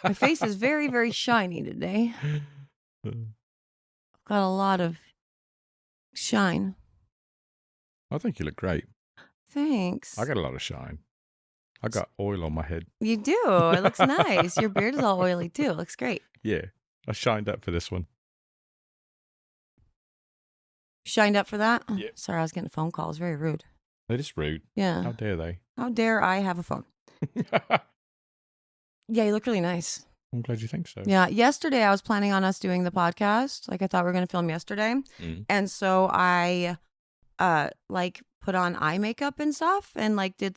My face is very, very shiny today. Got a lot of shine. I think you look great. Thanks. I got a lot of shine. I got oil on my head. You do. It looks nice. Your beard is all oily too. It looks great. Yeah, I shined up for this one. Shined up for that? Yeah. Sorry, I was getting a phone call. It was very rude. That is rude. Yeah. How dare they? How dare I have a phone? Yeah, you look really nice. I'm glad you think so. Yeah. Yesterday, I was planning on us doing the podcast. Like, I thought we were going to film yesterday. Mm. And so I, put on eye makeup and stuff and, did,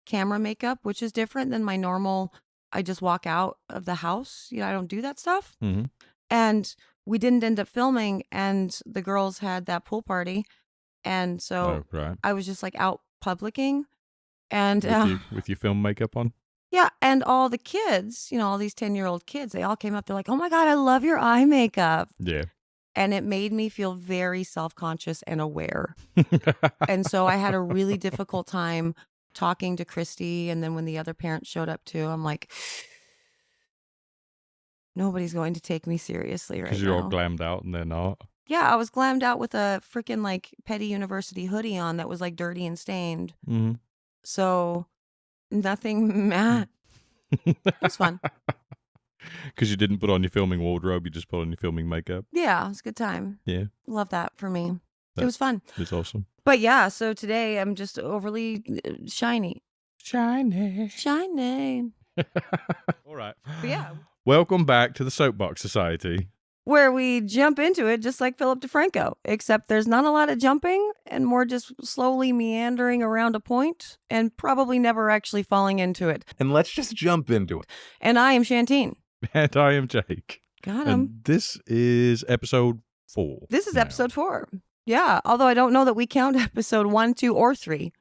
camera makeup, which is different than my normal. I just walk out of the house. You know, I don't do that stuff. Mm-hmm. And we didn't end up filming. And the girls had that pool party. And so right. I was just, out publicing. And with your film makeup on? Yeah, and all the kids, all these 10-year-old kids, they all came up. They're like, "Oh my God, I love your eye makeup." Yeah. And it made me feel very self-conscious and aware. And so I had a really difficult time talking to Christy. And then when the other parents showed up too, I'm like, nobody's going to take me seriously right now. Because you're all glammed out and they're not. Yeah, I was glammed out with a freaking Petty University hoodie on that was dirty and stained. Mm-hmm. So nothing matte. It was fun. Because you didn't put on your filming wardrobe, you just put on your filming makeup. Yeah, it was a good time. Yeah. Love that for me. It was fun. It's awesome. But yeah, so today I'm just overly shiny. Shiny. All right. But yeah. Welcome back to the Soapbox Society, where we jump into it just like Philip DeFranco, except there's not a lot of jumping and more just slowly meandering around a point and probably never actually falling into it. And let's just jump into it. And I am Shantine. And I am Jake. Got him. And this is episode 4. This is now. episode 4. Yeah, although I don't know that we count episode 1, 2, or 3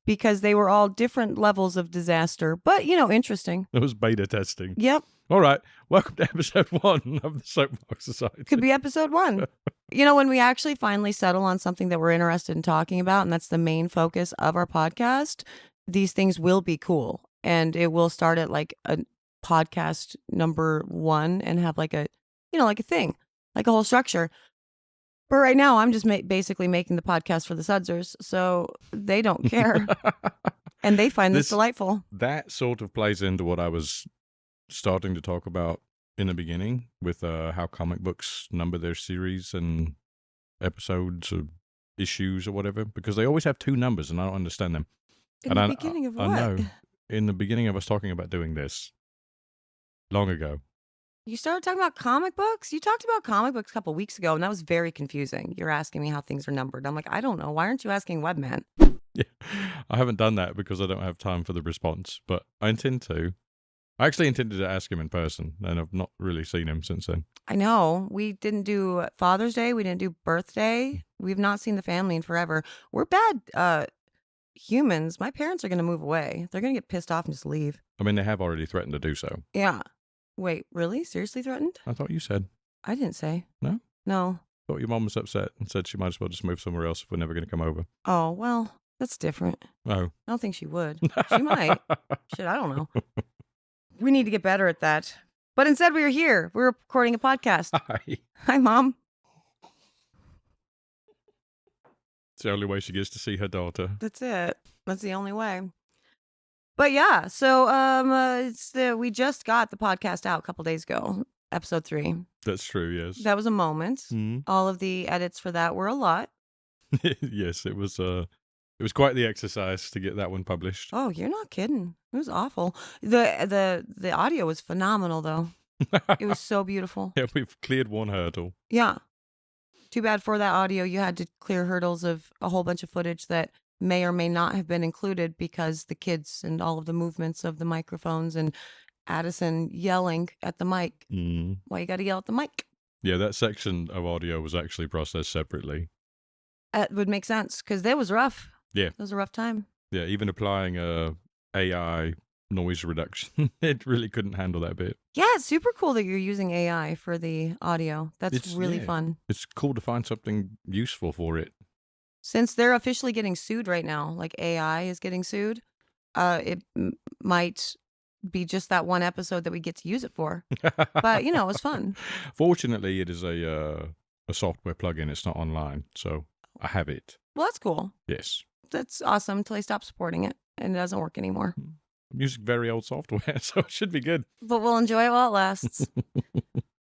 because they were all different levels of disaster. But, interesting. It was beta testing. Yep. All right. Welcome to episode 1 of the Soapbox Society. Could be episode 1. When we actually finally settle on something that we're interested in talking about, and that's the main focus of our podcast, these things will be cool. And it will start at a podcast number 1 and have a thing, a whole structure. But right now, I'm just basically making the podcast for the Sudsers, so they don't care. And they find this delightful. That sort of plays into what I was starting to talk about in the beginning with how comic books number their series and episodes or issues or whatever, because they always have 2 numbers and I don't understand them. In the beginning of what? I know. In the beginning of us talking about doing this long ago. You started talking about comic books? You talked about comic books a couple weeks ago, and that was very confusing. You're asking me how things are numbered. I'm like, I don't know. Why aren't you asking Webman? Yeah, I haven't done that because I don't have time for the response, but I intend to. I actually intended to ask him in person, and I've not really seen him since then. I know. We didn't do Father's Day. We didn't do birthday. We've not seen the family in forever. We're bad humans. My parents are going to move away. They're going to get pissed off and just leave. I mean, they have already threatened to do so. Yeah. Wait, really? Seriously threatened? I thought you said. I didn't say. No? No. I thought your mom was upset and said she might as well just move somewhere else if we're never going to come over. Oh, well, that's different. Oh. I don't think she would. She might. Shit, I don't know. We need to get better at that. But instead, we are here. We're recording a podcast. Hi. Hi, Mom. It's the only way she gets to see her daughter. That's it. That's the only way. But yeah, so we just got the podcast out a couple days ago, episode 3. That's true, yes. That was a moment. Mm-hmm. All of the edits for that were a lot. Yes, it was quite the exercise to get that one published. Oh, you're not kidding. It was awful. The audio was phenomenal though. It was so beautiful. Yeah, we've cleared one hurdle. Yeah. Too bad for that audio you had to clear hurdles of a whole bunch of footage that may or may not have been included because the kids and all of the movements of the microphones and Addison yelling at the mic. Mm. Why you got to yell at the mic? Yeah, that section of audio was actually processed separately. It would make sense because that was rough. Yeah. It was a rough time. Yeah, even applying AI noise reduction, it really couldn't handle that bit. Yeah, it's super cool that you're using AI for the audio. That's really fun. It's cool to find something useful for it. Since they're officially getting sued right now, like AI is getting sued, it might be just that one episode that we get to use it for. But, you know, it was fun. Fortunately, it is a software plugin. It's not online, so I have it. Well, that's cool. Yes. That's awesome until they stop supporting it and it doesn't work anymore. I'm using very old software, so it should be good. But we'll enjoy it while it lasts.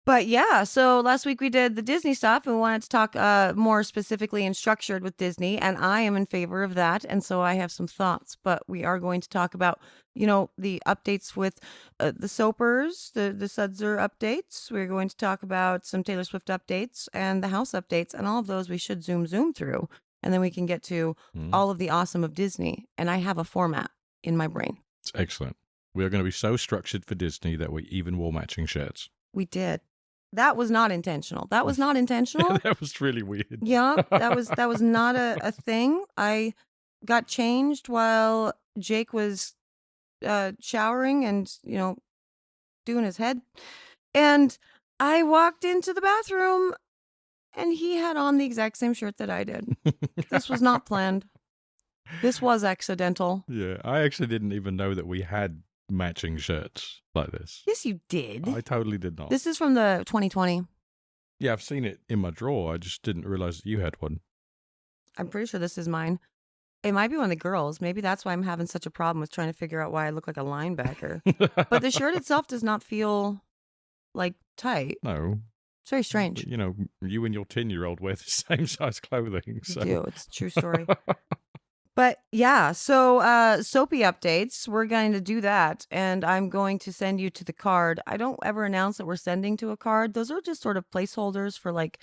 But yeah, so last week we did the Disney stuff and we wanted to talk more specifically and structured with Disney. And I am in favor of that. And so I have some thoughts. But we are going to talk about, you know, the updates with the Soapers, the Sudzer updates. We're going to talk about some Taylor Swift updates and the house updates. And all of those we should zoom through. And then we can get to all of the awesome of Disney. And I have a format in my brain. It's excellent. We are going to be so structured for Disney that we even wore matching shirts. We did. That was not intentional. That was not intentional. That was really weird. Yeah, that was not a thing. I got changed while Jake was showering and, you know, doing his head. And I walked into the bathroom and he had on the exact same shirt that I did. This was not planned. This was accidental. Yeah, I actually didn't even know that we had matching shirts like this. Yes, you did. I totally did not. This is from the 2020. Yeah, I've seen it in my drawer. I just didn't realize that you had one. I'm pretty sure this is mine. It might be one of the girls. Maybe that's why I'm having such a problem with trying to figure out why I look like a linebacker. But the shirt itself does not feel like tight. No. It's very strange. You know, you and your 10-year-old wear the same size clothing. So. We do. It's a true story. But yeah, so Soapy updates, we're going to do that. And I'm going to send you to the card. I don't ever announce that we're sending to a card. Those are just sort of placeholders for like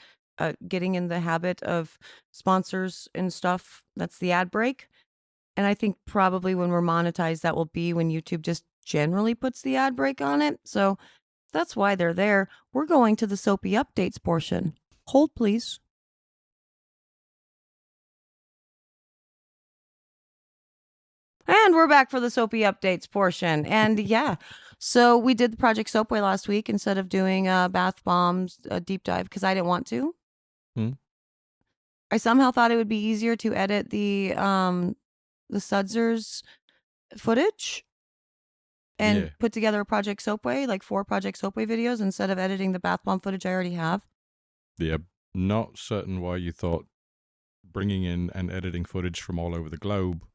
getting in the habit of sponsors and stuff. That's the ad break. And I think probably when we're monetized, that will be when YouTube just generally puts the ad break on it. So that's why they're there. We're going to the Soapy updates portion. Hold, please. And we're back for the Soapy updates portion. And yeah, so we did the Project Soapway last week instead of doing bath bombs, a deep dive, because I didn't want to. I somehow thought it would be easier to edit the Sudzers footage and put together a Project Soapway, like 4 Project Soapway videos instead of editing the bath bomb footage I already have. Yeah, not certain why you thought bringing in and editing footage from all over the globe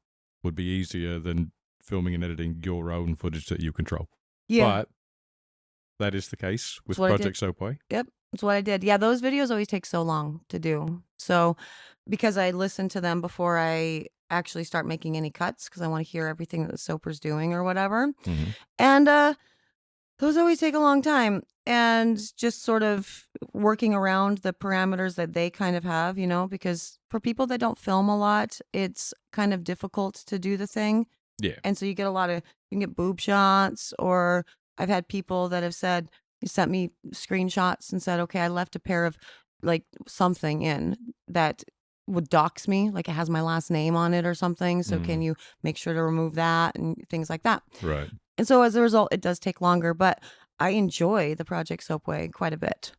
would be easier than filming and editing your own footage that you control. Yeah. But that is the case with Project Soapway. Yep, that's what I did. Yeah, those videos always take so long to do. So because I listen to them before I actually start making any cuts because I want to hear everything that the Soaper's doing or whatever. Mm-hmm. And those always take a long time. And just sort of working around the parameters that they kind of have, you know, because for people that don't film a lot, it's kind of difficult to do the thing. Yeah. And so you get you can get boob shots, or I've had people that have said, you sent me screenshots and said, okay, I left a pair of like something in that would dox me, like it has my last name on it or something. So can you make sure to remove that and things like that? Right. And so as a result, it does take longer, but I enjoy the Project Soapway quite a bit.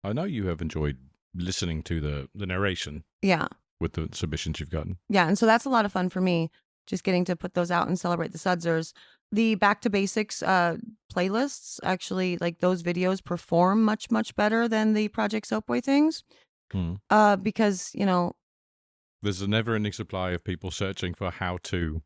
I know you have enjoyed listening to the narration. Yeah. With the submissions you've gotten. Yeah, and so that's a lot of fun for me, just getting to put those out and celebrate the Sudzers. The Back to Basics playlists, actually, like those videos perform much, much better than the Project Soapway things. Because, you know... There's a never-ending supply of people searching for how to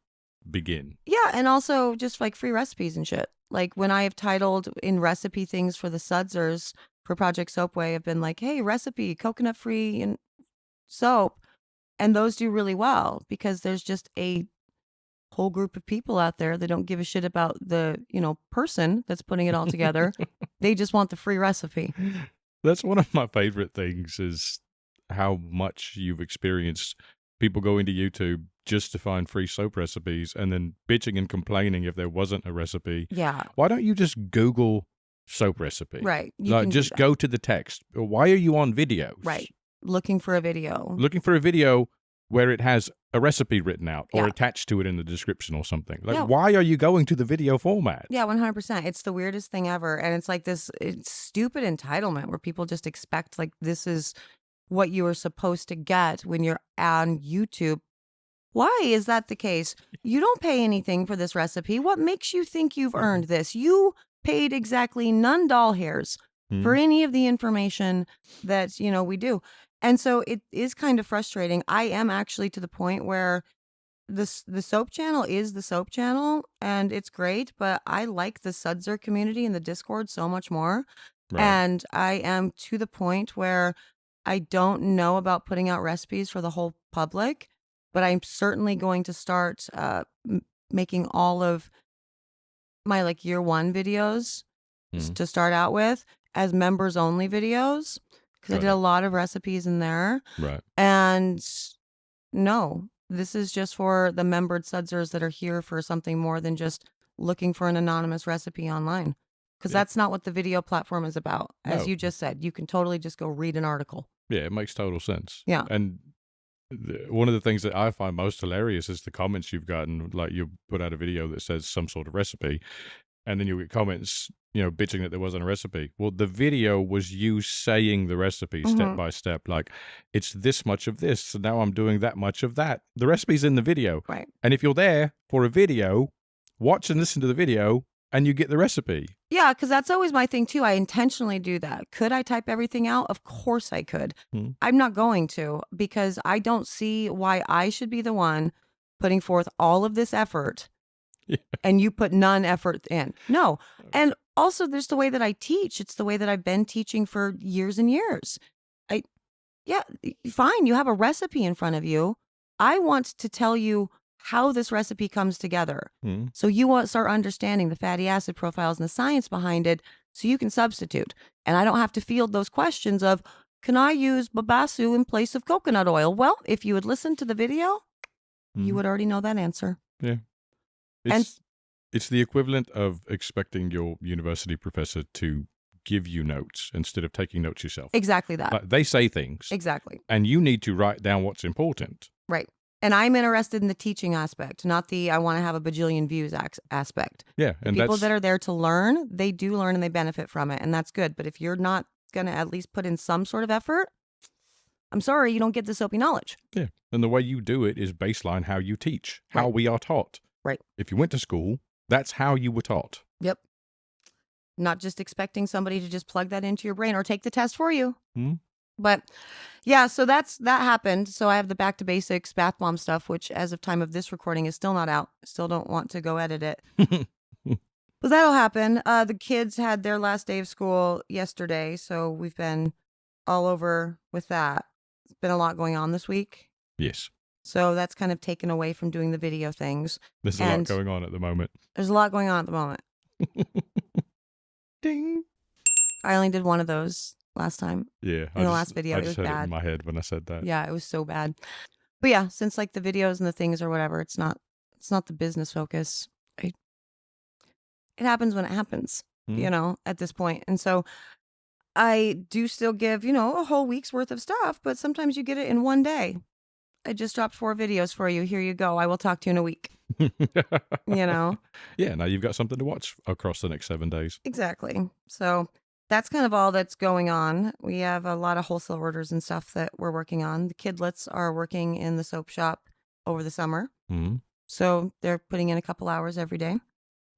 begin. Yeah, and also just like free recipes and shit. Like when I have titled in recipe things for the Sudzers for Project Soapway, I've been like, hey, recipe, coconut-free and soap. And those do really well because there's just a whole group of people out there that don't give a shit about the, you know, person that's putting it all together. They just want the free recipe. That's one of my favorite things is how much you've experienced people going to YouTube just to find free soap recipes and then bitching and complaining if there wasn't a recipe. Yeah. Why don't you just Google soap recipe? Right. Like, just go to the text. Why are you on videos? Right. Looking for a video. Looking for a video where it has a recipe written out or attached to it in the description or something. Like, why are you going to the video format? Yeah, 100%. It's the weirdest thing ever. And it's like this stupid entitlement where people just expect like this is what you are supposed to get when you're on YouTube. Why is that the case? You don't pay anything for this recipe. What makes you think you've earned this? You paid exactly none doll hairs for any of the information that, we do. And so it is kind of frustrating. I am actually to the point where the soap channel is the soap channel and it's great, but I like the Sudzer community in the Discord so much more. Right. And I am to the point where I don't know about putting out recipes for the whole public, but I'm certainly going to start making all of my like year one videos to start out with as members only videos, because I did a lot of recipes in there. Right. And no, this is just for the membered Sudzers that are here for something more than just looking for an anonymous recipe online. Because that's not what the video platform is about. As you just said, you can totally just go read an article. Yeah, it makes total sense. Yeah. And one of the things that I find most hilarious is the comments you've gotten. Like, you put out a video that says some sort of recipe, and then you'll get comments, bitching that there wasn't a recipe. Well, the video was you saying the recipe step by step. Like, it's this much of this, so now I'm doing that much of that. The recipe's in the video. Right. And if you're there for a video, watch and listen to the video, and you get the recipe. Yeah, because that's always my thing too. I intentionally do that. Could I type everything out? Of course I could. I'm not going to, because I don't see why I should be the one putting forth all of this effort and you put none effort in. No. And also there's the way that I teach. It's the way that I've been teaching for years and years. Fine. You have a recipe in front of you. I want to tell you how this recipe comes together. So you want to start understanding the fatty acid profiles and the science behind it, so you can substitute. And I don't have to field those questions of, can I use babasu in place of coconut oil? Well, if you would listen to the video, you would already know that answer. Yeah. It's the equivalent of expecting your university professor to give you notes instead of taking notes yourself. Exactly that. Like, they say things. Exactly. And you need to write down what's important. Right. And I'm interested in the teaching aspect, not the I want to have a bajillion views aspect. Yeah. And people that are there to learn, they do learn and they benefit from it. And that's good. But if you're not going to at least put in some sort of effort, I'm sorry, you don't get the soapy knowledge. Yeah. And the way you do it is baseline how you teach, how we are taught. Right. If you went to school, that's how you were taught. Yep. Not just expecting somebody to just plug that into your brain or take the test for you. But yeah, so that happened. So I have the back to basics bath bomb stuff, which as of time of this recording is still not out. Still don't want to go edit it. But that'll happen. The kids had their last day of school yesterday, so we've been all over with that. It's been a lot going on this week. Yes. So that's kind of taken away from doing the video things. There's a lot going on at the moment. There's a lot going on at the moment. Ding. I only did one of those last time. Yeah. In the last video, I it was just had bad. it in my head when I said that. Yeah, it was so bad. But yeah, since like the videos and the things or whatever, it's not the business focus. It happens when it happens, at this point. And so I do still give, a whole week's worth of stuff, but sometimes you get it in one day. I just dropped 4 videos for you. Here you go. I will talk to you in a week. Yeah, now you've got something to watch across the next 7 days. Exactly. So that's kind of all that's going on. We have a lot of wholesale orders and stuff that we're working on. The kidlets are working in the soap shop over the summer. So they're putting in a couple hours every day,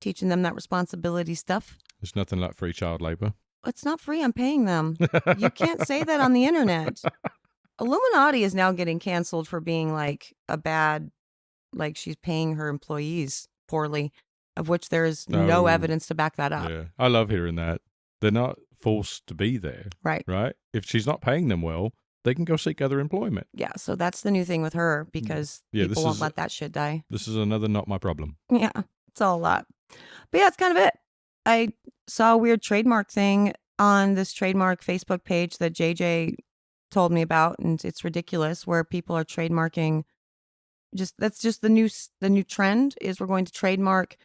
teaching them that responsibility stuff. There's nothing like free child labor. It's not free. I'm paying them. You can't say that on the internet. Illuminati is now getting canceled for being like a bad, like she's paying her employees poorly, of which there is no evidence to back that up. Yeah, I love hearing that. They're not forced to be there. Right. Right? If she's not paying them well, they can go seek other employment. Yeah, so that's the new thing with her, because people won't let that shit die. This is another not my problem. Yeah, it's all a lot. But yeah, it's kind of it. I saw a weird trademark thing on this Trademark Facebook page that JJ told me about, and it's ridiculous, where people are trademarking. That's just the new trend is we're going to trademark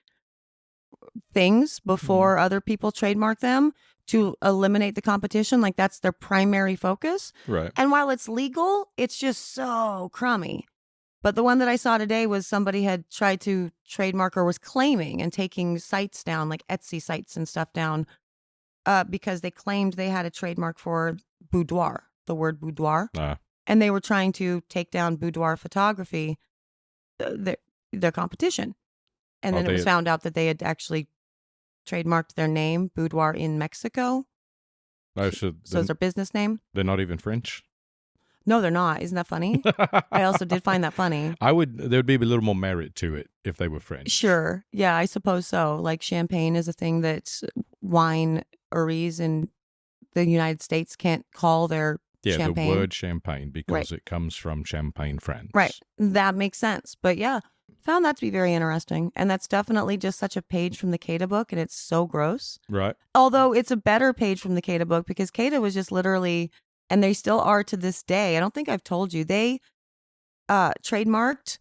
things before other people trademark them to eliminate the competition. Like, that's their primary focus. Right. And while it's legal, it's just so crummy. But the one that I saw today was somebody had tried to trademark or was claiming and taking sites down, like Etsy sites and stuff down, because they claimed they had a trademark for boudoir, the word boudoir. And they were trying to take down boudoir photography their competition. And Oh, then it was found out that they had actually trademarked their name, Boudoir in Mexico. Oh, so So it's their business name. they're not even French? No, they're not. Isn't that funny? I also did find that funny. there would be a little more merit to it if they were French. Sure. Yeah, I suppose so. Like champagne is a thing that wineries in the United States can't call their champagne. The word champagne, because it comes from Champagne, France. Right. That makes sense. But yeah, found that to be very interesting. And that's definitely just such a page from the Cada book, and it's so gross. Right. Although it's a better page from the Cada book, because Cada was just literally, and they still are to this day. I don't think I've told you. They trademarked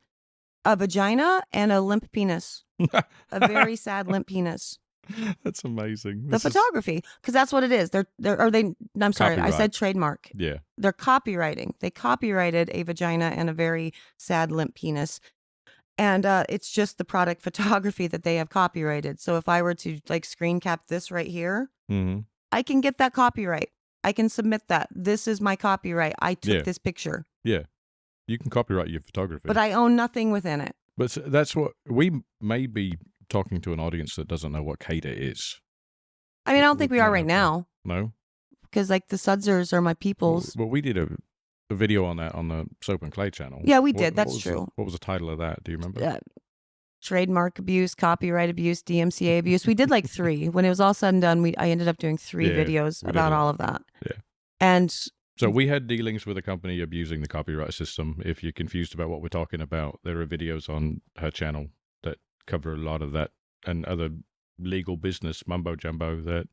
a vagina and a limp penis. A very sad limp penis. That's amazing. The photography, because that's what it is. I'm sorry, I said trademark. Yeah. They're copywriting. They copyrighted a vagina and a very sad limp penis. And it's just the product photography that they have copyrighted. So if I were to like screen cap this right here, I can get that copyright. I can submit that. This is my copyright. I took this picture. Yeah. You can copyright your photography. But I own nothing within it. But that's what we may be talking to an audience that doesn't know what Cada is. I mean, I don't think we are right now. No? Because like the Sudsers are my peoples. Well, we did a video on that on the Soap and Clay channel. Yeah, we did. That's true. What was the title of that? Do you remember? Trademark abuse, copyright abuse, DMCA abuse. We did like 3. When it was all said and done, I ended up doing 3 videos about all of that. Yeah. And so we had dealings with a company abusing the copyright system. If you're confused about what we're talking about, there are videos on her channel that cover a lot of that and other legal business mumbo jumbo that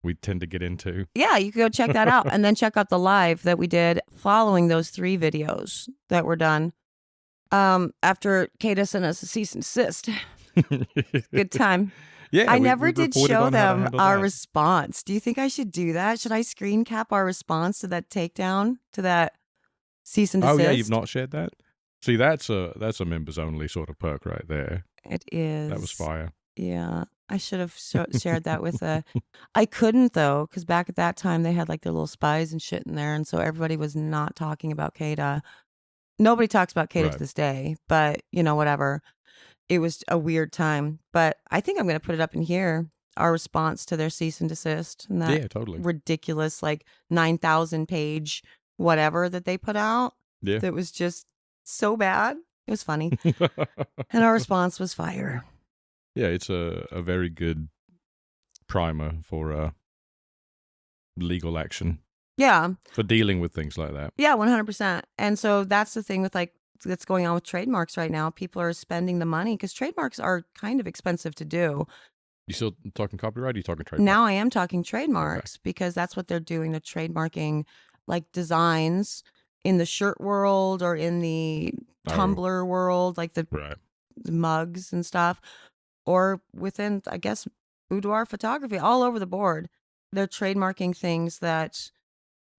we tend to get into. Yeah, you can go check that out and then check out the live that we did following those 3 videos that were done. After Cada sent us a cease and desist. Good time. Yeah, I never did show them our response. Do you think I should do that? Should I screen cap our response to that takedown, to that cease and desist? Oh yeah, you've not shared that? See, that's a members only sort of perk right there. It is. That was fire. Yeah, I should have shared that with I couldn't though, because back at that time they had like their little spies and shit in there, and so everybody was not talking about Cada. Nobody talks about Cada to this day, but whatever. It was a weird time, but I think I'm going to put it up in here. Our response to their cease and desist, and that totally ridiculous 9,000 page whatever that they put out. Yeah, that was just so bad. It was funny, and our response was fire. Yeah, it's a very good primer for legal action. Yeah, for dealing with things like that. Yeah, 100%. And so that's the thing with that's going on with trademarks right now. People are spending the money because trademarks are kind of expensive to do. You still talking copyright? Or are you talking trademark? Now I am talking trademarks because that's what they're doing. They're trademarking designs in the shirt world or in the tumbler world, like the mugs and stuff, or within, I guess, boudoir photography, all over the board. They're trademarking things that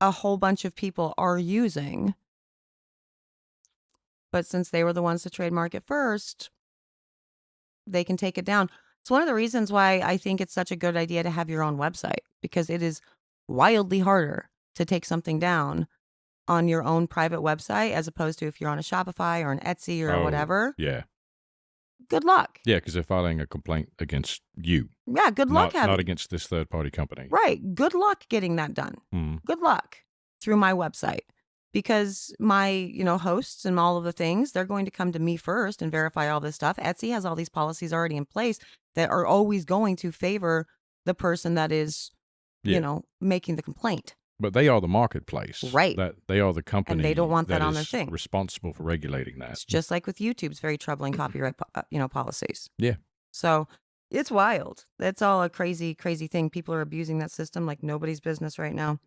a whole bunch of people are using. But since they were the ones to trademark it first, they can take it down. It's one of the reasons why I think it's such a good idea to have your own website, because it is wildly harder to take something down on your own private website as opposed to if you're on a Shopify or an Etsy or whatever. Yeah. Good luck. Yeah, because they're filing a complaint against you. Yeah, good luck. Not against this third-party company. Right. Good luck getting that done. Good luck through my website. Because my, hosts and all of the things, they're going to come to me first and verify all this stuff. Etsy has all these policies already in place that are always going to favor the person that is, making the complaint. But they are the marketplace. Right. That they are the company. And they don't want that on their thing. Responsible for regulating that. It's just like with YouTube's very troubling copyright, policies. Yeah. So it's wild. That's all a crazy, crazy thing. People are abusing that system like nobody's business right now.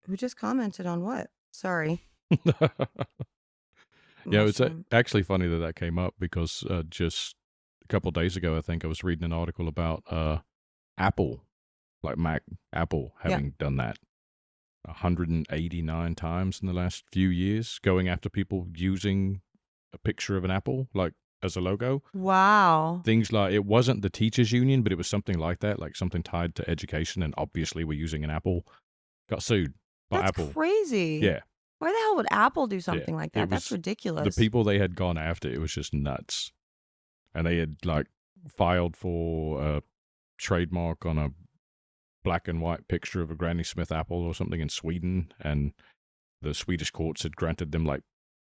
Who just commented on what? Sorry. Yeah, it's actually funny that came up because just a couple of days ago, I think I was reading an article about Apple, Apple having done that 189 times in the last few years, going after people using a picture of an apple, as a logo. Wow. Things like, it wasn't the teachers union, but it was something like that, like something tied to education, and obviously we're using an apple. Got sued by Apple. That's crazy. Yeah. Why the hell would Apple do something like that? it That's was ridiculous. the people they had gone after. It was just nuts, and they had like filed for a trademark on a black and white picture of a Granny Smith apple or something in Sweden, and the Swedish courts had granted them like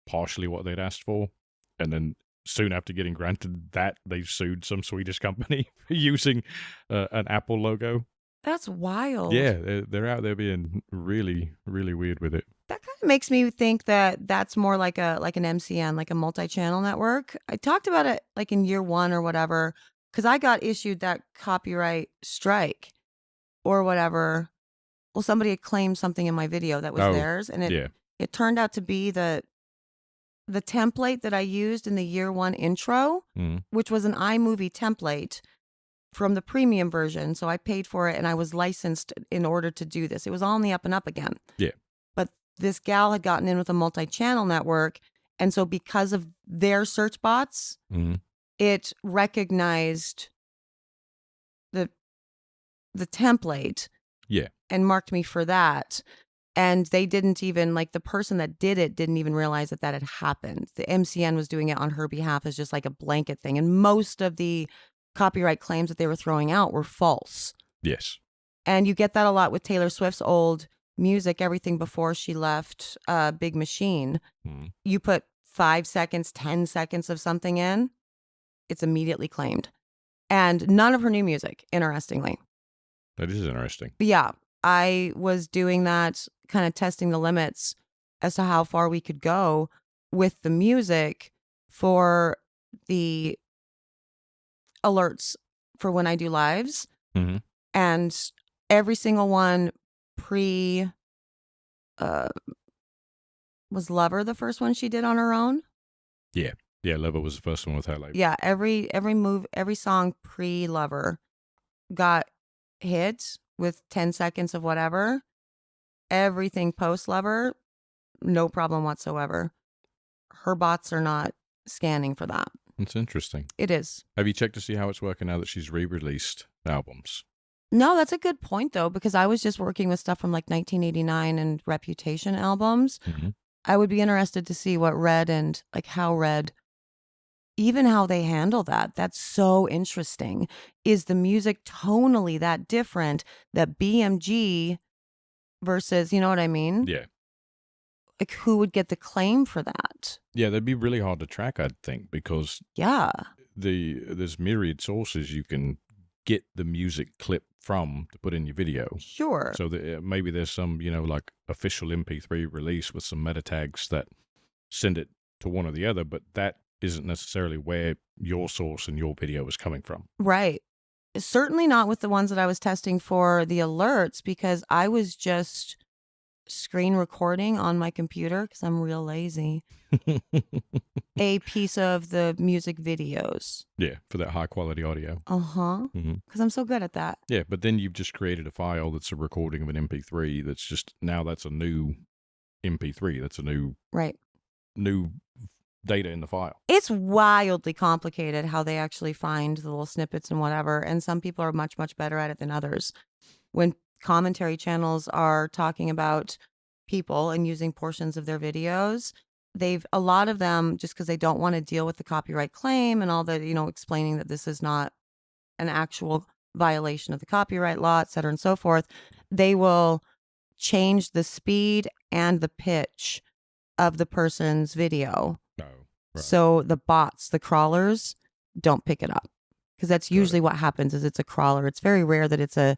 partially what they'd asked for, and then soon after getting granted that, they sued some Swedish company for using an Apple logo. That's wild. Yeah, they're out there being really, really weird with it. That kind of makes me think that that's more like an MCN, like a multi-channel network. I talked about it like in year 1 or whatever, because I got issued that copyright strike or whatever. Well, somebody had claimed something in my video that was theirs, and it turned out to be the template that I used in the year 1 intro, which was an iMovie template from the premium version. So I paid for it, and I was licensed in order to do this. It was all on the up and up again. Yeah. But this gal had gotten in with a multi-channel network, and so because of their search bots, it recognized the template, and marked me for that. And they didn't even, like, the person that did it didn't even realize that had happened. The MCN was doing it on her behalf as just like a blanket thing. And most of the copyright claims that they were throwing out were false. Yes. And you get that a lot with Taylor Swift's old music, everything before she left Big Machine. You put 5 seconds, 10 seconds of something in, it's immediately claimed. And none of her new music, interestingly. That is interesting. Yeah. I was doing that, kind of testing the limits as to how far we could go with the music for the alerts for when I do lives. And every single one was Lover the first one she did on her own? Yeah. Yeah, Lover was the first one with her label. Yeah, every song pre-Lover got hit with 10 seconds of whatever. Everything post-Lover, no problem whatsoever. Her bots are not scanning for that. It's interesting. It is. Have you checked to see how it's working now that she's re-released albums? No, that's a good point, though, because I was just working with stuff from like 1989 and Reputation albums. I would be interested to see what Red and like how Red, even how they handle that. That's so interesting. Is the music tonally that different that BMG versus, you know what I mean? Yeah. Like, who would get the claim for that? Yeah, that'd be really hard to track, I'd think, because there's myriad sources you can get the music clip from to put in your video. Sure. So maybe there's some, like official MP3 release with some meta tags that send it to one or the other, but that isn't necessarily where your source and your video is coming from. Right. Certainly not with the ones that I was testing for the alerts, because I was just screen recording on my computer because I'm real lazy. A piece of the music videos. Yeah, for that high quality audio. Because I'm so good at that. Yeah, but then you've just created a file that's a recording of an MP3 that's just, now that's a new MP3. That's a new data in the file. It's wildly complicated how they actually find the little snippets and whatever. And some people are much, much better at it than others. When commentary channels are talking about people and using portions of their videos, a lot of them, just because they don't want to deal with the copyright claim and all the, explaining that this is not an actual violation of the copyright law, et cetera, and so forth, they will change the speed and the pitch of the person's video. Right. So the bots, the crawlers, don't pick it up, because that's usually what happens. Is it's a crawler. It's very rare that it's an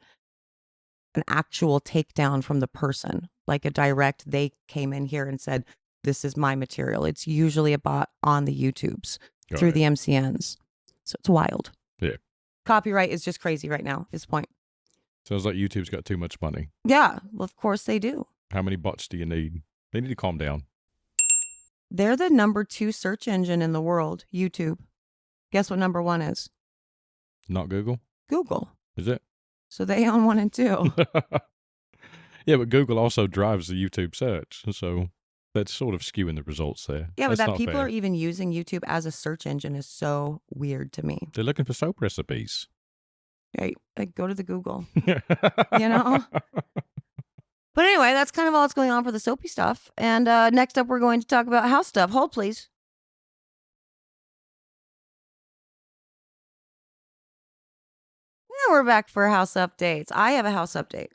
actual takedown from the person, like a direct, they came in here and said, this is my material. It's usually a bot on the YouTubes through the MCNs. So it's wild. Yeah. Copyright is just crazy right now, is the point. Sounds like YouTube's got too much money. Yeah, well, of course they do. How many bots do you need? They need to calm down. They're the number 2 search engine in the world, YouTube. Guess what number 1 is? Not Google? Google. Is it? So they own 1 and 2. Yeah, but Google also drives the YouTube search, so that's sort of skewing the results there. Yeah, but that's that people fair. are even using YouTube as a search engine is so weird to me. They're looking for soap recipes. Right, like go to the Google. You know? But anyway, that's kind of all that's going on for the soapy stuff. And next up, we're going to talk about house stuff. Hold, please. Now we're back for house updates. I have a house update.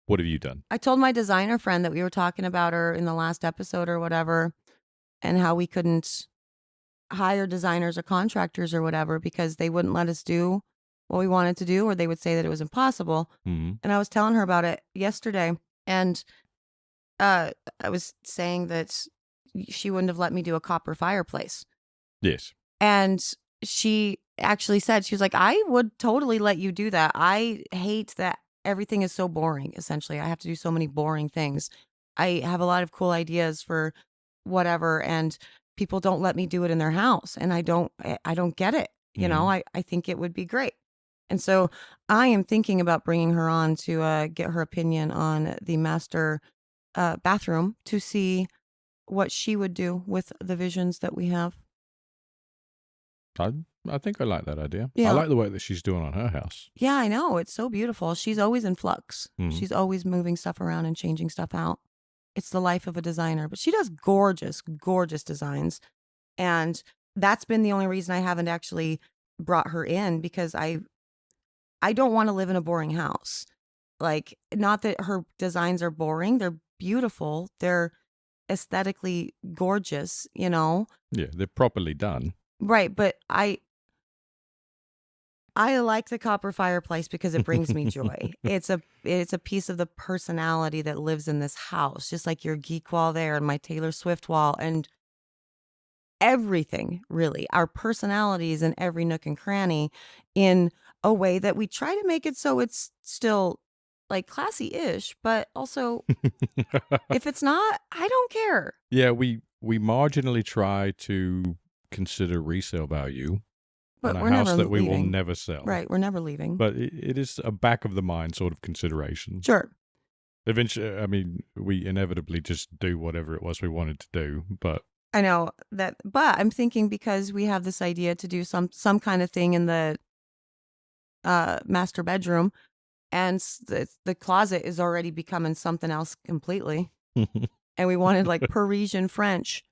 What have you done? I told my designer friend that we were talking about her in the last episode or whatever, and how we couldn't hire designers or contractors or whatever because they wouldn't let us do what we wanted to do, or they would say that it was impossible. Mm-hmm. And I was telling her about it yesterday, and I was saying that she wouldn't have let me do a copper fireplace. Yes. And she actually said, she was like, I would totally let you do that. I hate that everything is so boring, essentially. I have to do so many boring things. I have a lot of cool ideas for whatever, and people don't let me do it in their house. And I don't get it. You know, I think it would be great. And so I am thinking about bringing her on to get her opinion on the master bathroom to see what she would do with the visions that we have. I think I like that idea. Yeah. I like the work that she's doing on her house. Yeah, I know. It's so beautiful. She's always in flux. Mhm. She's always moving stuff around and changing stuff out. It's the life of a designer. But she does gorgeous, gorgeous designs. And that's been the only reason I haven't actually brought her in, because I don't want to live in a boring house. Like, not that her designs are boring. They're beautiful. They're aesthetically gorgeous, you know? Yeah, they're properly done. Right, but I like the copper fireplace because it brings me joy. It's a piece of the personality that lives in this house, just like your geek wall there and my Taylor Swift wall and everything, really. Our personalities in every nook and cranny, in a way that we try to make it so it's still like classy-ish, but also if it's not, I don't care. Yeah, we marginally try to consider resale value But on we're a house never that we will leaving. never sell. Right, we're never leaving. But it is a back of the mind sort of consideration. Sure. Eventually, I mean, we inevitably just do whatever it was we wanted to do, but I know that, but I'm thinking because we have this idea to do some kind of thing in the master bedroom, and the closet is already becoming something else completely. And we wanted like Parisian French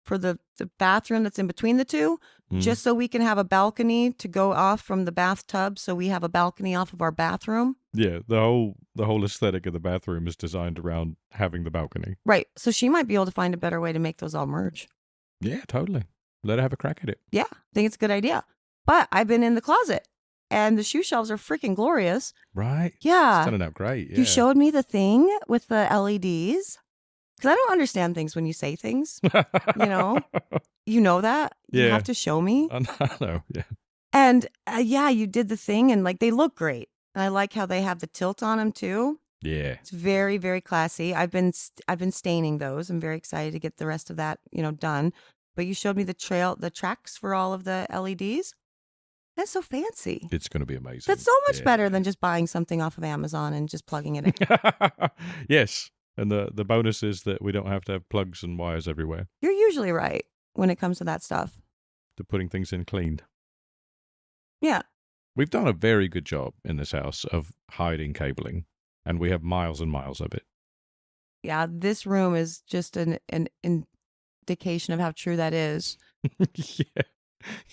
for the bathroom that's in between the two, just so we can have a balcony to go off from the bathtub, so we have a balcony off of our bathroom. Yeah, the whole aesthetic of the bathroom is designed around having the balcony. Right. So she might be able to find a better way to make those all merge. Yeah, totally. Let her have a crack at it. Yeah, I think it's a good idea. But I've been in the closet, and the shoe shelves are freaking glorious. Right? Yeah. It's turning out great. Yeah. You showed me the thing with the LEDs. Because I don't understand things when you say things. You know? You know that? You Yeah. have to show me. I know, yeah. And yeah, you did the thing, and like they look great. And I like how they have the tilt on them too. Yeah. It's very, very classy. I've been staining those. I'm very excited to get the rest of that, done. But you showed me the tracks for all of the LEDs. That's so fancy. It's going to be amazing. That's so much better than just buying something off of Amazon and just plugging it in. Yes. And the bonus is that we don't have to have plugs and wires everywhere. You're usually right when it comes to that stuff. To putting things in clean. Yeah. We've done a very good job in this house of hiding cabling, and we have miles and miles of it. Yeah, this room is just an indication of how true that is. Yeah.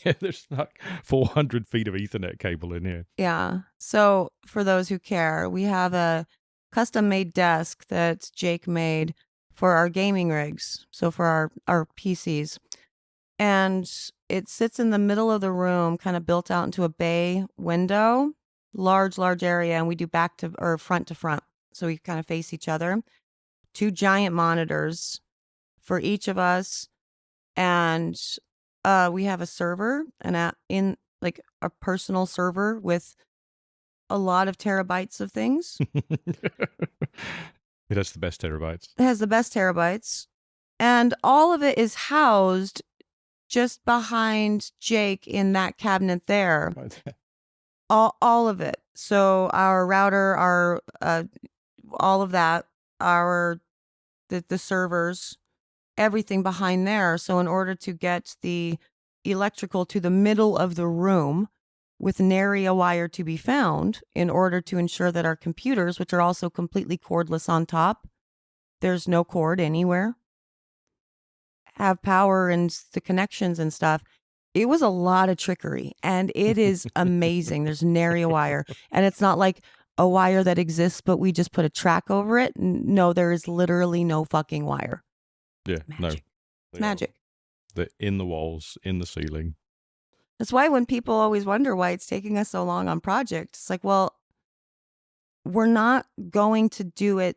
Yeah, there's like 400 feet of Ethernet cable in here. Yeah. So for those who care, we have a custom-made desk that Jake made for our gaming rigs, so for our PCs. And it sits in the middle of the room, kind of built out into a bay window, large area, and we do front to front. So we kind of face each other. 2 giant monitors for each of us, and we have a server, in like a personal server with a lot of terabytes of things. It has the best terabytes. It has the best terabytes, and all of it is housed just behind Jake in that cabinet there. All of it. So our router, our all of that, the servers, everything behind there. So in order to get the electrical to the middle of the room, with nary a wire to be found in order to ensure that our computers, which are also completely cordless on top, there's no cord anywhere, have power and the connections and stuff. It was a lot of trickery, and it is amazing. There's nary a wire, and it's not like a wire that exists, but we just put a track over it. No, there is literally no fucking wire. Yeah, Magic. no. It's magic. They're in the walls, in the ceiling. That's why when people always wonder why it's taking us so long on projects, it's like, well, we're not going to do it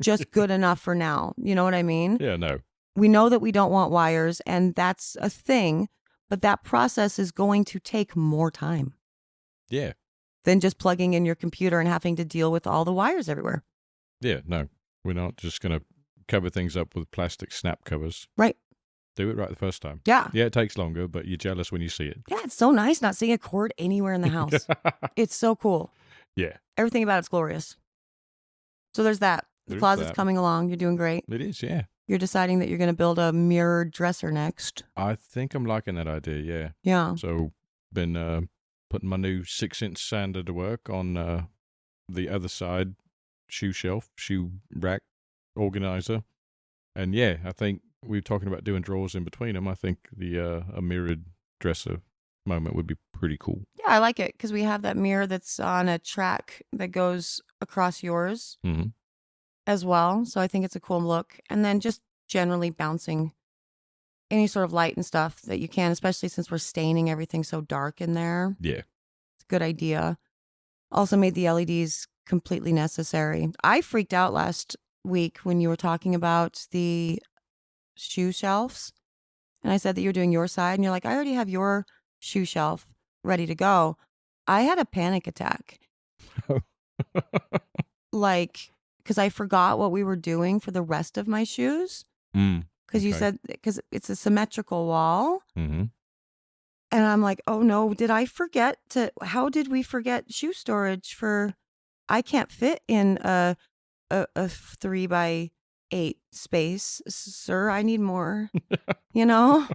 just good enough for now. You know what I mean? Yeah, no. We know that we don't want wires, and that's a thing, but that process is going to take more time. Yeah. Than just plugging in your computer and having to deal with all the wires everywhere. Yeah, no. We're not just going to cover things up with plastic snap covers. Right. Do it right the first time. Yeah. Yeah, it takes longer, but you're jealous when you see it. Yeah, it's so nice not seeing a cord anywhere in the house. It's so cool. Yeah. Everything about it's glorious. So there's that. The closet's coming along. You're doing great. It is, yeah. You're deciding that you're going to build a mirrored dresser next. I think I'm liking that idea, yeah. Yeah. So, been putting my new 6-inch sander to work on the other side shoe shelf, shoe rack organizer. And yeah, I think we were talking about doing drawers in between them. I think a mirrored dresser moment would be pretty cool. Yeah, I like it because we have that mirror that's on a track that goes across yours as well. So I think it's a cool look. And then just generally bouncing any sort of light and stuff that you can, especially since we're staining everything so dark in there. Yeah. It's a good idea. Also made the LEDs completely necessary. I freaked out last week when you were talking about the shoe shelves. And I said that you're doing your side. And you're like, I already have your shoe shelf ready to go. I had a panic attack. Like, because I forgot what we were doing for the rest of my shoes. Because you said, because it's a symmetrical wall. And I'm like, oh no, did I forget how did we forget shoe storage for, I can't fit in a 3x8 space, sir. I need more, you know?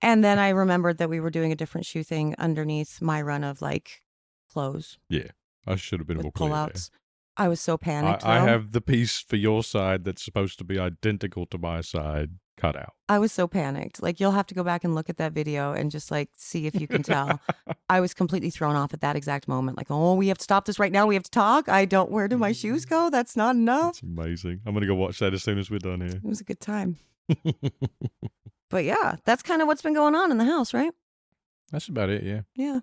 And then I remembered that we were doing a different shoe thing underneath my run of like clothes. Yeah. I should have been more clear pullouts. I was so panicked. I have the piece for your side that's supposed to be identical to my side cut out. I was so panicked. Like, you'll have to go back and look at that video and just like see if you can tell. I was completely thrown off at that exact moment. Like, oh, we have to stop this right now. We have to talk. Where do my shoes go? That's not enough. It's amazing. I'm going to go watch that as soon as we're done here. It was a good time. But yeah, that's kind of what's been going on in the house, right? That's about it, yeah. Yeah.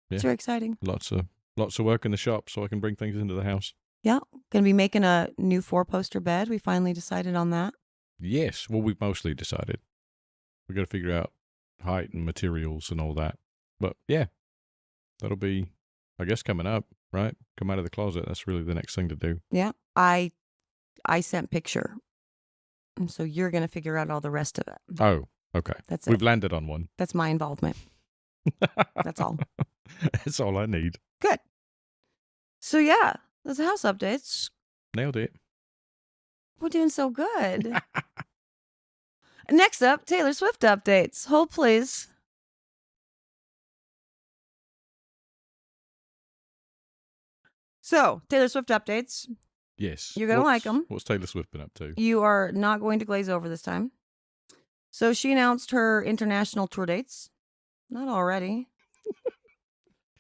It's very exciting. Lots of work in the shop so I can bring things into the house. Yeah. Going to be making a new 4-poster bed. We finally decided on that. Yes. Well, we've mostly decided. We've got to figure out height and materials and all that. But yeah, that'll be, I guess, coming up, right? Come out of the closet. That's really the next thing to do. Yeah. I sent picture. And so you're going to figure out all the rest of it. Oh, okay. That's it. We've landed on one. That's my involvement. That's all. That's all I need. Good. So yeah, those house updates. Nailed it. We're doing so good. Next up, Taylor Swift updates. Hold, please. So, Taylor Swift updates. Yes. You're going to like them. What's Taylor Swift been up to? You are not going to glaze over this time. So, she announced her international tour dates. Not already.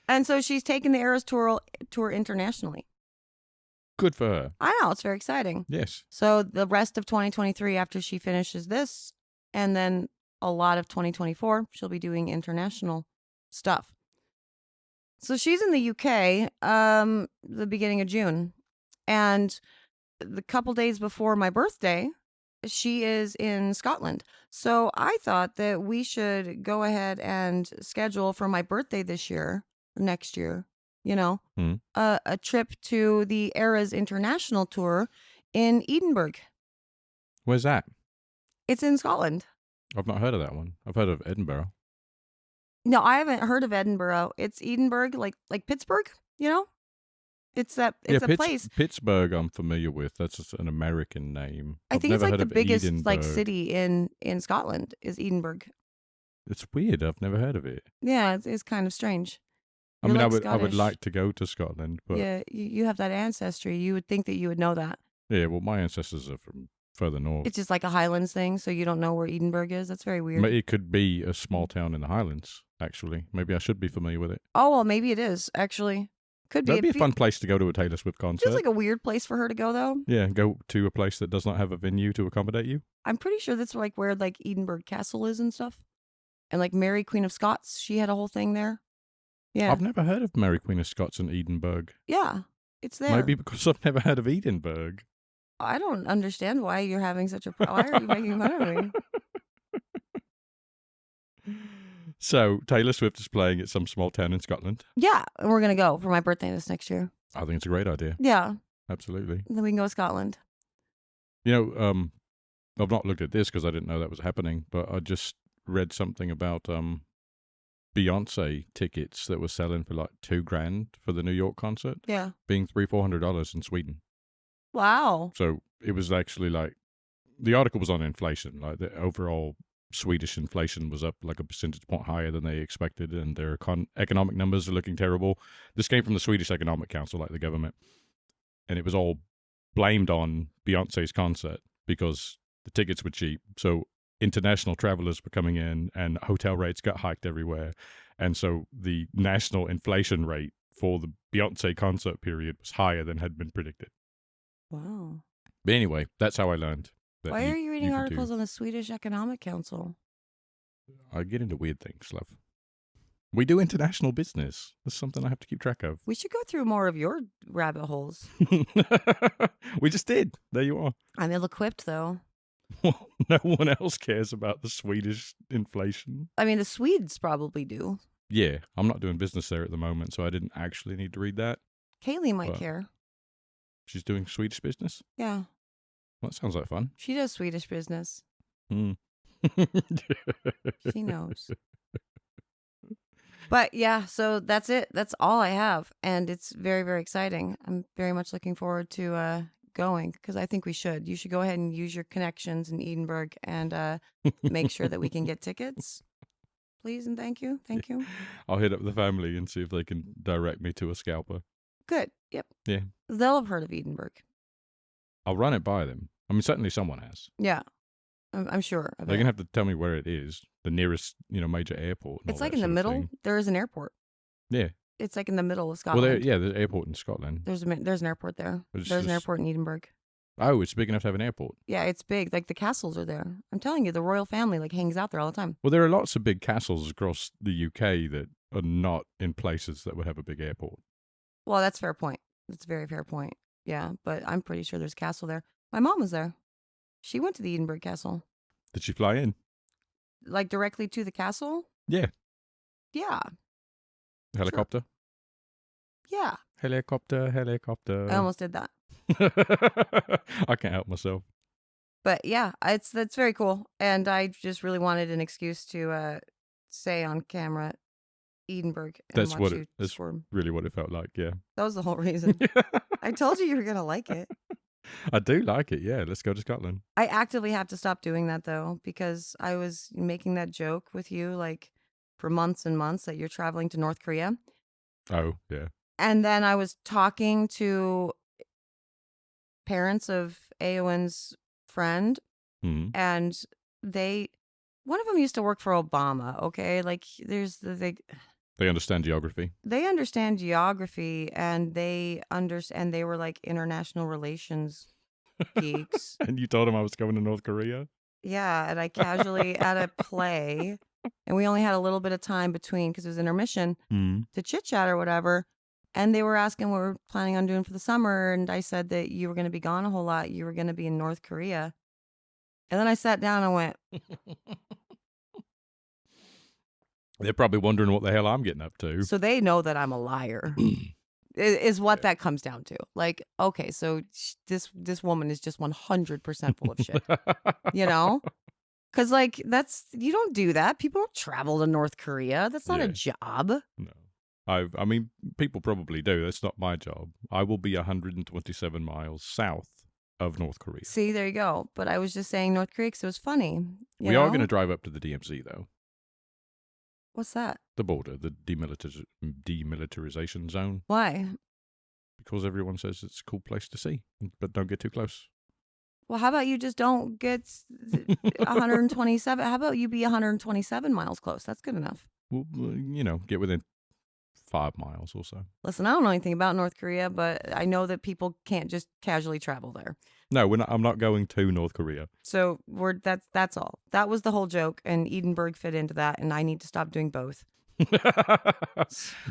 And so, she's taking the Eras tour internationally. Good for her. I know. It's very exciting. Yes. So, the rest of 2023, after she finishes this, and then a lot of 2024, she'll be doing international stuff. So, she's in the UK the beginning of June. And the couple days before my birthday, she is in Scotland. So I thought that we should go ahead and schedule for my birthday this year, next year, a trip to the Eras International Tour in Edinburgh. Where's that? It's in Scotland. I've not heard of that one. I've heard of Edinburgh. No, I haven't heard of Edinburgh. It's Edinburgh, like Pittsburgh, It's a place. Pittsburgh I'm familiar with. That's just an American name. I think it's like the biggest Edinburgh. city in Scotland is Edinburgh. It's weird. I've never heard of it. Yeah, it's kind of strange. I You're mean, like I would Scottish. like to go to Scotland, but Yeah, you have that ancestry. You would think that you would know that. yeah, well, my ancestors are from further north. It's just like a Highlands thing, so you don't know where Edinburgh is. That's very weird. It could be a small town in the Highlands, actually. Maybe I should be familiar with it. Oh, well, maybe it is, actually. Could be. That'd be a fun place to go to a Taylor Swift concert. Feels like a weird place for her to go, though. Yeah, go to a place that does not have a venue to accommodate you. I'm pretty sure that's like where like Edinburgh Castle is and stuff. And like Mary Queen of Scots, she had a whole thing there. Yeah. I've never heard of Mary Queen of Scots in Edinburgh. Yeah, it's there. Maybe because I've never heard of Edinburgh. I don't understand why you're having such a problem. Why are you making fun of me? So, Taylor Swift is playing at some small town in Scotland. Yeah, and we're going to go for my birthday this next year. I think it's a great idea. Yeah. Absolutely. Then we can go to Scotland. You know, I've not looked at this because I didn't know that was happening, but I just read something about Beyonce tickets that were selling for like $2,000 for the New York concert. Yeah. Being $300-400 in Sweden. Wow. So it was actually like, the article was on inflation. Like the overall Swedish inflation was up like a percentage point higher than they expected, and their economic numbers are looking terrible. This came from the Swedish Economic Council, like the government, and it was all blamed on Beyonce's concert because the tickets were cheap. So international travelers were coming in, and hotel rates got hiked everywhere, and so the national inflation rate for the Beyonce concert period was higher than had been predicted. Wow. But anyway, that's how I learned. Why are you reading articles on the Swedish Economic Council? I get into weird things, love. We do international business. That's something I have to keep track of. We should go through more of your rabbit holes. We just did. There you are. I'm ill-equipped, though. Well, no one else cares about the Swedish inflation. I mean, the Swedes probably do. Yeah, I'm not doing business there at the moment, so I didn't actually need to read that. Kaylee might But- care. She's doing Swedish business? Yeah. Well, that sounds like fun. She does Swedish business. Hmm. She knows. But yeah, so that's it. That's all I have. And it's very, very exciting. I'm very much looking forward to going because I think we should. You should go ahead and use your connections in Edinburgh and make sure that we can get tickets. Please and thank you. Thank you. I'll hit up the family and see if they can direct me to a scalper. Good. Yep. Yeah. They'll have heard of Edinburgh. I'll run it by them. I mean, certainly someone has. Yeah. I'm sure. Of They're it. going to have to tell me where it is, the nearest, major airport. and It's all like that in the sort of middle. thing. There is an airport. Yeah. It's like in the middle of Well, Scotland. there's an airport in Scotland. There's an airport there. But it's There's an just- airport in Edinburgh. Oh, it's big enough to have an airport. Yeah, it's big. Like the castles are there. I'm telling you, the royal family like hangs out there all the time. Well, there are lots of big castles across the UK that are not in places that would have a big airport. Well, that's a fair point. That's a very fair point. Yeah, but I'm pretty sure there's a castle there. My mom was there. She went to the Edinburgh Castle. Did she fly in? Like directly to the castle? Yeah. Yeah. Helicopter? Yeah. Helicopter. I almost did that. I can't help myself. But yeah, that's very cool. And I just really wanted an excuse to say on camera Edinburgh and That's watch what you that's squirm. really what it felt like, yeah. That was the whole reason. I told you you were going to like it. I do like it, yeah. Let's go to Scotland. I actively have to stop doing that though, because I was making that joke with you like for months and months that you're traveling to North Korea. Oh, yeah. And then I was talking to parents of Aowen's friend, Mhm. and one of them used to work for Obama. Okay. Like They understand geography. they understand geography and they were like international relations geeks. And you told him I was going to North Korea? Yeah, and I casually at a play, and we only had a little bit of time between because it was intermission Mm. to chit chat or whatever. And they were asking what we're planning on doing for the summer, and I said that you were going to be gone a whole lot. You were going to be in North Korea, and then I sat down and went, They're probably wondering what the hell I'm getting up to. so they know that I'm a liar. Is what that comes down to. Like, okay, so this woman is just 100% full of shit. You know? Because, like, you don't do that. People don't travel to North Korea. That's not a job. No. I mean, people probably do. That's not my job. I will be 127 miles south of North Korea. See, there you go. But I was just saying North Korea because it was funny. We are going to drive up to the DMZ, though. What's that? The border, the demilitarization zone, Why? because everyone says it's a cool place to see, but don't get too close. Well, how about you just don't get 127? How about you be 127 miles close? That's good enough. Well, get within 5 miles or so. Listen, I don't know anything about North Korea, but I know that people can't just casually travel there. No, I'm not going to North Korea. So that's all. That was the whole joke, and Edinburgh fit into that, and I need to stop doing both.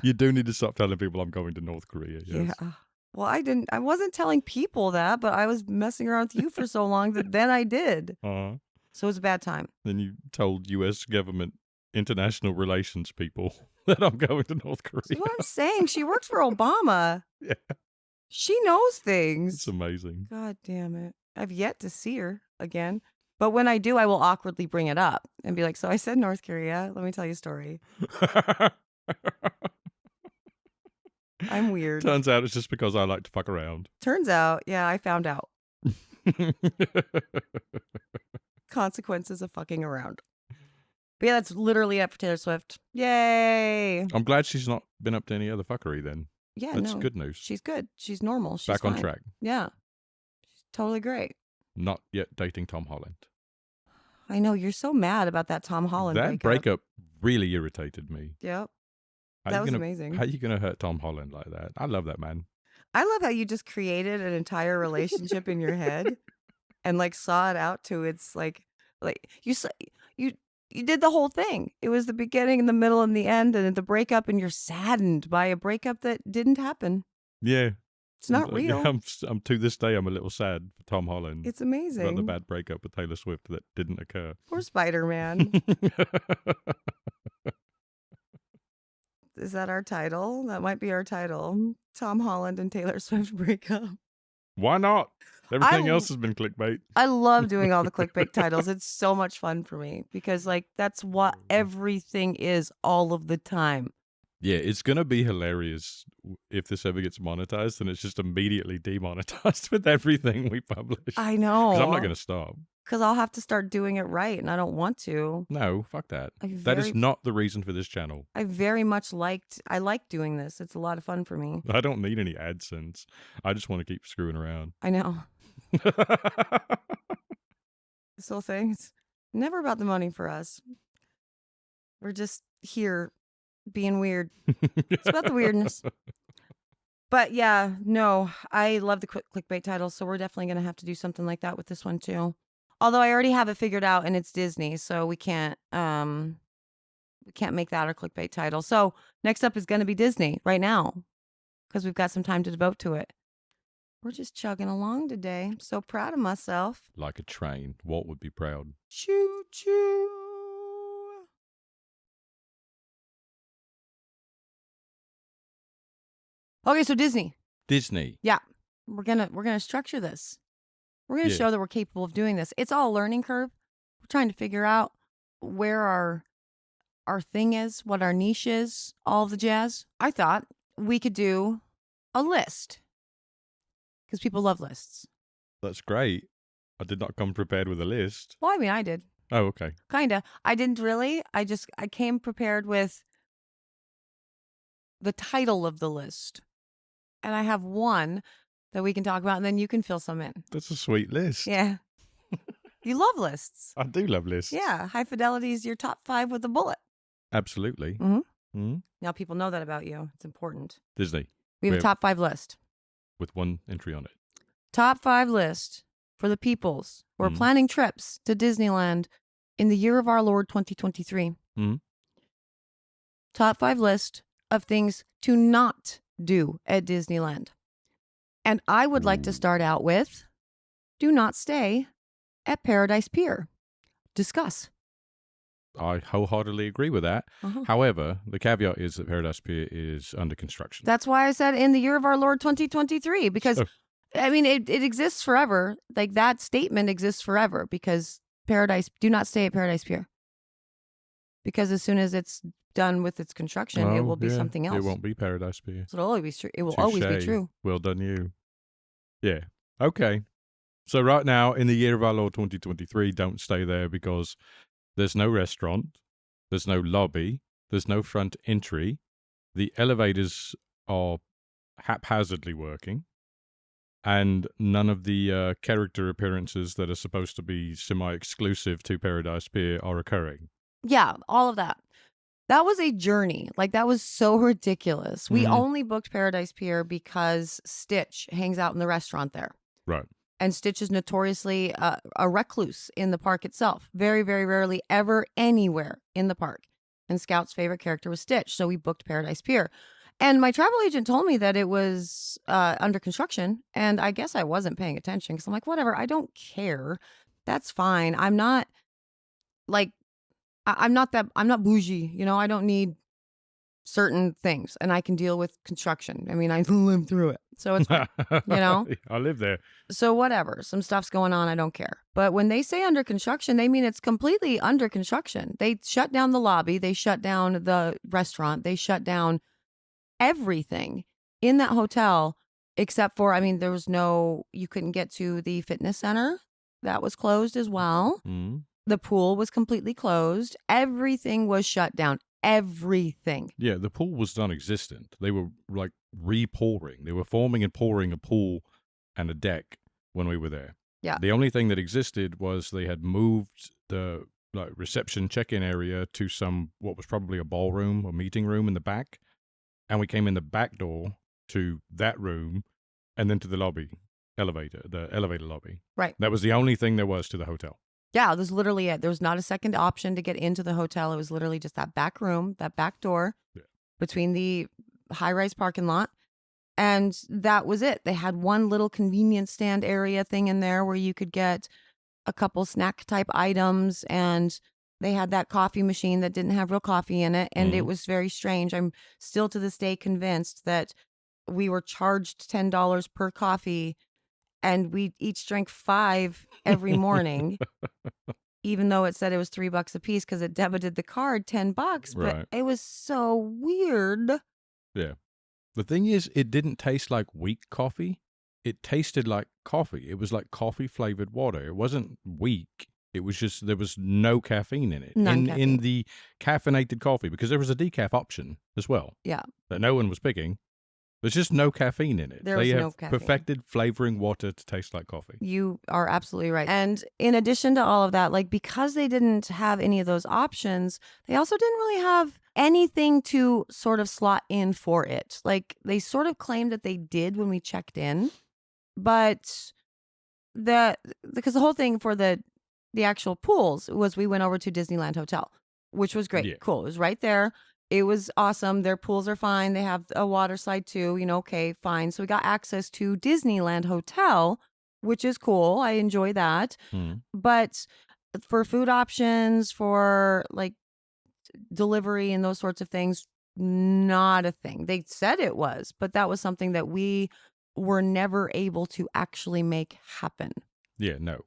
You do need to stop telling people I'm going to North Korea. Yes. Yeah. Well, I wasn't telling people that, but I was messing around with you for so long that then I did. Uh-huh. So it was a bad time. Then you told U.S. government international relations people that I'm going to North Korea. That's what I'm saying. She works for Obama. Yeah. She knows things. It's amazing. God damn it. I've yet to see her again. But when I do, I will awkwardly bring it up and be like, so I said North Korea. Let me tell you a story. I'm weird. Turns out it's just because I like to fuck around. Turns out, yeah, I found out. Consequences of fucking around. But yeah, that's literally it for Taylor Swift. Yay. I'm glad she's not been up to any other fuckery then. Yeah, That's no. good news. She's good. She's normal. She's Back on fine. track. Yeah. She's totally great. Not yet dating Tom Holland. I know. You're so mad about that Tom Holland That breakup really irritated me. Yep. How That you was gonna- amazing. How you going to hurt Tom Holland like that? I love that man. I love how you just created an entire relationship in your head and like saw it out to its like you did the whole thing. It was the beginning and the middle and the end and the breakup, and you're saddened by a breakup that didn't happen. Yeah. It's not real. Yeah, I'm to this day, I'm a little sad for Tom Holland. It's amazing. About the bad breakup with Taylor Swift that didn't occur. Poor Spider-Man. Is that our title? That might be our title. Tom Holland and Taylor Swift breakup. Why not? Everything else has been clickbait. I love doing all the clickbait titles. It's so much fun for me because like that's what everything is all of the time. Yeah, it's going to be hilarious if this ever gets monetized and it's just immediately demonetized with everything we publish. I know. 'Cause I'm not going to stop. Because I'll have to start doing it right, and I don't want to. No, fuck that. That is not the reason for this channel. I very much like doing this. It's a lot of fun for me. I don't need any AdSense. I just want to keep screwing around. I know. This whole thing, it's never about the money for us. We're just here being weird. It's about the weirdness. But yeah, no, I love the clickbait titles, so we're definitely going to have to do something like that with this one too. Although I already have it figured out and it's Disney, so we can't make that our clickbait title. So next up is going to be Disney right now because we've got some time to devote to it. We're just chugging along today. I'm so proud of myself. Like a train. Walt would be proud. Choo choo. Okay, so Disney. Yeah. We're gonna structure this. We're gonna show that we're capable of doing this. It's all a learning curve. We're trying to figure out where our thing is, what our niche is, all the jazz. I thought we could do a list because people love lists. That's great. I did not come prepared with a list. Well, I mean, I did. Oh, okay. Kinda. I didn't really. I came prepared with the title of the list. And I have one that we can talk about, and then you can fill some in. That's a sweet list. Yeah. You love lists. I do love lists. Yeah. High Fidelity is your top 5 with a bullet. Absolutely. Mhm. Mm-hmm. Now people know that about you. It's important. Disney. We have a top 5 list. With one entry on it. Top 5 list for the peoples who are planning trips to Disneyland in the year of our Lord 2023. Mm-hmm. Top 5 list of things to not do at Disneyland. And I would like to start out with do not stay at Paradise Pier. Discuss. I wholeheartedly agree with that. However, the caveat is that Paradise Pier is under construction. That's why I said in the year of our Lord 2023, because I mean, it exists forever. Like that statement exists forever because do not stay at Paradise Pier. Because as soon as it's done with its construction, it will be something else. It won't be Paradise Pier. So it'll always be true. It will always be true. Well done, you. Yeah. Okay. So right now, in the year of our Lord 2023, don't stay there because there's no restaurant, there's no lobby, There's no front entry. The elevators are haphazardly working. And none of the character appearances that are supposed to be semi-exclusive to Paradise Pier are occurring. Yeah, all of that. That was a journey. Like, that was so ridiculous. We Mhm. only booked Paradise Pier because Stitch hangs out in the restaurant there. Right. And Stitch is notoriously a recluse in the park itself. Very, very rarely ever anywhere in the park. And Scout's favorite character was Stitch. So we booked Paradise Pier. And my travel agent told me that it was under construction. And I guess I wasn't paying attention because I'm like, whatever, I don't care. That's fine. I'm not like, I'm not bougie. You know, I don't need certain things and I can deal with construction. I mean, I lived through it. So it's fine, you know? I live there. So whatever, some stuff's going on, I don't care. But when they say under construction, they mean it's completely under construction. They shut down the lobby, they shut down the restaurant, they shut down everything in that hotel except for, I mean, you couldn't get to the fitness center. That was closed as well. Mm. The pool was completely closed. Everything was shut down. Everything. Yeah, the pool was non-existent. They were like re-pouring. They were forming and pouring a pool and a deck when we were there. Yeah. The only thing that existed was they had moved the reception check-in area to what was probably a ballroom or meeting room in the back. And we came in the back door to that room and then to the elevator lobby. Right. That was the only thing there was to the hotel. Yeah, it was literally it. There was not a second option to get into the hotel. It was literally just that back room, that back door between the high-rise parking lot. And that was it. They had one little convenience stand area thing in there where you could get a couple snack type items. And they had that coffee machine that didn't have real coffee in it. And it was very strange. I'm still to this day convinced that we were charged $10 per coffee and we each drank 5 every morning, even though it said it was $3 a piece because it debited the card $10. But Right. it was so weird. Yeah. The thing is, it didn't taste like weak coffee. It tasted like coffee. It was like coffee flavored water. It wasn't weak. It was just, there was no caffeine in it. In the caffeinated coffee, because there was a decaf option as well. Yeah. That no one was picking. There's just no caffeine in it. They have perfected flavoring water to taste like coffee. You are absolutely right. And in addition to all of that, like, because they didn't have any of those options, they also didn't really have anything to sort of slot in for it. Like, they sort of claimed that they did when we checked in, but because the whole thing for the actual pools was we went over to Disneyland Hotel, which was great. Yeah. Cool. It was right there. It was awesome. Their pools are fine. They have a water slide too, you know, okay, fine. So we got access to Disneyland Hotel, which is cool. I enjoy that. But for food options, for like delivery and those sorts of things, not a thing. They said it was, but that was something that we were never able to actually make happen. Yeah, no.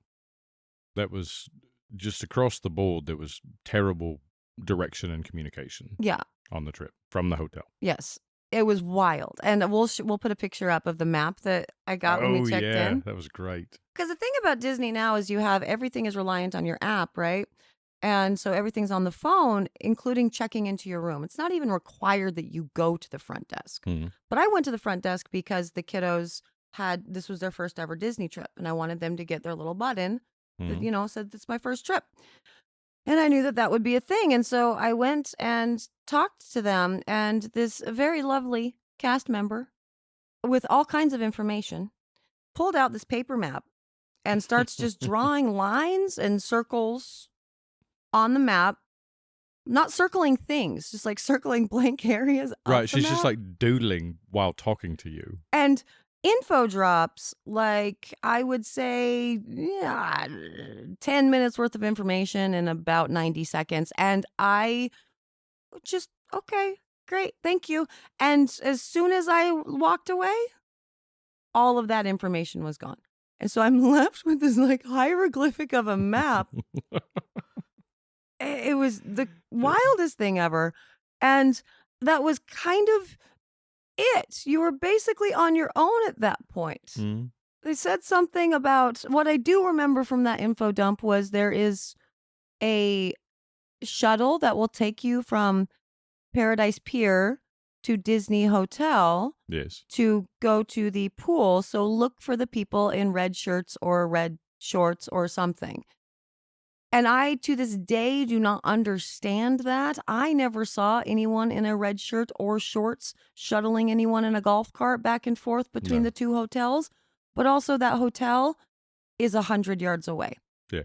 That was just across the board. There was terrible direction and communication. Yeah. On the trip from the hotel. Yes. It was wild. And we'll put a picture up of the map that I got when we checked in. That was great. Because the thing about Disney now is everything is reliant on your app, right? And so everything's on the phone, including checking into your room. It's not even required that you go to the front desk. But I went to the front desk because the kiddos this was their first ever Disney trip. And I wanted them to get their little button that, you know, said it's my first trip. And I knew that would be a thing. And so I went and talked to them. And this very lovely cast member with all kinds of information pulled out this paper map and starts just drawing lines and circles on the map, not circling things, just like circling blank areas. Right. She's just like doodling while talking to you. And info drops, like I would say 10 minutes worth of information in about 90 seconds. And I just, okay, great, thank you. And as soon as I walked away, all of that information was gone. And so I'm left with this like hieroglyphic of a map. It was the wildest thing ever. And that was kind of it. You were basically on your own at that point. They said something about, what I do remember from that info dump was there is a shuttle that will take you from Paradise Pier to Disney Hotel Yes. to go to the pool. So look for the people in red shirts or red shorts or something. And I, to this day, do not understand that. I never saw anyone in a red shirt or shorts shuttling anyone in a golf cart back and forth between No. the two hotels. But also, that hotel is 100 yards away. Yeah.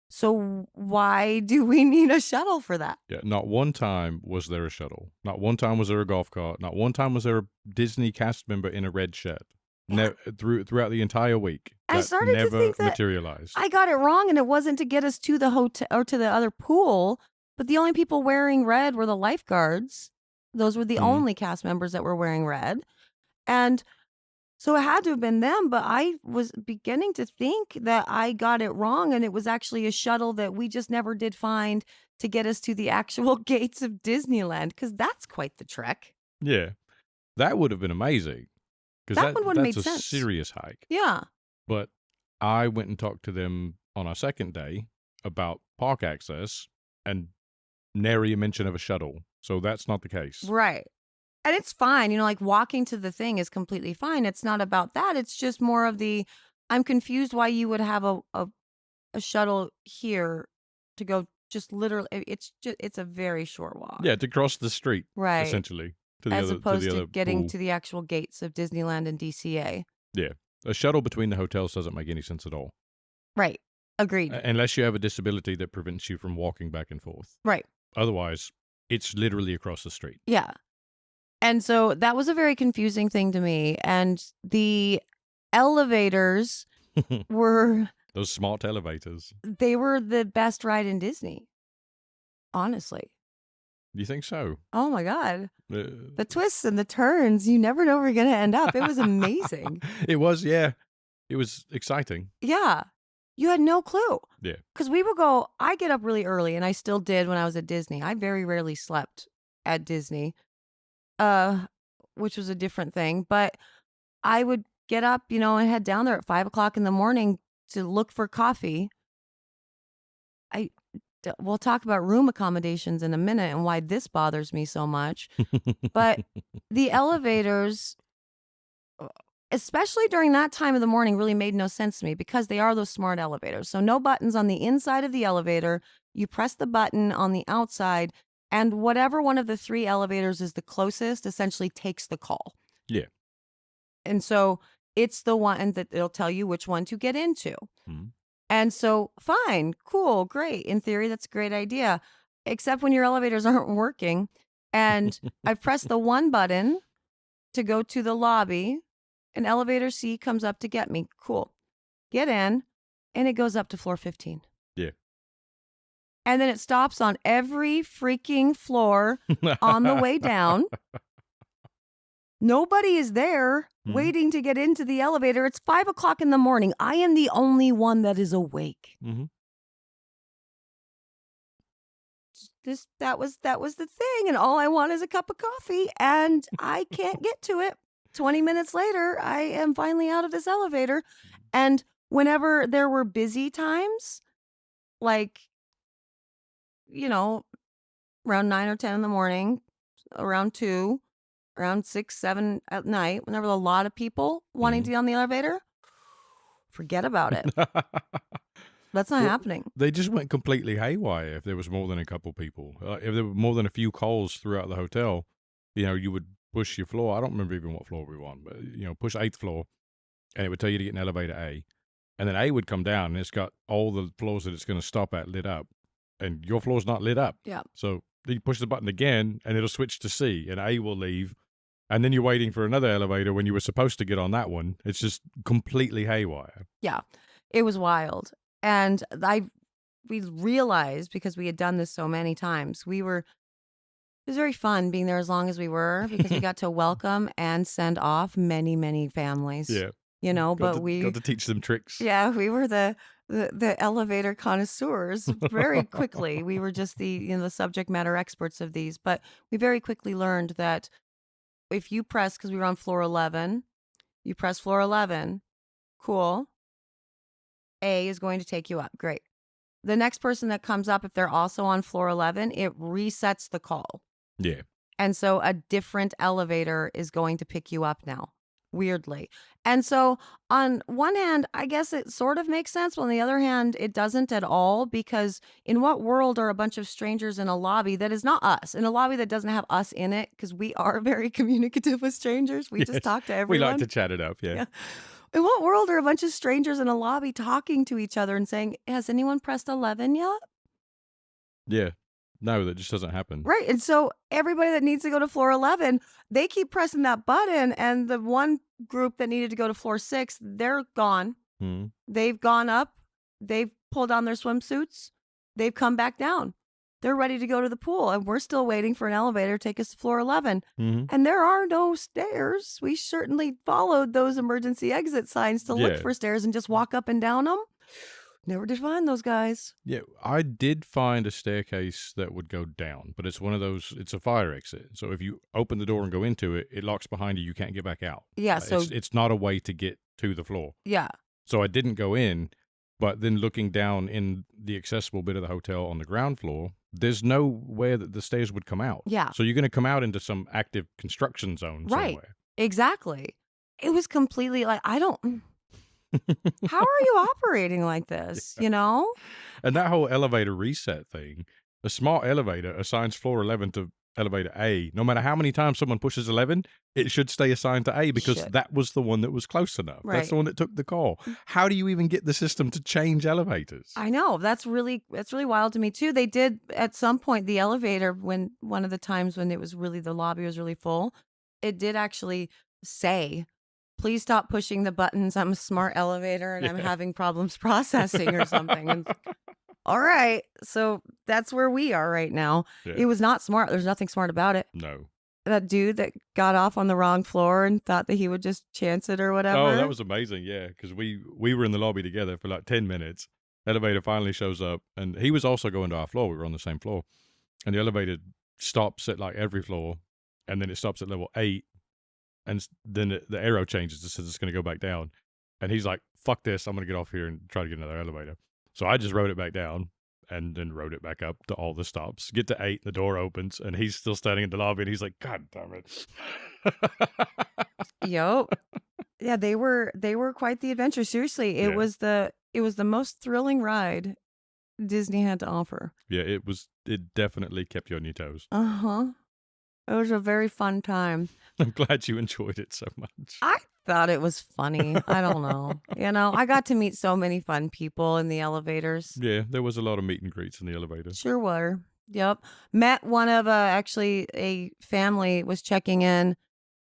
So why do we need a shuttle for that? Yeah. Not one time was there a shuttle. Not one time was there a golf cart. Not one time was there a Disney cast member in a red shirt. Yeah. Throughout the entire week. I That started to never think that materialized. I got it wrong, and it wasn't to get us to the hotel or to the other pool, but the only people wearing red were the lifeguards. Those were the Mhm. only cast members that were wearing red. And so it had to have been them, but I was beginning to think that I got it wrong, and it was actually a shuttle that we just never did find to get us to the actual gates of Disneyland, because that's quite the trek. Yeah. That would have been amazing. Because That one would have that's made a sense. serious hike. Yeah. But I went and talked to them on our second day about park access and nary a mention of a shuttle. So that's not the case. Right. And it's fine. Like walking to the thing is completely fine. It's not about that. It's just more of I'm confused why you would have a shuttle here to go just literally. It's a very short walk. Yeah, to cross the street, Right. essentially. To As opposed to other getting pool. to the actual gates of Disneyland and DCA. Yeah. A shuttle between the hotels doesn't make any sense at all. Right. Agreed. Unless you have a disability that prevents you from walking back and forth. Right. Otherwise, it's literally across the street. Yeah. And so that was a very confusing thing to me. And the elevators were... Those smart elevators. They were the best ride in Disney. Honestly. You think so? Oh my God. The twists and the turns, you never know where you're going to end up. It was amazing. It was, yeah. It was exciting. Yeah. You had no clue. Yeah. Because I get up really early, and I still did when I was at Disney. I very rarely slept at Disney, which was a different thing. But I would get up, and head down there at 5 o'clock in the morning to look for coffee. We'll talk about room accommodations in a minute and why this bothers me so much. But the elevators, especially during that time of the morning, really made no sense to me because they are those smart elevators. So no buttons on the inside of the elevator. You press the button on the outside, and whatever one of the three elevators is the closest essentially takes the call. Yeah. And so it's the one that it'll tell you which one to get into. Mm-hmm. And so, fine, cool, great. In theory, that's a great idea, except when your elevators aren't working. And I press the one button to go to the lobby, and elevator C comes up to get me. Cool. Get in, and it goes up to floor 15. Yeah. And then it stops on every freaking floor on the way down. Nobody is there waiting to get into the elevator. It's 5 o'clock in the morning. I am the only one that is awake. Mm-hmm. That was the thing, and all I want is a cup of coffee, and I can't get to it. 20 minutes later, I am finally out of this elevator. And whenever there were busy times, like, around 9 or 10 in the morning, around 2, around 6, 7 at night, whenever there were a lot of people wanting to get on the elevator, forget about it. That's not happening. They just went completely haywire if there was more than a couple people. If there were more than a few calls throughout the hotel, you would push your floor. I don't remember even what floor we were on, but, push 8th floor, and it would tell you to get in elevator A. And then A would come down, and it's got all the floors that it's going to stop at lit up. And your floor's not lit up. Yeah. So you push the button again, and it'll switch to C, and A will leave. And then you're waiting for another elevator when you were supposed to get on that one. It's just completely haywire. Yeah. It was wild. And we realized, because we had done this so many times, it was very fun being there as long as we were, because we got to welcome and send off many, many families. Yeah. We got to teach them tricks. Yeah, we were the elevator connoisseurs very quickly. We were just the subject matter experts of these, but we very quickly learned that if you press, because we were on floor 11, you press floor 11, cool. A is going to take you up. Great. The next person that comes up, if they're also on floor 11, it resets the call. Yeah. And so a different elevator is going to pick you up now, weirdly. And so on one hand, I guess it sort of makes sense. But on the other hand, it doesn't at all, because in what world are a bunch of strangers in a lobby that is not us, in a lobby that doesn't have us in it? Because we are very communicative with strangers. We just talk to We everyone. like to chat it up, yeah. In what world are a bunch of strangers in a lobby talking to each other and saying, has anyone pressed 11 yet? Yeah. No, that just doesn't happen. Right. And so everybody that needs to go to floor 11, they keep pressing that button. And the one group that needed to go to floor 6, they're gone. Mm. They've gone up. They've pulled on their swimsuits. They've come back down. They're ready to go to the pool. And we're still waiting for an elevator to take us to floor 11. Mm-hmm. And there are no stairs. We certainly followed those emergency exit signs to look for stairs and just walk up and down them. Never did find those guys. Yeah, I did find a staircase that would go down, but it's one of those, it's a fire exit. So if you open the door and go into it, it locks behind you. You can't get back out. Yeah, so it's not a way to get to the floor. Yeah. So I didn't go in, but then looking down in the accessible bit of the hotel on the ground floor, there's nowhere that the stairs would come out. Yeah. So you're going to come out into some active construction zone somewhere. Exactly. It was completely like, I don't... How are you operating like this, you know? And that whole elevator reset thing, a smart elevator assigns floor 11 to elevator A. No matter how many times someone pushes 11, it should stay assigned to A because that was the one that was close enough. Right. That's the one that took the call. How do you even get the system to change elevators? I know. That's really wild to me too. They did at some point, the elevator, when one of the times when it was really, the lobby was really full, it did actually say, please stop pushing the buttons. I'm a smart elevator and I'm having problems processing or something. And all right. So that's where we are right now. Yeah. It was not smart. There's nothing smart about it. No. That dude that got off on the wrong floor and thought that he would just chance it or whatever. Oh, that was amazing. Yeah. Because we were in the lobby together for like 10 minutes. Elevator finally shows up and he was also going to our floor. We were on the same floor. And the elevator stops at like every floor. And then it stops at level 8. And then the arrow changes. It says it's going to go back down. And he's like, fuck this. I'm going to get off here and try to get another elevator. So I just rode it back down and then rode it back up to all the stops. Get to 8, the door opens, and he's still standing in the lobby. And he's like, God damn it. Yo. Yeah, they were quite the adventure. Seriously, it was the most thrilling ride Disney had to offer. Yeah, it definitely kept you on your toes. Uh-huh. It was a very fun time. I'm glad you enjoyed it so much. I thought it was funny. I don't know. You know, I got to meet so many fun people in the elevators. Yeah, there was a lot of meet and greets in the elevator. Sure were. Yep. Met one of, actually, a family was checking in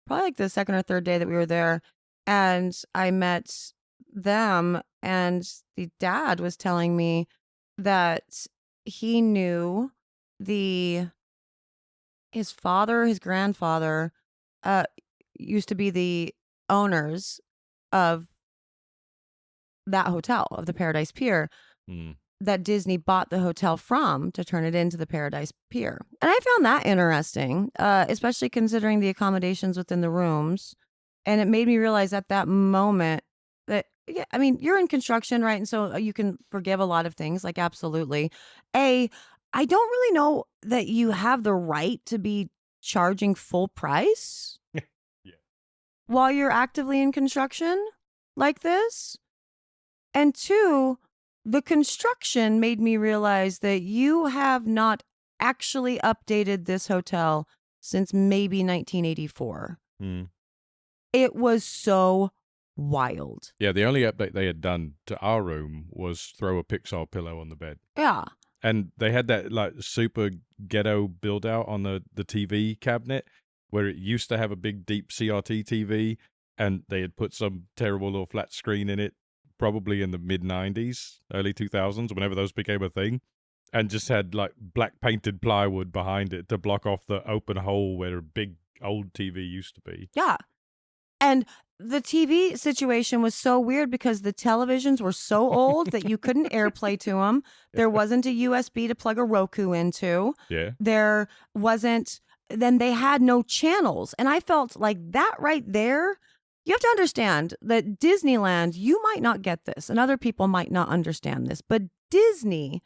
probably like the second or third day that we were there. And I met them, and the dad was telling me that he knew his father, his grandfather, used to be the owners of that hotel, of the Paradise Pier, that Disney bought the hotel from to turn it into the Paradise Pier. And I found that interesting, especially considering the accommodations within the rooms. And it made me realize at that moment that, yeah, I mean, you're in construction, right? And so you can forgive a lot of things, like absolutely. I don't really know that you have the right to be charging full price while you're actively in construction like this. And 2, the construction made me realize that you have not actually updated this hotel since maybe 1984. It was so wild. Yeah, the only update they had done to our room was throw a Pixar pillow on the bed. Yeah. And they had that like super ghetto build out on the TV cabinet where it used to have a big deep CRT TV and they had put some terrible little flat screen in it, probably in the mid 90s, early 2000s, whenever those became a thing, and just had like black painted plywood behind it to block off the open hole where a big old TV used to be. Yeah. And the TV situation was so weird because the televisions were so old that you couldn't AirPlay to them. There wasn't a USB to plug a Roku into. Yeah. There wasn't, then they had no channels. And I felt like that right there, you have to understand that Disneyland, you might not get this and other people might not understand this, but Disney,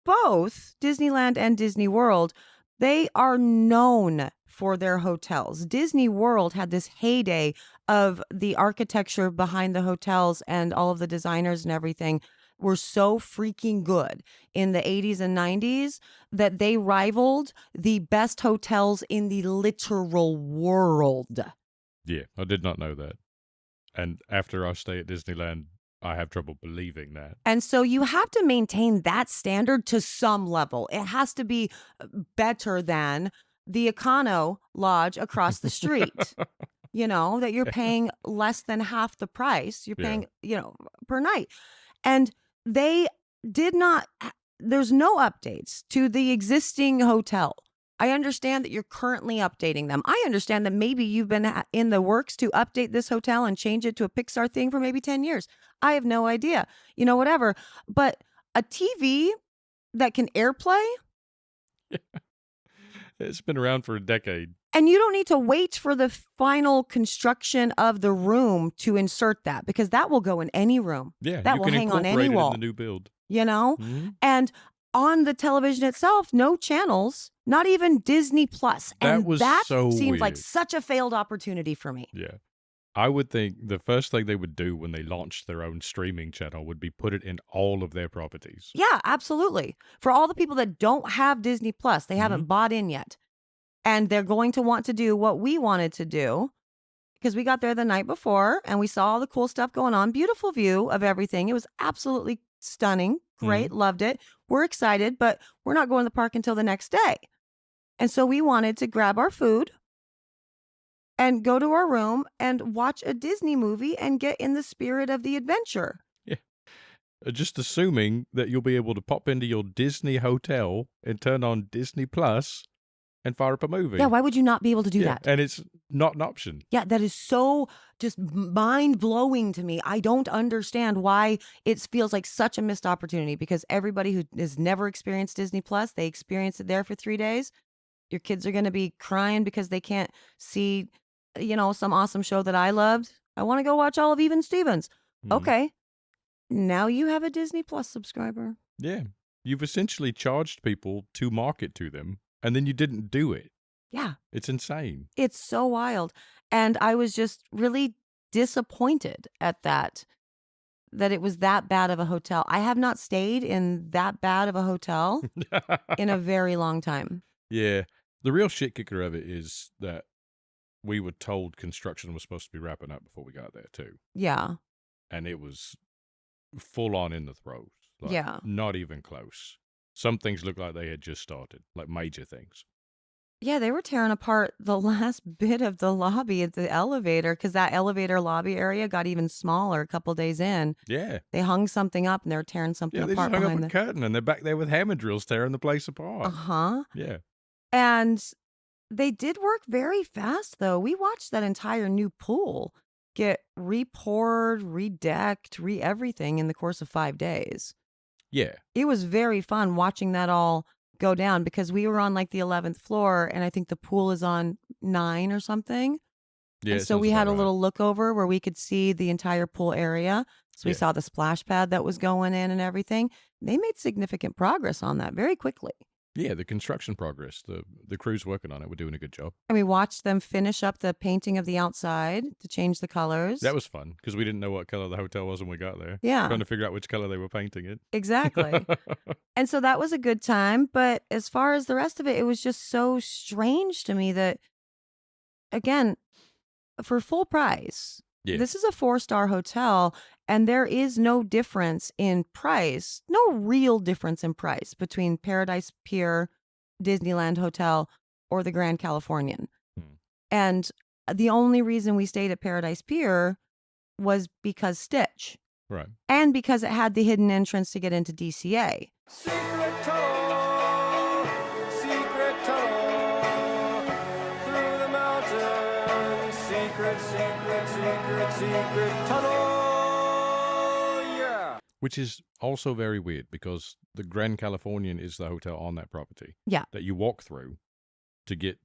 both Disneyland and Disney World, They are known for their hotels. Disney World had this heyday of the architecture behind the hotels, and all of the designers and everything were so freaking good in the 80s and 90s that they rivaled the best hotels in the literal world. Yeah, I did not know that. And after our stay at Disneyland, I have trouble believing that. And so you have to maintain that standard to some level. It has to be better than the Econo Lodge across the street. That you're paying less than half the price. You're paying, per night. And they did not, there's no updates to the existing hotel. I understand that you're currently updating them. I understand that maybe you've been in the works to update this hotel and change it to a Pixar thing for maybe 10 years. I have no idea, whatever. But a TV that can AirPlay. It's been around for a decade. And you don't need to wait for the final construction of the room to insert that, because that will go in any room. Yeah, that you will can hang on any incorporate it wall. in the new build. Mm-hmm. And on the television itself, no channels, not even Disney Plus. And that so seems weird. like such a failed opportunity for me. Yeah. I would think the first thing they would do when they launched their own streaming channel would be put it in all of their properties. Yeah, absolutely. For all the people that don't have Disney Plus, they haven't bought in yet. And they're going to want to do what we wanted to do, because we got there the night before and we saw all the cool stuff going on. Beautiful view of everything. It was absolutely stunning. Great. Loved it. We're excited, but we're not going to the park until the next day. And so we wanted to grab our food and go to our room and watch a Disney movie and get in the spirit of the adventure. Yeah. Just assuming that you'll be able to pop into your Disney hotel and turn on Disney Plus and fire up a movie. Yeah, why would you not be able to do that? And it's not an option. Yeah, that is so just mind-blowing to me. I don't understand why it feels like such a missed opportunity, because everybody who has never experienced Disney Plus, they experience it there for 3 days. Your kids are going to be crying because they can't see, some awesome show that I loved. I want to go watch all of Even Stevens. Okay. Now you have a Disney Plus subscriber. Yeah. You've essentially charged people to market to them, and then you didn't do it. Yeah. It's insane. It's so wild. And I was just really disappointed at that it was that bad of a hotel. I have not stayed in that bad of a hotel in a very long time. Yeah. The real shit kicker of it is that we were told construction was supposed to be wrapping up before we got there too. Yeah. And it was full on in the throes. Yeah. Not even close. Some things looked like they had just started, like major things. Yeah, they were tearing apart the last bit of the lobby at the elevator, because that elevator lobby area got even smaller a couple days in. Yeah. They hung something up and they were tearing something They apart just hung behind up a curtain and they're back there with hammer drills tearing the place apart. Uh-huh. Yeah. And they did work very fast, though. We watched that entire new pool get re-poured, redecked, re-everything in the course of 5 days. Yeah. It was very fun watching that all go down, because we were on like the 11th floor and I think the pool is on 9 or something. Yeah. And so we had a little look over where we could see the entire pool area. So we saw the splash pad that was going in and everything. They made significant progress on that very quickly. Yeah, the construction progress. The crew's working on it. We're doing a good job. And we watched them finish up the painting of the outside to change the colors. That was fun, because we didn't know what color the hotel was when we got there. Yeah. Trying to figure out which color they were painting it. Exactly. And so that was a good time. But as far as the rest of it, it was just so strange to me that, again, for full price, this is a 4-star hotel, and there is no difference in price, no real difference in price between Paradise Pier, Disneyland Hotel, or the Grand Californian. And the only reason we stayed at Paradise Pier was because Stitch. Right. And because it had the hidden entrance to get into DCA. Secret tunnel, through the mountains, secret tunnel, yeah. Which is also very weird, because the Grand Californian is the hotel on that property. Yeah. That you walk through to get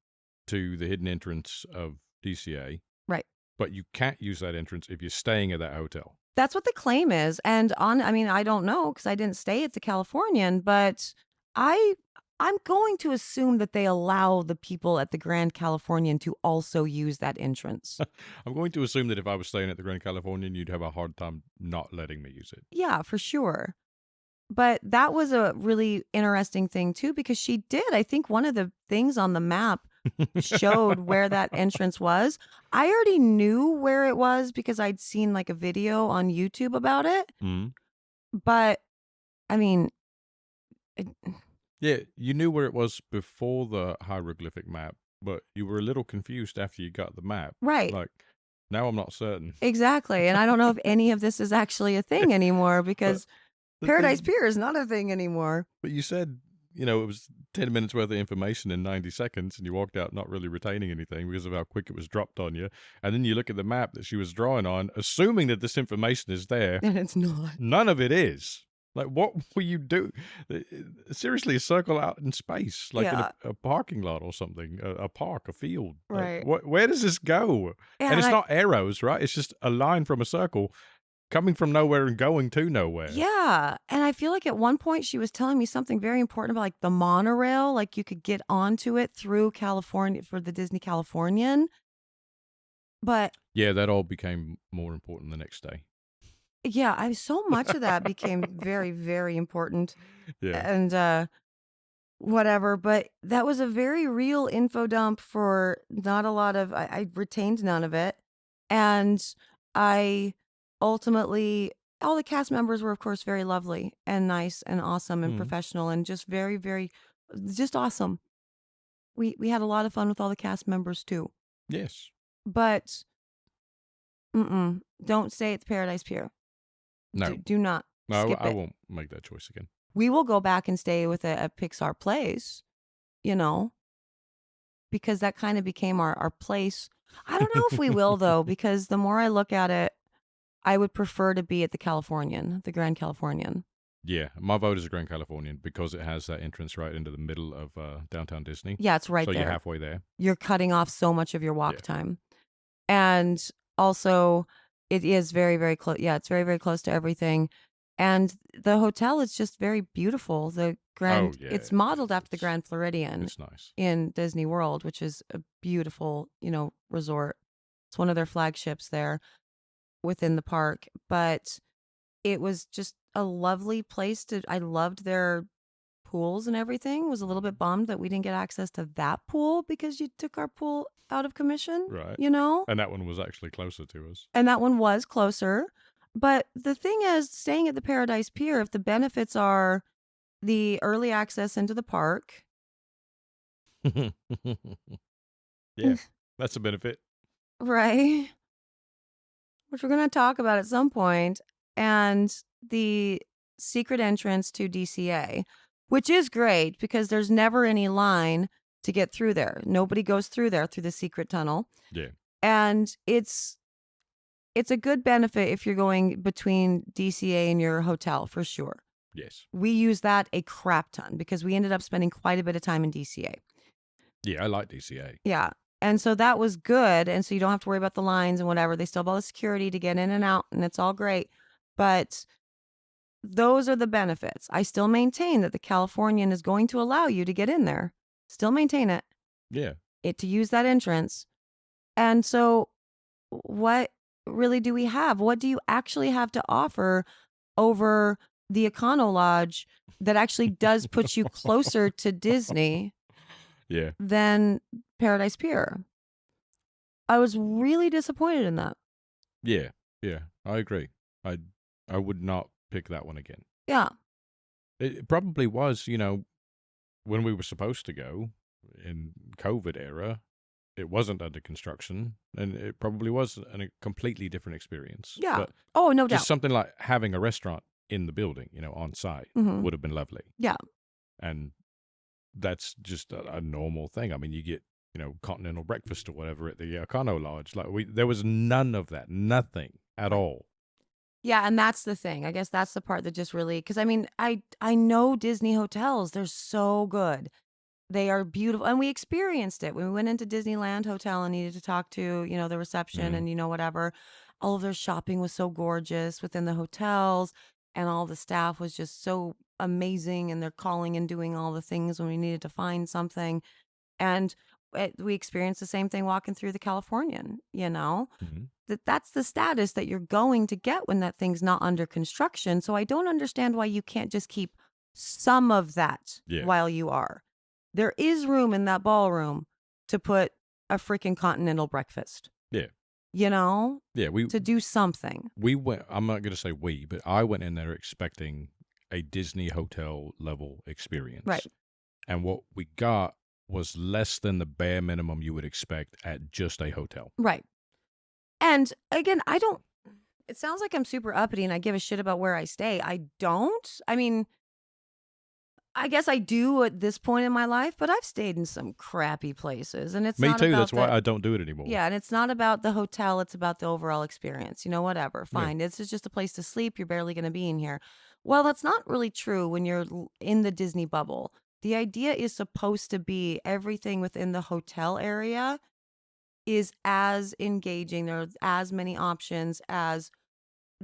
to the hidden entrance of DCA. Right. But you can't use that entrance if you're staying at that hotel. That's what the claim is. And I don't know, because I didn't stay at the Californian, but I I'm going to assume that they allow the people at the Grand Californian to also use that entrance. I'm going to assume that if I was staying at the Grand Californian, you'd have a hard time not letting me use it. Yeah, for sure. But that was a really interesting thing too, because she did. I think one of the things on the map showed where that entrance was. I already knew where it was because I'd seen like a video on YouTube about it. Mm. But I mean, it, Yeah, you knew where it was before the hieroglyphic map, but you were a little confused after you got the map. right. Like, now I'm not certain. Exactly. And I don't know if any of this is actually a thing anymore because The Paradise thing- Pier is not a thing anymore. But you said, it was 10 minutes worth of information in 90 seconds, and you walked out not really retaining anything because of how quick it was dropped on you. And then you look at the map that she was drawing on, assuming that this information is there. And it's not. None of it is. Like, what will you do? Seriously, a circle out in space, like Yeah. in a parking lot or something, a park, a field. Right. Like, where does this go? Yeah, and it's I- not arrows, right? It's just a line from a circle coming from nowhere and going to nowhere. Yeah. And I feel like at one point she was telling me something very important about like the monorail, like you could get onto it through California for the Disney Californian. But Yeah, that all became more important the next day. yeah, so much of that became very, very important. Yeah. And whatever. But that was a very real info dump for not a lot of, I retained none of it. And I ultimately, all the cast members were, of course, very lovely and nice and awesome and Mhm. professional and just very, very, just awesome. We had a lot of fun with all the cast members too. Yes. But don't stay at the Paradise Pier. No. Do not. No, skip I it. won't make that choice again. We will go back and stay with a Pixar place, because that kind of became our place. I don't know if we will though, because the more I look at it, I would prefer to be at the Grand Californian. Yeah, my vote is a Grand Californian because it has that entrance right into the middle of downtown Disney. Yeah, it's right so there. you're halfway there. You're cutting off so much of your walk Yeah. time. And also, it is very, very close. Yeah, it's very, very close to everything. And the hotel is just very beautiful. It's modeled after the It's- Grand Floridian It's nice. in Disney World, which is a beautiful, resort. It's one of their flagships there within the park. But it was just a lovely place I loved their pools and everything. Was a little bit bummed that we didn't get access to that pool because you took our pool out of commission. Right. And And that one was actually closer to us. that one was closer. But the thing is, staying at the Paradise Pier, if the benefits are the early access into the park, Yeah, that's a benefit. right? Which we're going to talk about at some point, and the secret entrance to DCA, which is great because there's never any line to get through there. Nobody goes through there through the secret tunnel. Yeah. And it's a good benefit if you're going between DCA and your hotel, for sure. Yes. We use that a crap ton because we ended up spending quite a bit of time in DCA. Yeah, I like DCA. Yeah. And so that was good. And so you don't have to worry about the lines and whatever. They still have all the security to get in and out, and it's all great. But those are the benefits. I still maintain that the Californian is going to allow you to get in there. Still maintain it. Yeah. To use that entrance. And so what really do we have? What do you actually have to offer over the Econo Lodge that actually does put you closer to Disney Yeah. than Paradise Pier? I was really disappointed in that. Yeah. Yeah. I agree. I would not pick that one again. Yeah. It probably was, when we were supposed to go in COVID era, it wasn't under construction, and it probably was a completely different experience. Yeah. But Oh, no just doubt. something like having a restaurant in the building, on site, Mhm. would have been lovely. Yeah. And that's just a normal thing. I mean, you get, continental breakfast or whatever at the Econo Lodge. Like there was none of that, nothing at all. Yeah, and that's the thing. I guess that's the part that just really, because I mean, I know Disney hotels. They're so good. They are beautiful, and we experienced it when we went into Disneyland Hotel and needed to talk to the reception Mhm. and whatever. All of their shopping was so gorgeous within the hotels. and all the staff was just so amazing, and they're calling and doing all the things when we needed to find something. And we experienced the same thing walking through the Californian, Mhm. that's the status that you're going to get when that thing's not under construction. So I don't understand why you can't just keep some of that Yeah. while you are. There is room in that ballroom to put a freaking continental breakfast, Yeah. Yeah, We to do something. went. I'm not going to say we, but I went in there expecting a Disney hotel level experience, Right. and what we got was less than the bare minimum you would expect at just a hotel. Right. And again, it sounds like I'm super uppity and I give a shit about where I stay. I don't. I mean, I guess I do at this point in my life, but I've stayed in some crappy places, and it's Me not too. about That's why the, I don't do it anymore. yeah, and it's not about the hotel, it's about the overall experience. Whatever, Yeah. fine. This is just a place to sleep. You're barely going to be in here. Well, that's not really true when you're in the Disney bubble. The idea is supposed to be everything within the hotel area is as engaging. There are as many options as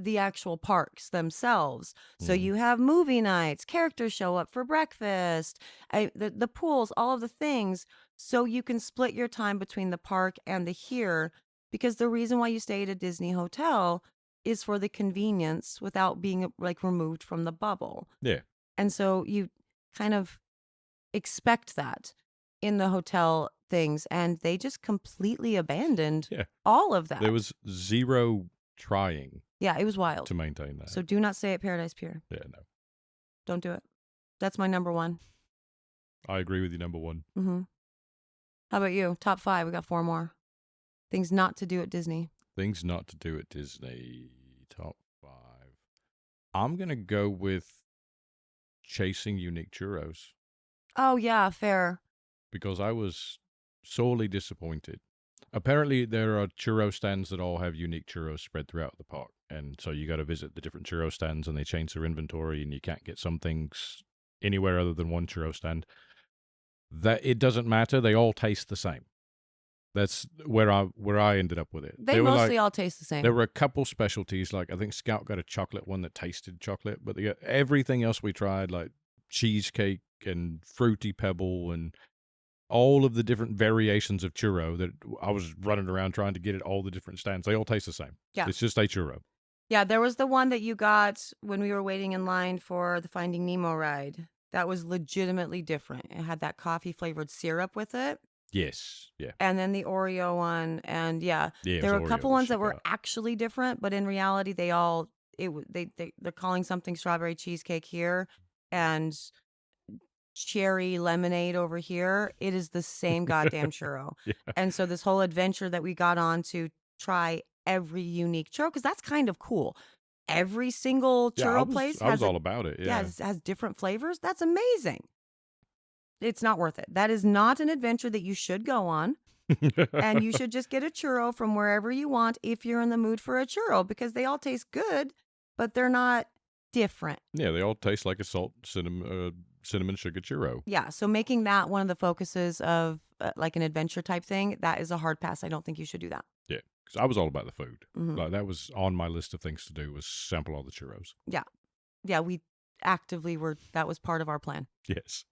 the actual parks themselves. So Mhm. you have movie nights, characters show up for breakfast, the pools, all of the things. So you can split your time between the park and the here, because the reason why you stay at a Disney hotel is for the convenience without being like removed from the bubble. Yeah. And so you kind of expect that in the hotel things, and they just completely abandoned Yeah. all of that. There was zero trying Yeah, it was wild. to maintain that. So do not stay at Paradise Pier. Yeah, no. Don't do it. That's my number one. I agree with you, number one. Mm-hmm. How about you? Top 5. We got 4 more. Things not to do at Disney. Things not to do at Disney. Top 5. I'm going to go with chasing unique churros Oh, yeah, fair. because I was sorely disappointed. Apparently, there are churro stands that all have unique churros spread throughout the park. And so you got to visit the different churro stands and they change their inventory and you can't get some things anywhere other than one churro stand. That it doesn't matter. They all taste the same. That's where I ended up with it. They were mostly like, all taste the same. there were a couple specialties, like I think Scout got a chocolate one that tasted chocolate, but everything else we tried, like cheesecake and fruity pebble and all of the different variations of churro that I was running around trying to get at all the different stands, they all taste the same. Yeah. It's just a churro. Yeah, there was the one that you got when we were waiting in line for the Finding Nemo ride. That was legitimately different. It had that coffee flavored syrup with it. Yes. Yeah. And then the Oreo one, and Yeah, it there was were a Oreo couple that ones that stuck were out. actually different, but in reality, they're calling something strawberry cheesecake here and cherry lemonade over here. It is the same goddamn churro. Yeah. And so this whole adventure that we got on to try every unique churro, because that's kind of cool. Every single Yeah, churro place I was has all about it. Yeah. has different flavors. That's amazing. It's not worth it. That is not an adventure that you should go on. And you should just get a churro from wherever you want if you're in the mood for a churro, because they all taste good, but they're not different. Yeah, they all taste like a salt cinnamon sugar churro. Yeah, so making that one of the focuses of like an adventure type thing, that is a hard pass. I don't think you should do that. Yeah, because I was all about the food. Mhm. Like that was on my list of things to do was sample all the churros. Yeah, we actively that was part of our plan. Yes,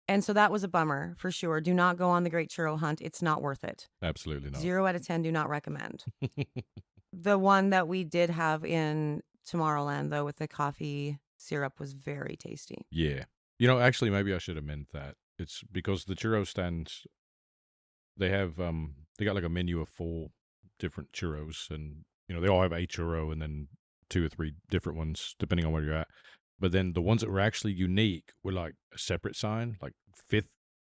And so that was a bummer for sure. Do not go on the Great Churro Hunt. It's not worth it. absolutely not. 0 out of 10, do not recommend. The one that we did have in Tomorrowland, though, with the coffee syrup was very tasty. Yeah. Actually, maybe I should amend that. It's because the churro stands, they have, they got like a menu of 4 different churros, and, they all have a churro and then 2 or 3 different ones, depending on where you're at. But then the ones that were actually unique were like a separate sign, like 5th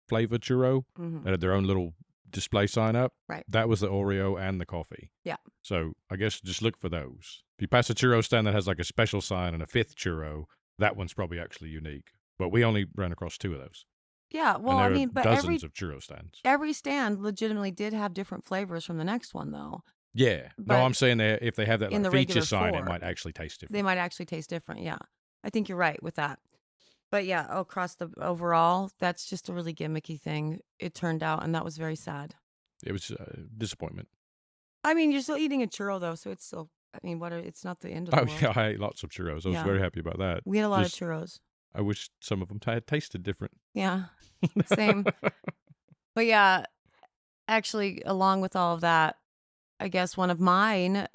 flavor churro Mhm. that had their own little display sign up. Right. That was the Oreo and the coffee. Yeah. So I guess just look for those. If you pass a churro stand that has like a special sign and a 5th churro, that one's probably actually unique. But we only ran across 2 of those. Yeah, well, and I there mean, are but dozens of churro stands. every stand legitimately did have different flavors from the next one, though. Yeah. But no, I'm saying that if they have that in like the feature regular sign, 4, it might actually taste they different. might actually taste different. Yeah, I think you're right with that. But yeah, across the overall, that's just a really gimmicky thing. It turned out, and that was very sad. It was disappointment. I mean, you're still eating a churro though, so it's still I mean, it's not the end of the Oh, world. yeah, I ate lots of churros. I was Yeah. very happy about that. We had a lot Just- of churros. I wish some of them had tasted different. Yeah, same. But yeah, actually, along with all of that, I guess one of mine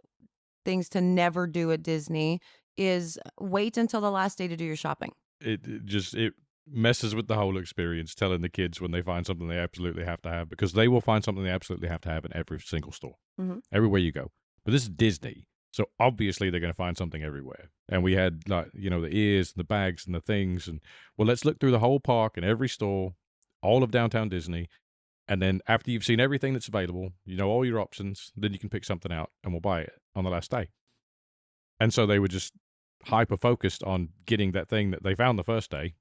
things to never do at Disney is wait until the last day to do your shopping. It messes with the whole experience, telling the kids when they find something they absolutely have to have, because they will find something they absolutely have to have in every single store, everywhere you go. But this is Disney, so obviously they're going to find something everywhere. And we had, like, you know, the ears and the bags and the things, and well, let's look through the whole park and every store, all of downtown Disney. And then after you've seen everything that's available, you know all your options, then you can pick something out and we'll buy it on the last day. And so they were just hyper-focused on getting that thing that they found the first day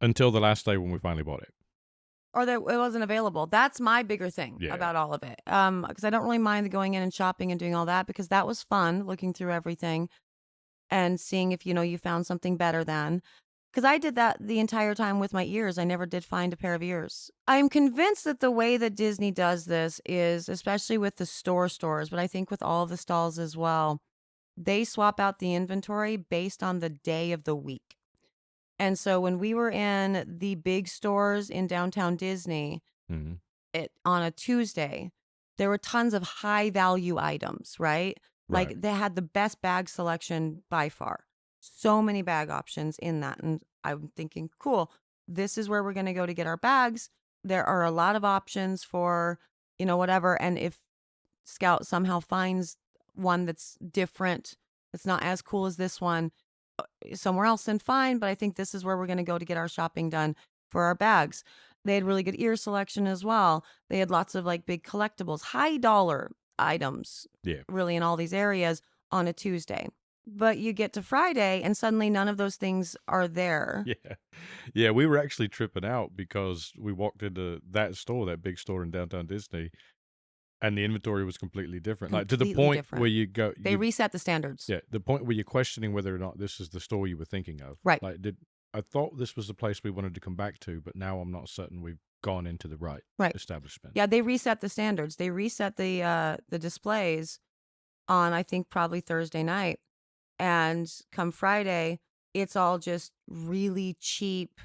until the last day when we finally bought it. Or that it wasn't available. That's my bigger thing about all of it. Because I don't really mind going in and shopping and doing all that, because that was fun, looking through everything and seeing if, you found something better than. Because I did that the entire time with my ears. I never did find a pair of ears. I'm convinced that the way that Disney does this is, especially with the stores, but I think with all of the stalls as well, they swap out the inventory based on the day of the week. And so when we were in the big stores in downtown Disney on a Tuesday, there were tons of high value items, right? Like they had the best bag selection by far. So many bag options in that. And I'm thinking, cool, this is where we're going to go to get our bags. There are a lot of options for, whatever. And if Scout somehow finds one that's different, that's not as cool as this one somewhere else, then fine. But I think this is where we're going to go to get our shopping done for our bags. They had really good ear selection as well. They had lots of like big collectibles, high dollar items, really in all these areas on a Tuesday. But you get to Friday and suddenly none of those things are there. Yeah, we were actually tripping out because we walked into that store, that big store in downtown Disney, and the inventory was completely different. Like to the point where you go, they reset the standards. Yeah, the point where you're questioning whether or not this is the store you were thinking of. Right. Like, I thought this was the place we wanted to come back to, but now I'm not certain we've gone into the right establishment. Yeah, they reset the standards. They reset the displays on, I think, probably Thursday night. And come Friday, it's all just really cheap,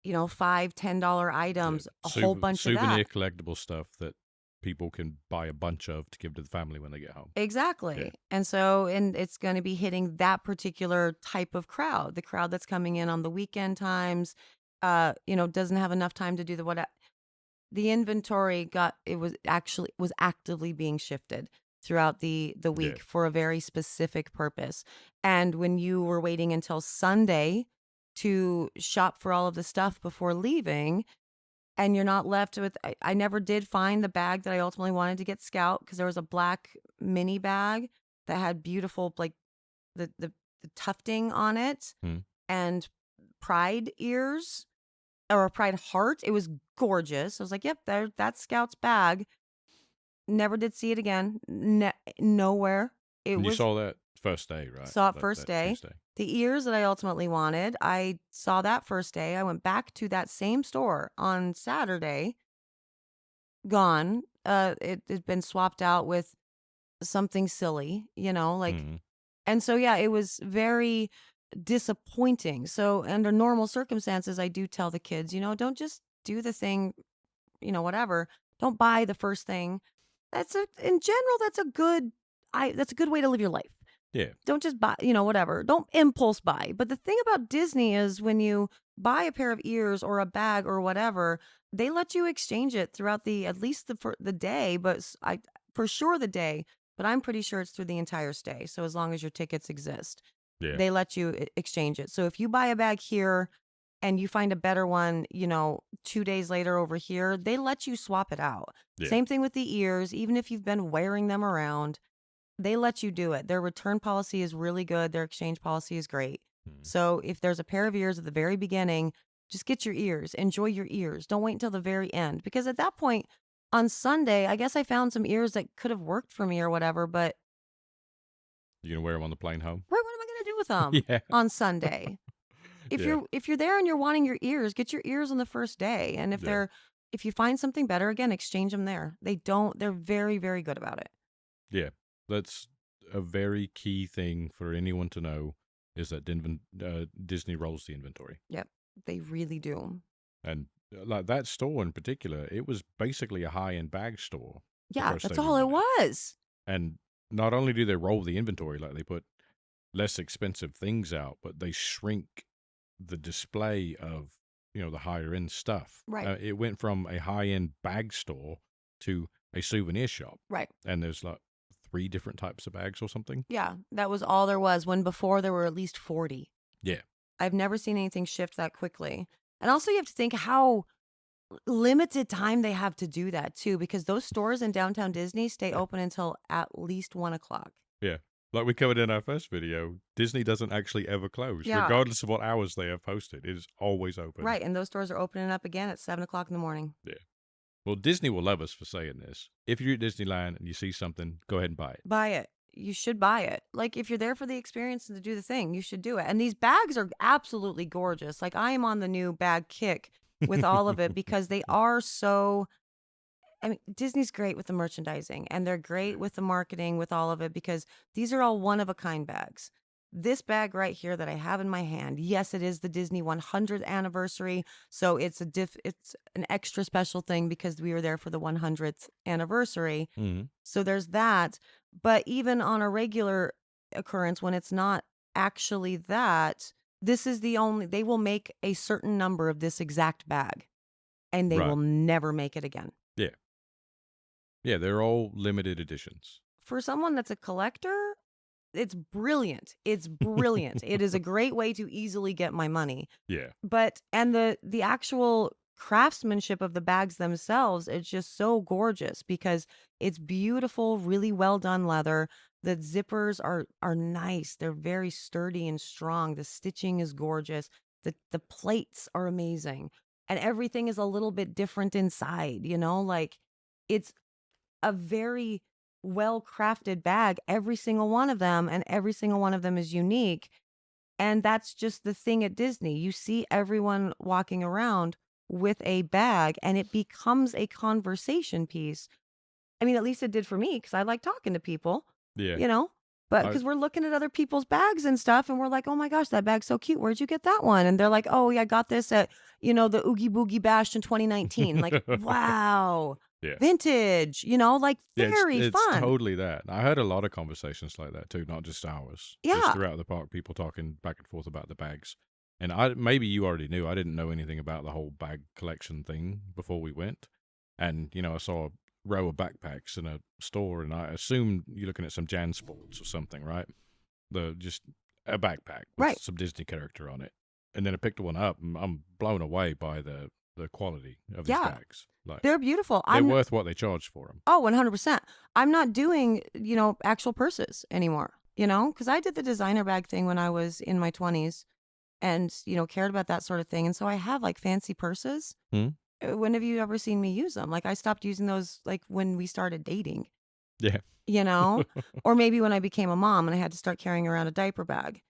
$5-10 items, a whole bunch of that. Souvenir collectible stuff that people can buy a bunch of to give to the family when they get home. Exactly. Yeah. And it's going to be hitting that particular type of crowd, the crowd that's coming in on the weekend times, doesn't have enough time to do the inventory was actively being shifted throughout the week for a very specific purpose. And when you were waiting until Sunday to shop for all of the stuff before leaving, and you're not left with, I never did find the bag that I ultimately wanted to get Scout, because there was a black mini bag that had beautiful, like the tufting on it and pride ears or a pride heart. It was gorgeous. I was like, yep, that's Scout's bag. Never did see it again. Nowhere. You saw that first day, right? Saw it first day. Tuesday. The ears that I ultimately wanted, I saw that first day. I went back to that same store on Saturday. Gone. It had been swapped out with something silly, and so, yeah, it was very disappointing. So under normal circumstances, I do tell the kids, don't just do the thing, whatever. Don't buy the first thing. In general, that's a good way to live your life. Yeah. Don't just buy, whatever. Don't impulse buy. But the thing about Disney is when you buy a pair of ears or a bag or whatever, they let you exchange it throughout at least the day, but for sure the day, but I'm pretty sure it's through the entire stay. So as long as your tickets exist, they let you exchange it. So if you buy a bag here and you find a better one, 2 days later over here, they let you swap it out. Yeah. Same thing with the ears. Even if you've been wearing them around, they let you do it. Their return policy is really good. Their exchange policy is great. So if there's a pair of ears at the very beginning, just get your ears. Enjoy your ears. Don't wait until the very end. Because at that point, on Sunday, I guess I found some ears that could have worked for me or whatever, but... You going to wear them on the plane home? What am I going to do with them on Sunday? If you're there and you're wanting your ears, get your ears on the first day. And if you find something better, again, exchange them there. They're very, very good about it. Yeah. That's a very key thing for anyone to know is that Disney rolls the inventory. Yep, they really do. And like that store in particular, it was basically a high-end bag store. the Yeah, first that's day we all it went in. was. And not only do they roll the inventory, like they put less expensive things out, but they shrink the display of, the higher end stuff. Right. It went from a high end bag store to a souvenir shop. Right. And there's like 3 different types of bags or something. Yeah, that was all there was, when before there were at least 40. Yeah. I've never seen anything shift that quickly. And also you have to think how limited time they have to do that too, because those stores in downtown Disney stay open until at least 1 o'clock. Yeah. Like we covered in our first video, Disney doesn't actually ever close. Yeah. Regardless of what hours they have posted, it is always open. Right, and those stores are opening up again at 7 o'clock in the morning. Yeah. Well, Disney will love us for saying this. If you're at Disneyland and you see something, go ahead and buy it. Buy it. You should buy it. Like, if you're there for the experience and to do the thing, you should do it. And these bags are absolutely gorgeous. Like, I am on the new bag kick with all of it because they are so... I mean, Disney's great with the merchandising, and they're great with the marketing, with all of it, because these are all one-of-a-kind bags. This bag right here that I have in my hand, yes, it is the Disney 100th anniversary, so it's an extra special thing because we were there for the 100th anniversary. Mm-hmm. So there's that. But even on a regular occurrence, when it's not actually that, this is the only... They will make a certain number of this exact bag, and they Right. will never make it again. Yeah. Yeah, they're all limited editions. For someone that's a collector, it's brilliant. It's brilliant. It is a great way to easily get my money. Yeah. But, and the actual craftsmanship of the bags themselves, it's just so gorgeous because it's beautiful, really well done leather. The zippers are nice. They're very sturdy and strong. The stitching is gorgeous. The plates are amazing. And everything is a little bit different inside, like it's a very well-crafted bag, every single one of them, and every single one of them is unique. And that's just the thing at Disney. You see everyone walking around with a bag, and it becomes a conversation piece. I mean, at least it did for me, because I like talking to people, Yeah. but because we're looking at other people's bags and stuff, and we're like, oh my gosh, that bag's so cute. Where'd you get that one? And they're like, oh, yeah, I got this at, the Oogie Boogie Bash in 2019. Like, wow. Yeah. Vintage, like very it's fun. Totally that. I heard a lot of conversations like that too, not just ours. Yeah. Just throughout the park, people talking back and forth about the bags. And maybe you already knew. I didn't know anything about the whole bag collection thing before we went. And, I saw a row of backpacks in a store, and I assumed you're looking at some Jan Sports or something, right? Just a backpack with Right. some Disney character on it. And then I picked one up, and I'm blown away by the quality of these Yeah. bags. Like, They're beautiful. they're worth what they charge for them. Oh, 100%. I'm not doing, actual purses anymore, because I did the designer bag thing when I was in my 20s and, cared about that sort of thing. And so I have like fancy purses. Hmm. When have you ever seen me use them? Like, I stopped using those like when we started dating, Yeah. or maybe when I became a mom and I had to start carrying around a diaper bag.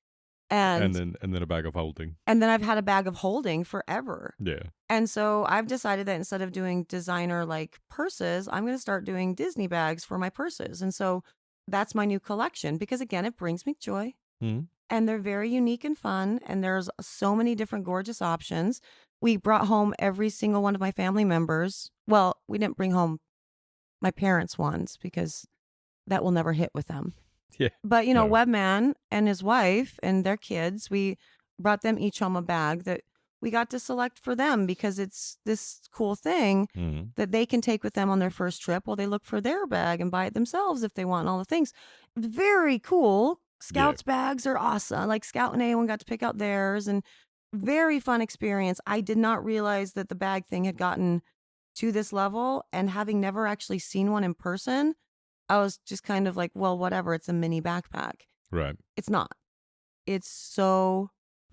And then a bag of holding. And then I've had a bag of holding forever. Yeah. And so I've decided that instead of doing designer like purses, I'm going to start doing Disney bags for my purses. And so that's my new collection because, again, it brings me joy. Mhm. And they're very unique and fun. And there's so many different gorgeous options. We brought home every single one of my family members. Well, we didn't bring home my parents' ones because that will never hit with them. Yeah. But, No. Webman and his wife and their kids, we brought them each home a bag that we got to select for them because it's this cool thing Mhm. that they can take with them on their first trip while they look for their bag and buy it themselves if they want and all the things. Very cool. Scouts bags are awesome. Like Scout and A1 got to pick out theirs and very fun experience. I did not realize that the bag thing had gotten to this level, and having never actually seen one in person, I was just kind of like, well, whatever. It's a mini backpack. Right. It's not. It's so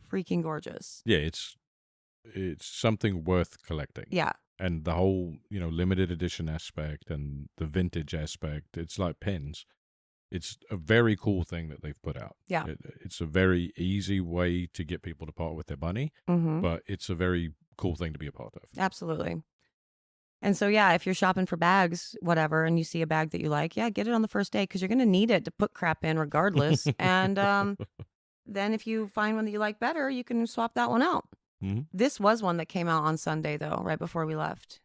freaking gorgeous. Yeah, it's something worth collecting. Yeah. And the whole, limited edition aspect and the vintage aspect, it's like pens. It's a very cool thing that they've put out. Yeah. It's a very easy way to get people to part with their money, Mm-hmm. but it's a very cool thing to be a part of. Absolutely. And so, yeah, if you're shopping for bags, whatever, and you see a bag that you like, yeah, get it on the first day because you're going to need it to put crap in regardless. And then if you find one that you like better, you can swap that one out. Mhm. This was one that came out on Sunday, though, right before we left.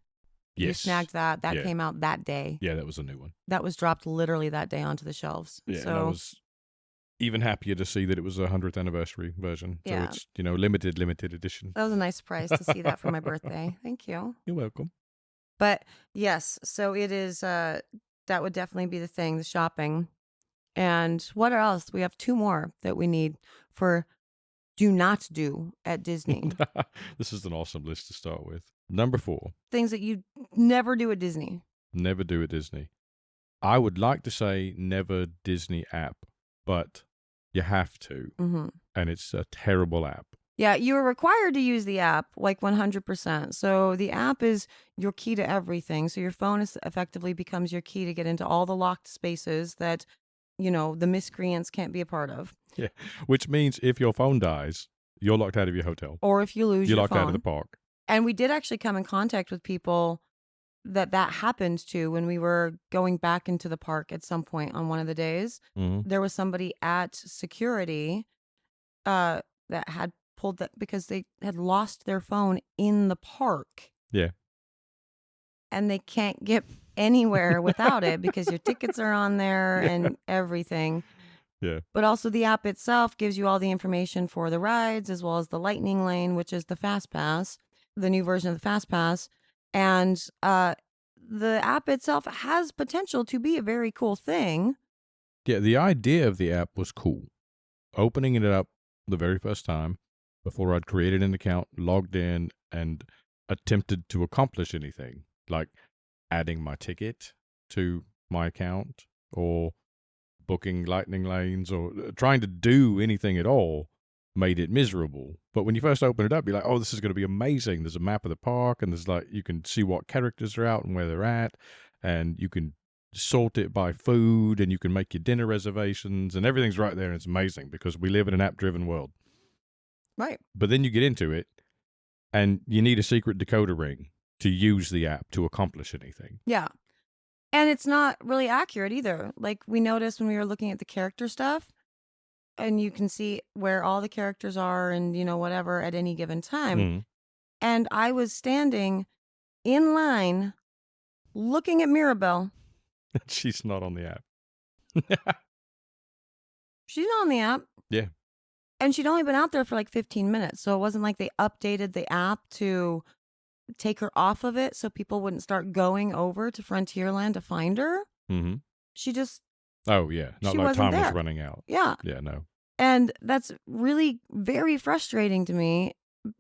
You Yes. snagged that. That Yeah. came out that day. Yeah, that was a new one. That was dropped literally that day onto the shelves. Yeah, so and I was even happier to see that it was a 100th anniversary version. So Yeah. it's, limited edition. that was a nice surprise to see that for my birthday. Thank you. You're welcome. But yes, so it is, that would definitely be the thing, the shopping. And what else? We have 2 more that we need for do not do at Disney. This is an awesome list to start with. Number 4, Things that you never do at Disney. never do at Disney. I would like to say never Disney app, but you have to. Hmm. And it's a terrible app. Yeah, you are required to use the app like 100%. So the app is your key to everything. So your phone effectively becomes your key to get into all the locked spaces that, the miscreants can't be a part of. Yeah. Which means if your phone dies, you're locked out of your hotel. Or if you lose You're your locked phone. out of the park. And we did actually come in contact with people that happened to when we were going back into the park at some point on one of the days. Mm-hmm. There was somebody at security that had pulled that because they had lost their phone in the park. Yeah. And they can't get anywhere without it because your tickets are on there and everything. Yeah. But also the app itself gives you all the information for the rides as well as the Lightning Lane, which is the Fast Pass, the new version of the Fast Pass. And the app itself has potential to be a very cool thing. Yeah, the idea of the app was cool. Opening it up the very first time before I'd created an account, logged in, and attempted to accomplish anything, like adding my ticket to my account or booking lightning lanes or trying to do anything at all made it miserable. But when you first open it up, you're like, oh, this is going to be amazing. There's a map of the park and there's you can see what characters are out and where they're at. And you can sort it by food and you can make your dinner reservations and everything's right there. And it's amazing because we live in an app-driven world. Right. But then you get into it and you need a secret decoder ring to use the app to accomplish anything. Yeah. And it's not really accurate either. Like we noticed when we were looking at the character stuff, and you can see where all the characters are and, whatever at any given time. Mm. And I was standing in line looking at Mirabelle. She's not on the app. She's not on the app. Yeah. And she'd only been out there for like 15 minutes. So it wasn't like they updated the app to take her off of it so people wouldn't start going over to Frontierland to find her. Mm-hmm. She just, Oh, yeah. Not She like wasn't time was there. running out. yeah. Yeah, no. And that's really very frustrating to me,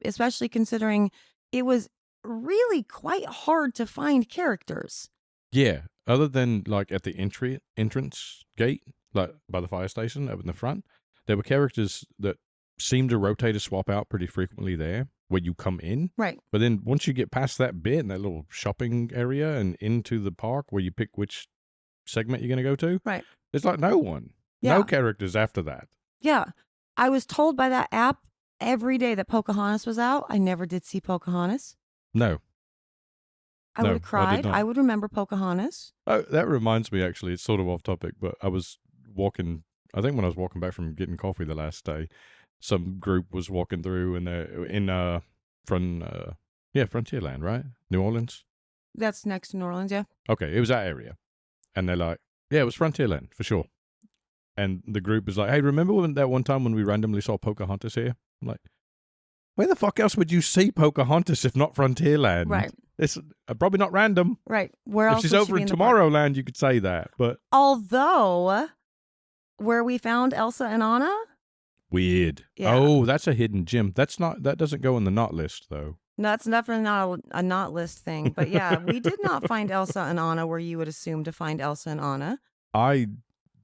especially considering it was really quite hard to find characters. Yeah, other than like at the entrance gate, like by the fire station up in the front, there were characters that seemed to rotate or swap out pretty frequently there where you come in. Right. But then once you get past that bit in that little shopping area and into the park where you pick which segment you're going to go to, Right. there's like no one. Yeah. No characters after that. Yeah. I was told by that app every day that Pocahontas was out. I never did see Pocahontas. No. I No, would I have did cried. not. I would remember Pocahontas. Oh, that reminds me, actually, it's sort of off topic, but I was walking, I think when I was walking back from getting coffee the last day, some group was walking through and they're in Frontierland, right? New Orleans? That's next to New Orleans, yeah. Okay, it was that area. And they're like, yeah, it was Frontierland, for sure. And the group is like, hey, remember that one time when we randomly saw Pocahontas here? I'm like, where the fuck else would you see Pocahontas if not Frontierland? Right. It's probably not random. Right. Where If else she's would she over be in the park? Tomorrowland, you could say that, but Although, where we found Elsa and Anna, weird. Yeah. Oh, that's a hidden gem. That doesn't go on the not list though. no, that's definitely not a not list thing. But yeah, we did not find Elsa and Anna where you would assume to find Elsa and Anna. I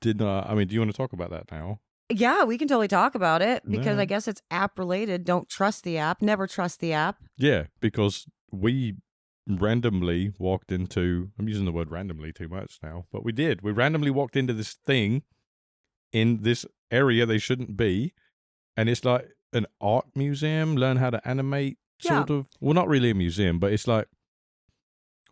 did not. I mean, do you want to talk about that now? Yeah, we can totally talk about it because No. I guess it's app related. Don't trust the app. Never trust the app. Yeah, because we randomly walked into, I'm using the word randomly too much now, but we did. We randomly walked into this thing in this area they shouldn't be. And it's like an art museum, learn how to animate, sort of. Well, not really a museum, but it's like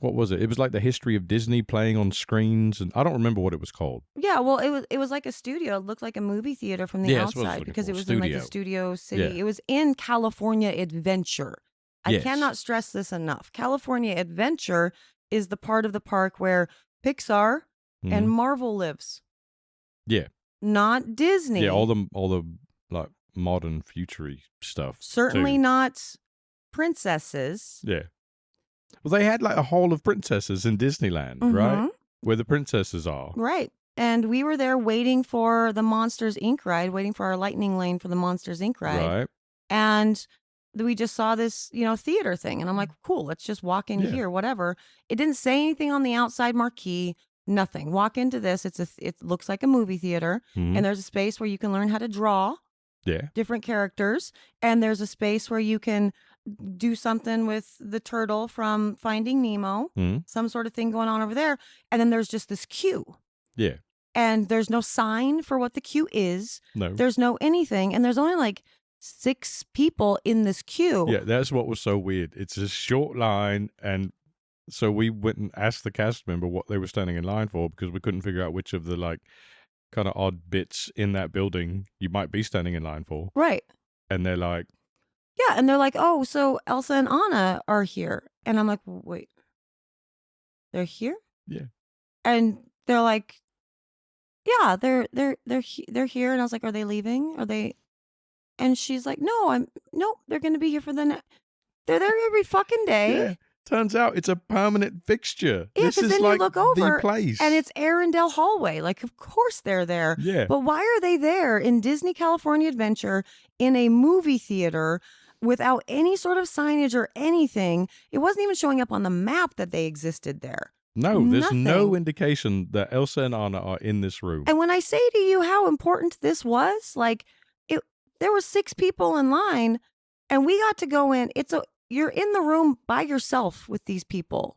what was it? It was like the history of Disney playing on screens, and I don't remember what it was called. Yeah, well, it was like a studio. It looked like a movie theater from the Yeah, that's what I was outside looking because for. it was in like a studio city. It was in California Adventure. I Yes. cannot stress this enough. California Adventure is the part of the park where Pixar and Marvel lives. Yeah. Not Disney. Yeah, all the like modern futury stuff. Certainly too. not princesses. Yeah. Well, they had like a hall of princesses in Disneyland, right? Where the princesses are. Right. And we were there waiting for the Monsters Inc. ride, waiting for our lightning lane for the Monsters Inc. ride. Right. And we just saw this, theater thing. And I'm like, cool, let's just walk in here, whatever. It didn't say anything on the outside marquee, nothing. Walk into this. It looks like a movie theater. And there's a space where you can learn how to draw different characters. And there's a space where you can do something with the turtle from Finding Nemo, some sort of thing going on over there. And then there's just this queue. Yeah. And there's no sign for what the queue is. No. There's no anything. And there's only like 6 people in this queue. Yeah, that's what was so weird. It's a short line, and so we went and asked the cast member what they were standing in line for because we couldn't figure out which of the like kind of odd bits in that building you might be standing in line for. Right. And they're like, yeah, and they're like, oh, so Elsa and Anna are here. And I'm like, wait, they're here? Yeah. And they're like, yeah, they're here. And I was like, are they leaving? Are they? And she's like, no, they're going to be here for they're there every fucking day. Yeah. Turns out it's a permanent fixture. Yeah, this because is then like you look over the place. and it's Arendelle Hallway. Like, of course they're there. Yeah. But why are they there in Disney California Adventure in a movie theater without any sort of signage or anything? It wasn't even showing up on the map that they existed there. No, there's Nothing. no indication that Elsa and Anna are in this room. And when I say to you how important this was, like, there were 6 people in line and we got to go in. You're in the room by yourself with these people.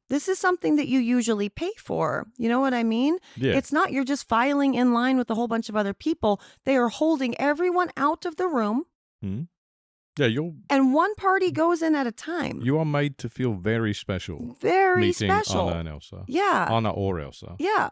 This is something that you usually pay for. You know what I mean? Yeah. It's not you're just filing in line with a whole bunch of other people. They are holding everyone out of the room. Yeah, and one party goes in at a time. You are made to feel very special. Very meeting special. Anna and Elsa. Yeah. Anna or Elsa. Yeah.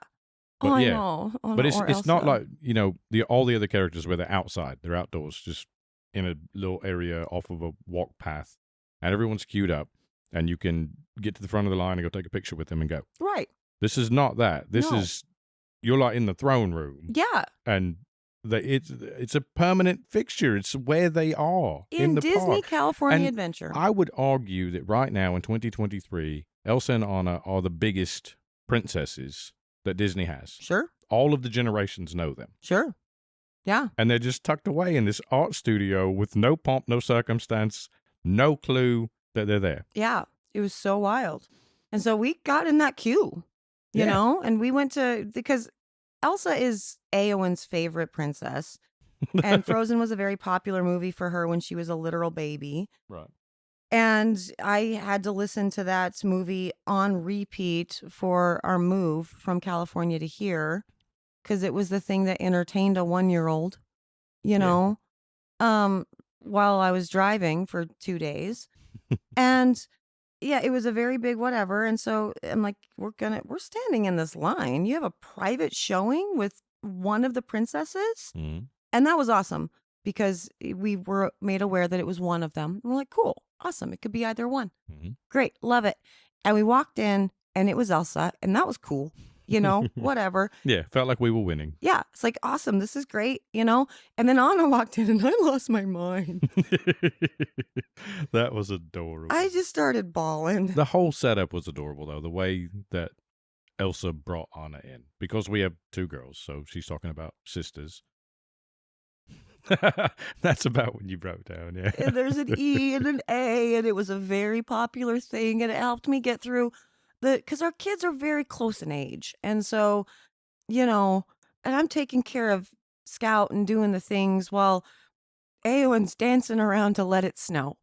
But I yeah. know. Anna But or it's not Elsa. like, all the other characters where they're outside. They're outdoors, just in a little area off of a walk path. And everyone's queued up. And you can get to the front of the line and go take a picture with them and go. Right. This is not that. This No. is, you're like in the throne room. Yeah. And it's a permanent fixture. It's where they are in the Disney park. California And Adventure. I would argue that right now in 2023, Elsa and Anna are the biggest princesses that Disney has. Sure. All of the generations know them. Sure. Yeah. And they're just tucked away in this art studio with no pomp, no circumstance, no clue that they're there. Yeah. It was so wild. And so we got in that queue, you Yeah. know, and we went because Elsa is Eowyn's favorite princess. And Frozen was a very popular movie for her when she was a literal baby. Right. And I had to listen to that movie on repeat for our move from California to here because it was the thing that entertained a 1-year-old, you know, while I was driving for 2 days. And yeah, it was a very big whatever. And so I'm like, we're standing in this line. You have a private showing with one of the princesses? And that was awesome because we were made aware that it was one of them. We're like, cool, awesome. It could be either one. Great, love it. And we walked in and it was Elsa and that was cool, you know, whatever. Yeah, felt like we were winning. Yeah, it's like, awesome, this is great, you know. And then Anna walked in and I lost my mind. That was adorable. I just started bawling. The whole setup was adorable, though. The way that Elsa brought Anna in. Because we have 2 girls, so she's talking about sisters. That's about when you broke down, yeah. And there's an E and an A, and it was a very popular thing, and it helped me get through because our kids are very close in age. And so, you know, and I'm taking care of Scout and doing the things while Eowyn's dancing around to Let It Snow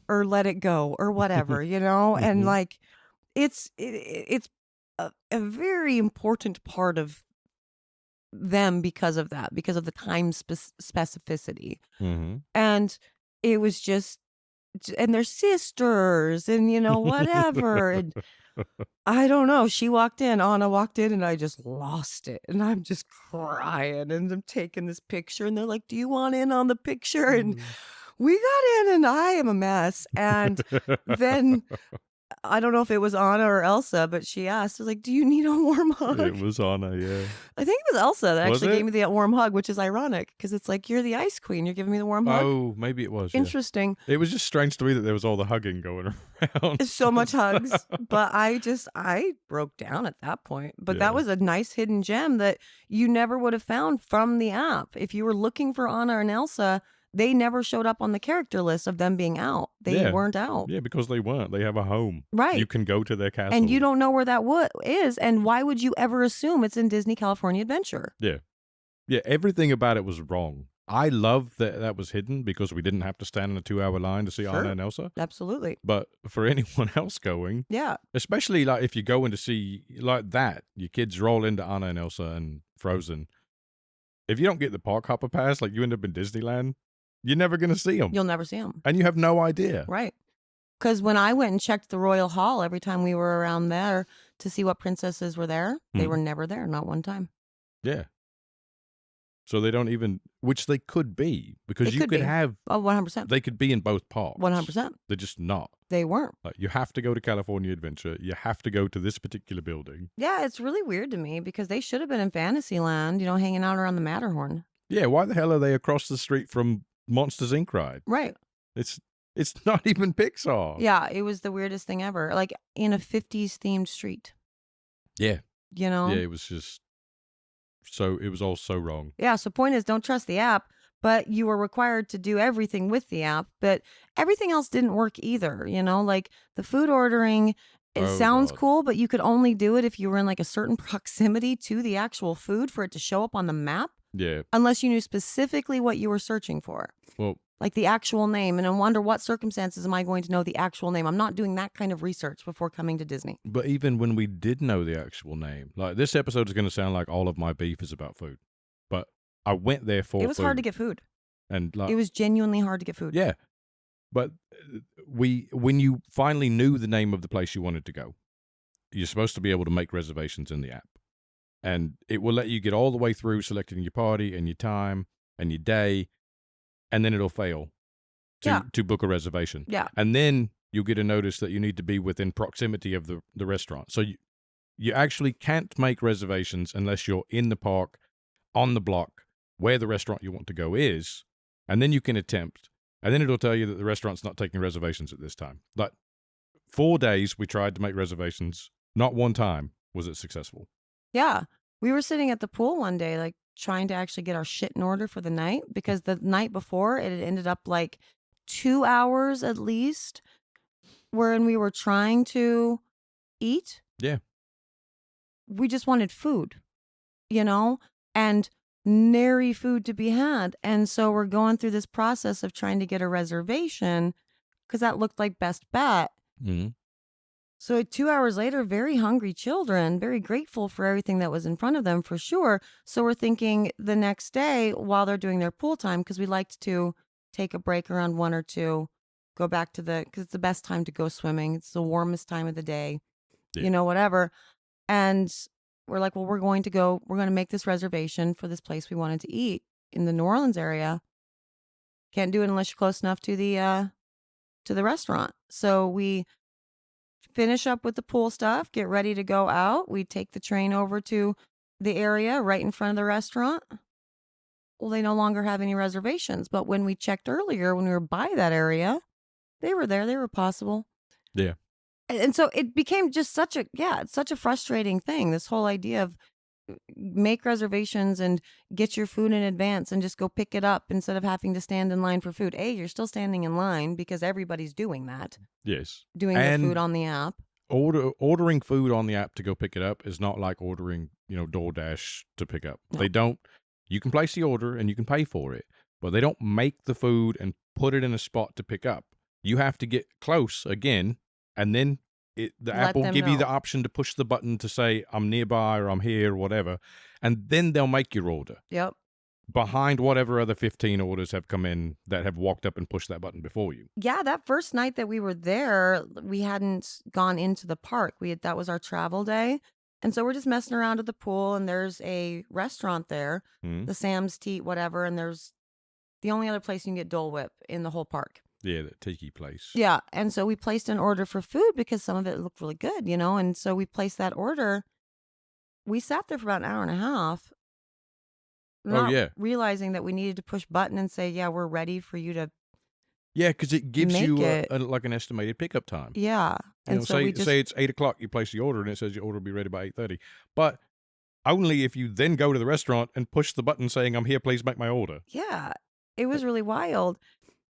or Let It Go or whatever, you know? And like, it's a very important part of them because of that, because of the time specificity. And it was just, and they're sisters and, you know, whatever. And I don't know. She walked in, Anna walked in, and I just lost it. And I'm just crying, and I'm taking this picture, and they're like, "Do you want in on the picture?" And we got in, and I am a mess. And then I don't know if it was Anna or Elsa, but she asked, I was like, "Do you need a warm hug?" It was Anna, yeah. I think it was Elsa that Was actually it? gave me the warm hug, which is ironic because it's like, you're the ice queen. You're giving me the warm hug. Oh, maybe it was. Yeah. Interesting. It was just strange to me that there was all the hugging going around. It's so much hugs, but I broke down at that point. But Yeah. that was a nice hidden gem that you never would have found from the app. If you were looking for Anna and Elsa, they never showed up on the character list of them being out. They Yeah. weren't out. Yeah, because they weren't. They have a home. Right. You can go to their castle. And you don't know where that is, and why would you ever assume it's in Disney California Adventure? Yeah. Yeah, everything about it was wrong. I love that that was hidden because we didn't have to stand in a 2-hour line to see Sure. Anna and Elsa. Absolutely. But for anyone else going, Yeah. especially like if you're going to see like that, your kids roll into Anna and Elsa and Frozen. If you don't get the park hopper pass, like you end up in Disneyland, you're never going to see them. You'll never see them. And you have no idea. Right. Because when I went and checked the Royal Hall every time we were around there to see what princesses were there, they were never there, not one time. Yeah. So they don't even, which they could be, because They you could could be. have, Oh, 100%. they could be in both parks. 100%. They're just not. They weren't. Like, you have to go to California Adventure. You have to go to this particular building. Yeah, it's really weird to me because they should have been in Fantasyland, hanging out around the Matterhorn. Yeah, why the hell are they across the street from Monsters Inc. ride? Right. It's not even Pixar. Yeah, it was the weirdest thing ever. Like in a 50s themed street. Yeah. Yeah, it was just it was all so wrong. Yeah, so point is, don't trust the app, but you were required to do everything with the app, but everything else didn't work either, like the food ordering, it Oh, sounds God. cool, but you could only do it if you were in like a certain proximity to the actual food for it to show up on the map, Yeah. unless you knew specifically what you were searching for. Well, Like the actual name, and I wonder what circumstances am I going to know the actual name. I'm not doing that kind of research before coming to Disney. but even when we did know the actual name, like this episode is going to sound like all of my beef is about food, but I went there for It was hard to food. get food. And like, It was genuinely hard to get food. yeah, but when you finally knew the name of the place you wanted to go, you're supposed to be able to make reservations in the app, and it will let you get all the way through selecting your party and your time and your day, and then it'll fail to book a reservation. Yeah. And then you'll get a notice that you need to be within proximity of the restaurant. So you actually can't make reservations unless you're in the park, on the block, where the restaurant you want to go is, and then you can attempt. And then it'll tell you that the restaurant's not taking reservations at this time. Like 4 days we tried to make reservations. Not one time was it successful. Yeah. We were sitting at the pool one day, like trying to actually get our shit in order for the night, because the night before it had ended up like 2 hours at least wherein we were trying to eat. Yeah. We just wanted food, and nary food to be had. And so we're going through this process of trying to get a reservation because that looked like best bet. Mm-hmm. So 2 hours later, very hungry children, very grateful for everything that was in front of them for sure. So we're thinking the next day while they're doing their pool time, because we liked to take a break around 1 or 2, go back to because it's the best time to go swimming. It's the warmest time of the day, whatever. And we're like, well, we're going to make this reservation for this place we wanted to eat in the New Orleans area. Can't do it unless you're close enough to the restaurant. So we finish up with the pool stuff, get ready to go out. We take the train over to the area right in front of the restaurant. Well, they no longer have any reservations. But when we checked earlier, when we were by that area, they were there. They were possible. Yeah. And so it became just it's such a frustrating thing. This whole idea of make reservations and get your food in advance and just go pick it up instead of having to stand in line for food. You're still standing in line because everybody's doing that. Yes. Doing their food on the app. Ordering food on the app to go pick it up is not like ordering, DoorDash to pick up. No. They don't. You can place the order and you can pay for it, but they don't make the food and put it in a spot to pick up. You have to get close again, and then the app will give you the option to push the button to say, I'm nearby or I'm here or whatever, and then they'll make your order. Yep. behind whatever other 15 orders have come in that have walked up and pushed that button before you. Yeah, that first night that we were there, we hadn't gone into the park. That was our travel day. And so we're just messing around at the pool, and there's a restaurant there, Hmm? the Sam's Teat, whatever, and there's the only other place you can get Dole Whip in the whole park. Yeah, that tiki place. Yeah, and so we placed an order for food because some of it looked really good, and so we placed that order. We sat there for about an hour and a half, not yeah. realizing that we needed to push button and say, yeah, we're ready for you to, Yeah, because it gives Make you it. like an estimated pickup time. yeah. You And know, so say we just, say it's 8:00, you place the order, and it says your order will be ready by 8:30. But only if you then go to the restaurant and push the button saying, "I'm here, please make my order." yeah, it was really wild.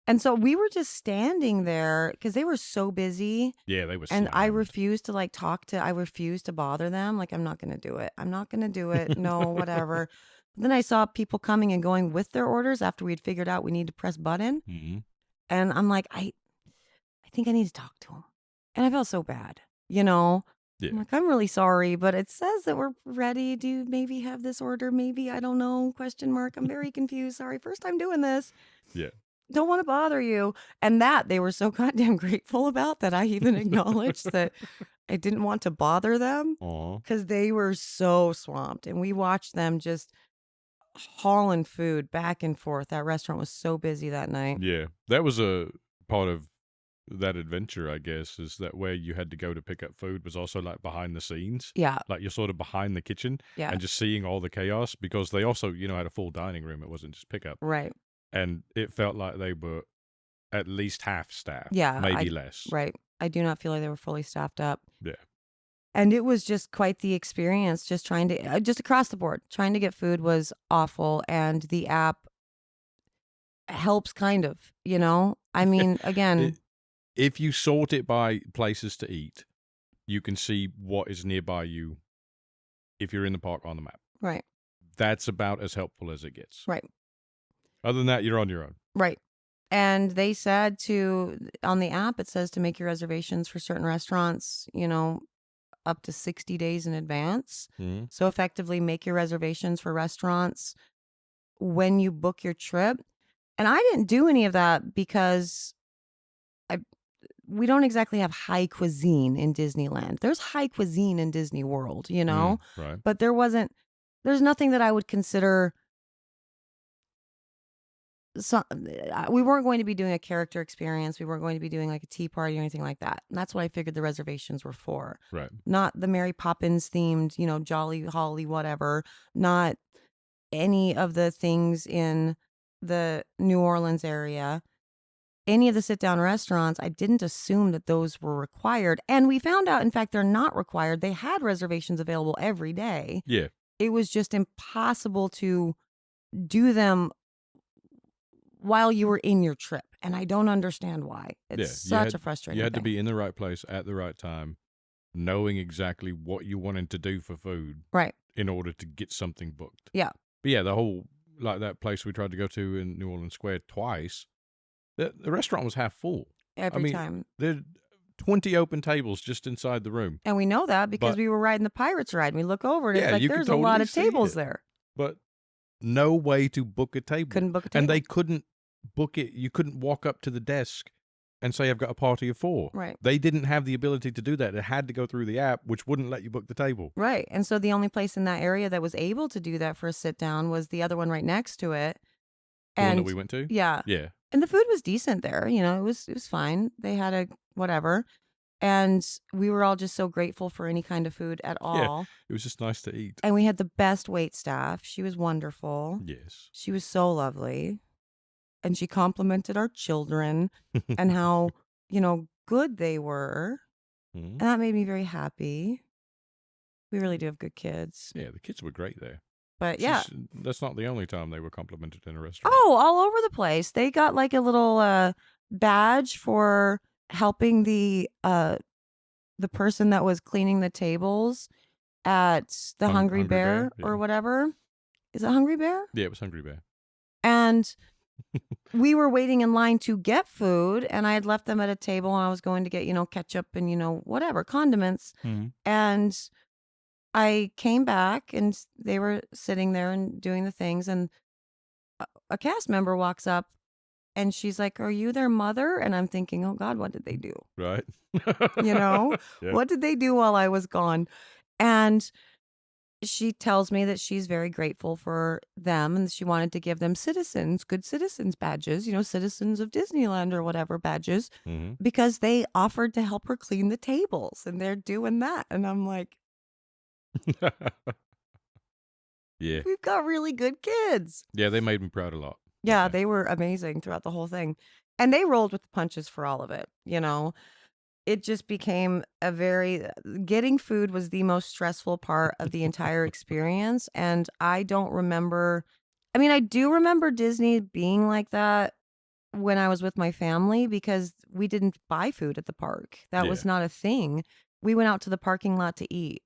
And so we were just standing there because they were so busy. Yeah, they were. And I slammed. refused to I refused to bother them. Like, I'm not going to do it. I'm not going to do it. No, whatever. But then I saw people coming and going with their orders after we'd figured out we need to press button. Mhm. And I'm like, I think I need to talk to them. And I felt so bad, you know? Yeah. I'm like, I'm really sorry, but it says that we're ready. Do you maybe have this order? Maybe, I don't know, question mark. I'm very confused. Sorry, first time doing this. Yeah. Don't want to bother you. And that they were so goddamn grateful about that I even acknowledged that I didn't want to bother them Aw. because they were so swamped. And we watched them just hauling food back and forth. That restaurant was so busy that night. Yeah, that was a part of that adventure, I guess, is that where you had to go to pick up food was also like behind the scenes. Yeah. Like you're sort of behind the kitchen Yeah. and just seeing all the chaos because they also, had a full dining room. It wasn't just pickup. Right. And it felt like they were at least half staffed. Yeah, Maybe less. Right. I do not feel like they were fully staffed up. Yeah. And it was just quite the experience, just trying to, just across the board, trying to get food was awful. And the app helps kind of, I mean, again, If you sort it by places to eat, you can see what is nearby you if you're in the park on the map. right, That's about as helpful as it gets. right, Other than that, you're on your own. right. And they said on the app, it says to make your reservations for certain restaurants, up to 60 days in advance. Mm-hmm. So effectively make your reservations for restaurants when you book your trip. And I didn't do any of that because we don't exactly have high cuisine in Disneyland. There's high cuisine in Disney World, Right. but there's nothing that I would consider. So we weren't going to be doing a character experience. We weren't going to be doing like a tea party or anything like that. And that's what I figured the reservations were for. Right. Not the Mary Poppins themed, Jolly Holly, whatever. Not any of the things in the New Orleans area. Any of the sit-down restaurants, I didn't assume that those were required. And we found out, in fact, they're not required. They had reservations available every day. Yeah. It was just impossible to do them while you were in your trip. And I don't understand why. It's such a frustrating You had to thing. be in the right place at the right time, knowing exactly what you wanted to do for food. Right. In order to get something booked. Yeah. But yeah, the whole, like that place we tried to go to in New Orleans Square twice, the restaurant was half full. Every time. There are 20 open tables just inside the room. And we know that because we were riding the Pirates ride. And we look over and it's like there's a lot of tables there. But no way to book a table. Couldn't book a table. And they couldn't book it. You couldn't walk up to the desk and say, I've got a party of 4. Right. They didn't have the ability to do that. It had to go through the app, which wouldn't let you book the table. Right. And so the only place in that area that was able to do that for a sit down was the other one right next to it. The one that we went to? Yeah. Yeah. And the food was decent there. It was fine. They had a whatever. And we were all just so grateful for any kind of food at all. Yeah, it was just nice to eat. And we had the best wait staff. She was wonderful. Yes. She was so lovely. And she complimented our children and how, good they were. Mm-hmm. And that made me very happy. We really do have good kids. Yeah, the kids were great there. But yeah. That's not the only time they were complimented in a restaurant. Oh, all over the place. They got like a little badge for helping the person that was cleaning the tables at the Hungry Bear yeah. or whatever. Is it Hungry Bear? Yeah, it was Hungry Bear. And we were waiting in line to get food, and I had left them at a table, and I was going to get, ketchup and, whatever, condiments. Mm-hmm. And I came back, and they were sitting there and doing the things, and a cast member walks up and she's like, "Are you their mother?" And I'm thinking, "Oh God, what did they do? Right. You know, Yeah. what did they do while I was gone?" And she tells me that she's very grateful for them and she wanted to give them good citizens badges, citizens of Disneyland or whatever badges, hmm because they offered to help her clean the tables and they're doing that. And I'm like, Yeah. we've got really good kids. Yeah, they made me proud a lot. Yeah, they were amazing throughout the whole thing. And they rolled with the punches for all of it, It just became getting food was the most stressful part of the entire experience. And I don't remember, I do remember Disney being like that when I was with my family because we didn't buy food at the park. That was Yeah. not a thing. We went out to the parking lot to eat,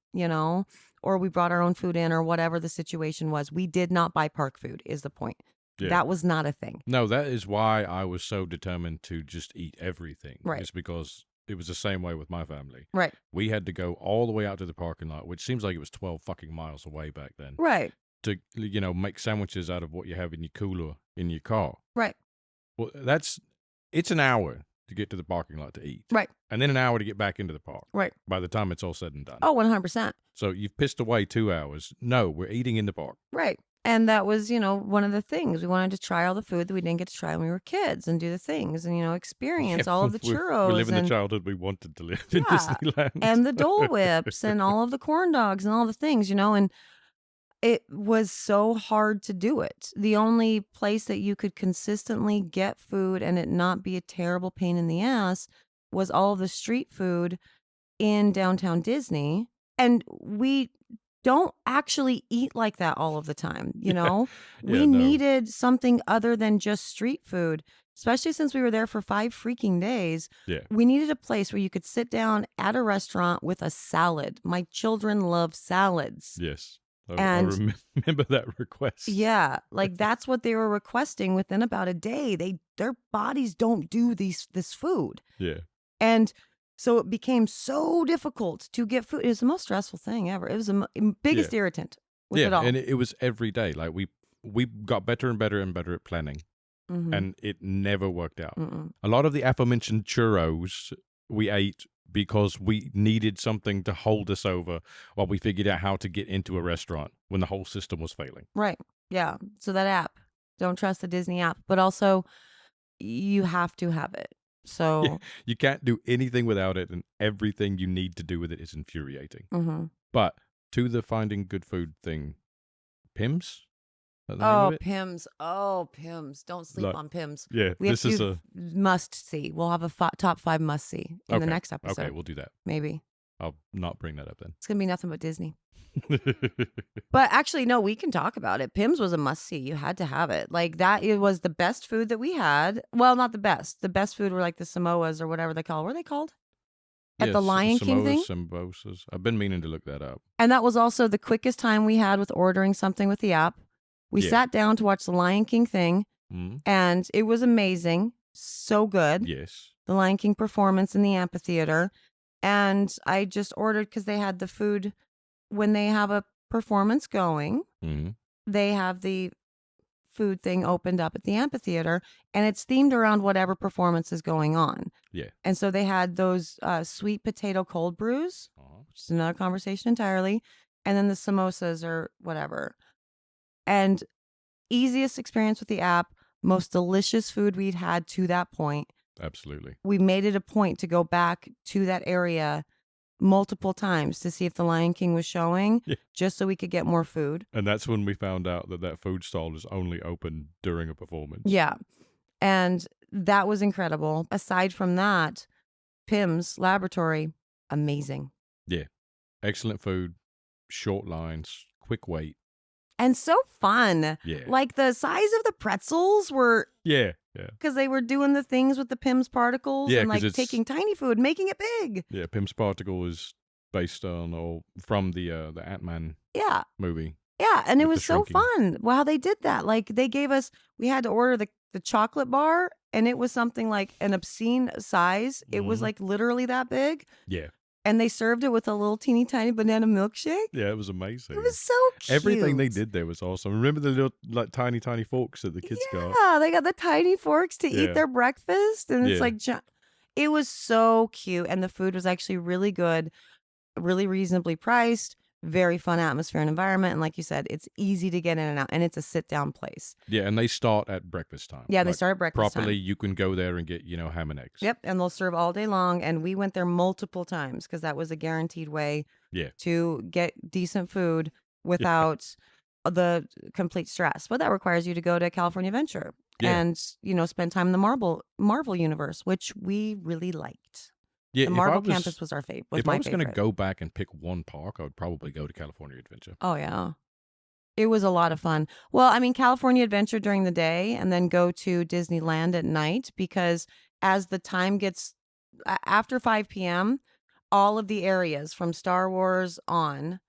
or we brought our own food in or whatever the situation was. We did not buy park food is the point. Yeah. That was not a thing. No, that is why I was so determined to just eat everything. Right. It's because it was the same way with my family. Right. We had to go all the way out to the parking lot, which seems like it was 12 fucking miles away back then, Right. to, make sandwiches out of what you have in your cooler in your car. Right. Well, it's an hour to get to the parking lot to eat. Right. And then an hour to get back into the park. Right. By the time it's all said and done. Oh, 100%. So you've pissed away 2 hours. No, we're eating in the park. Right. And that was, one of the things. We wanted to try all the food that we didn't get to try when we were kids and do the things and, experience all of the churros. We're living and, the childhood we wanted to live in Disneyland. and the Dole Whips and all of the corn dogs and all the things, and it was so hard to do it. The only place that you could consistently get food and it not be a terrible pain in the ass was all of the street food in downtown Disney. And we don't actually eat like that all of the time, we needed something other than just street food, especially since we were there for 5 freaking days. Yeah. We needed a place where you could sit down at a restaurant with a salad. My children love salads. Yes. I And- remember that request. Yeah, like that's what they were requesting within about a day. Their bodies don't do this food. Yeah. And so it became so difficult to get food. It was the most stressful thing ever. It was the biggest irritant with it all. And it was every day. Like we got better and better and better at planning, Mhm. and it never worked out. Mm-mm. A lot of the aforementioned churros we ate because we needed something to hold us over while we figured out how to get into a restaurant when the whole system was failing. Right. Yeah. So that app, don't trust the Disney app, but also you have to have it. So Yeah. You can't do anything without it, and everything you need to do with it is infuriating. mhm. But to the finding good food thing, Pims? Is that the name of Oh, it? Pims. Oh, Pims. Don't sleep Look, on Pims. Yeah, We have this is to must see. We'll have a top 5 must see in the Okay. next episode. Okay, we'll do that. Maybe. I'll not bring that up It's going to be nothing but Disney. then. But actually, no, we can talk about it. Pims was a must see. You had to have it. Like that, it was the best food that we had. Well, not the best. The best food were like the Samoas or whatever they call. What are they called? At the Lion King thing? Sambosas. I've been meaning to look that up. And that was also the quickest time we had with ordering something with the app. We Yeah. sat down to watch the Lion King thing, Mm, and it was amazing. So good. yes. The Lion King performance in the amphitheater. And I just ordered because they had the food when they have a performance going. Mm, They have the food thing opened up at the amphitheater, and it's themed around whatever performance is going on. yeah. And so they had those sweet potato cold brews, Aw. which is another conversation entirely, and then the samosas or whatever. And easiest experience with the app, most delicious food we'd had to that point. Absolutely. We made it a point to go back to that area multiple times to see if the Lion King was showing, Yeah. just so we could get more food. And that's when we found out that food stall is only open during a performance. Yeah. And that was incredible. Aside from that, Pim's Laboratory, amazing. Excellent food, short lines, quick wait. And so fun. Yeah. Like the size of the pretzels were, Yeah. Yeah. because they were doing the things with the Pim's particles Yeah, and 'cause like it's- taking tiny food, making it big. Yeah. Pim's Particle is based on or from the Ant-Man Yeah. movie. Yeah. And it With was the so shrinking. fun. Wow, they did that. Like they gave us, we had to order the chocolate bar, and it was something like an obscene size. It was Mhm. like literally that big. Yeah. And they served it with a little teeny tiny banana milkshake. Yeah, it was amazing. It was so cute. Everything they did there was awesome. Remember the little like tiny forks that the kids got? Yeah, they got the tiny forks to Yeah. eat their breakfast, and it's Yeah. like it was so cute, and the food was actually really good, really reasonably priced, very fun atmosphere and environment, and like you said, it's easy to get in and out, and it's a sit down place. Yeah, and they start at breakfast time. Yeah, they Like, start at breakfast properly. time. You can go there and get ham and eggs. Yep, and they'll serve all day long, and we went there multiple times because that was a guaranteed way Yeah. to get decent food without the complete stress. But that requires you to go to California Adventure and spend time in the Marvel universe, which we really liked. Yeah, The Marvel campus was our favorite. If I was going to go back and pick one park, I would probably go to California Adventure. Oh yeah, it was a lot of fun. Well, I mean, California Adventure during the day, and then go to Disneyland at night, because as the time gets after 5 p.m., all of the areas from Star Wars on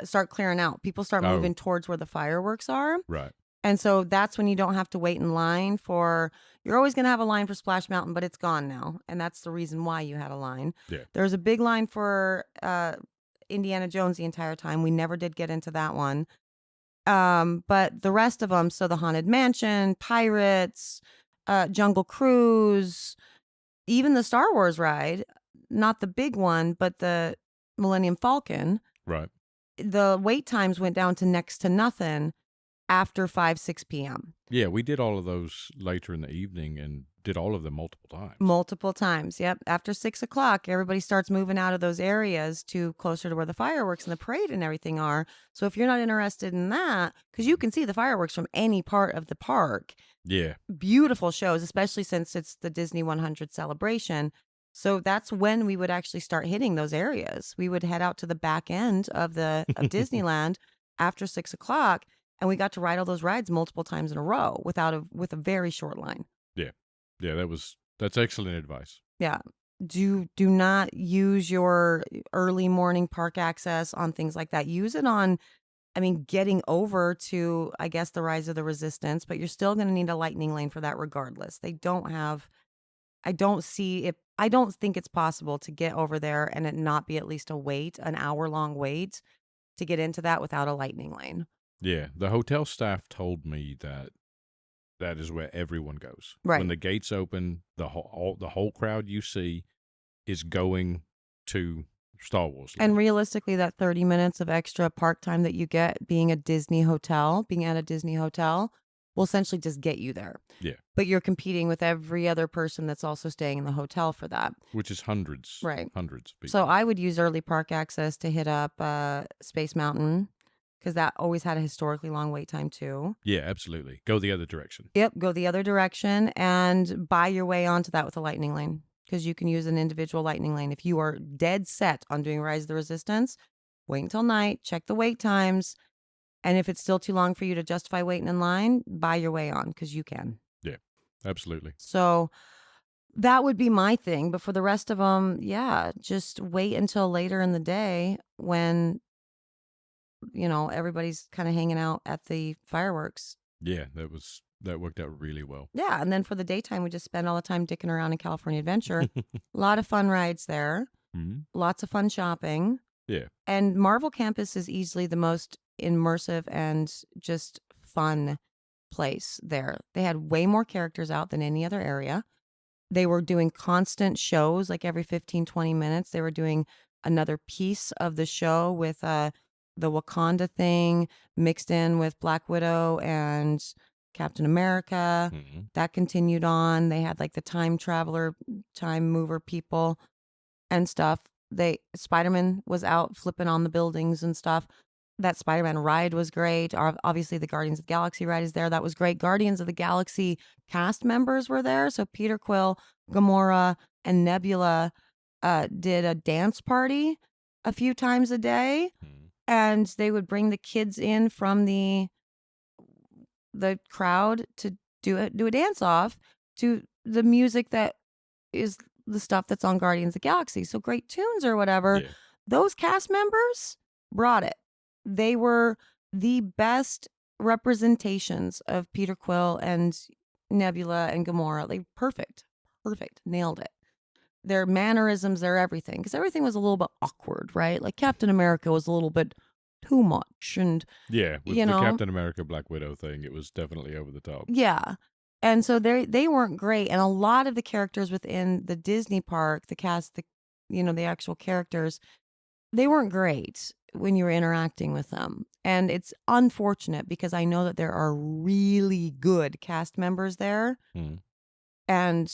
start clearing out. People start moving towards where the fireworks are. Right. And so that's when you don't have to wait in line for, you're always going to have a line for Splash Mountain, but it's gone now. And that's the reason why you had a line. Yeah. There's a big line for Indiana Jones the entire time. We never did get into that one. But the rest of them, so the Haunted Mansion, Pirates, Jungle Cruise, even the Star Wars ride, not the big one, but the Millennium Falcon. Right. The wait times went down to next to nothing after 6 p.m. Yeah, we did all of those later in the evening and did all of them multiple times. Multiple times, yep. After 6 o'clock, everybody starts moving out of those areas to closer to where the fireworks and the parade and everything are. So if you're not interested in that, because you can see the fireworks from any part of the park. Yeah. Beautiful shows, especially since it's the Disney 100 celebration. So that's when we would actually start hitting those areas. We would head out to the back end of Disneyland after 6 o'clock, and we got to ride all those rides multiple times in a row with a very short line. Yeah, that's excellent advice. Yeah. Do not use your early morning park access on things like that. Use it on, getting over to, I guess, the Rise of the Resistance, but you're still going to need a lightning lane for that regardless. I don't think it's possible to get over there and it not be at least an hour-long wait to get into that without a lightning lane. Yeah, the hotel staff told me that is where everyone goes. Right. When the gates open, the whole crowd you see is going to Star Wars Land. And realistically, that 30 minutes of extra park time that you get being at a Disney hotel will essentially just get you there. Yeah. But you're competing with every other person that's also staying in the hotel for that. Which is hundreds. Right. Hundreds of people. So I would use early park access to hit up Space Mountain, because that always had a historically long wait time too. Yeah, absolutely. Go the other direction. Yep, go the other direction and buy your way onto that with a lightning lane, because you can use an individual lightning lane. If you are dead set on doing Rise of the Resistance, wait until night, check the wait times, and if it's still too long for you to justify waiting in line, buy your way on, because you can. Yeah, absolutely. So that would be my thing. But for the rest of them, yeah, just wait until later in the day when everybody's kind of hanging out at the fireworks. Yeah, that worked out really well. Yeah, and then for the daytime, we just spend all the time dicking around in California Adventure. A lot of fun rides there. Mm-hmm. Lots of fun shopping. Yeah. And Marvel Campus is easily the most immersive and just fun place there. They had way more characters out than any other area. They were doing constant shows, like every 15, 20 minutes. They were doing another piece of the show with the Wakanda thing mixed in with Black Widow and Captain America. Mm-hmm. That continued on. They had like the time traveler, time mover people and stuff. Spider-Man was out flipping on the buildings and stuff. That Spider-Man ride was great. Obviously, the Guardians of the Galaxy ride is there. That was great. Guardians of the Galaxy cast members were there. So Peter Quill, Gamora, and Nebula did a dance party a few times a day. Mm-hmm. And they would bring the kids in from the crowd to do a dance off to the music that is the stuff that's on Guardians of the Galaxy. So great tunes or whatever. Yeah. Those cast members brought it. They were the best representations of Peter Quill and Nebula and Gamora. Like perfect. Nailed it. their mannerisms, their everything, because everything was a little bit awkward, right? Like Captain America was a little bit too much, and Yeah, with you the know, Captain America Black Widow thing, it was definitely over the top. yeah. And so they weren't great, and a lot of the characters within the Disney park, the cast, the actual characters, they weren't great when you were interacting with them. And it's unfortunate because I know that there are really good cast members there, Mm. and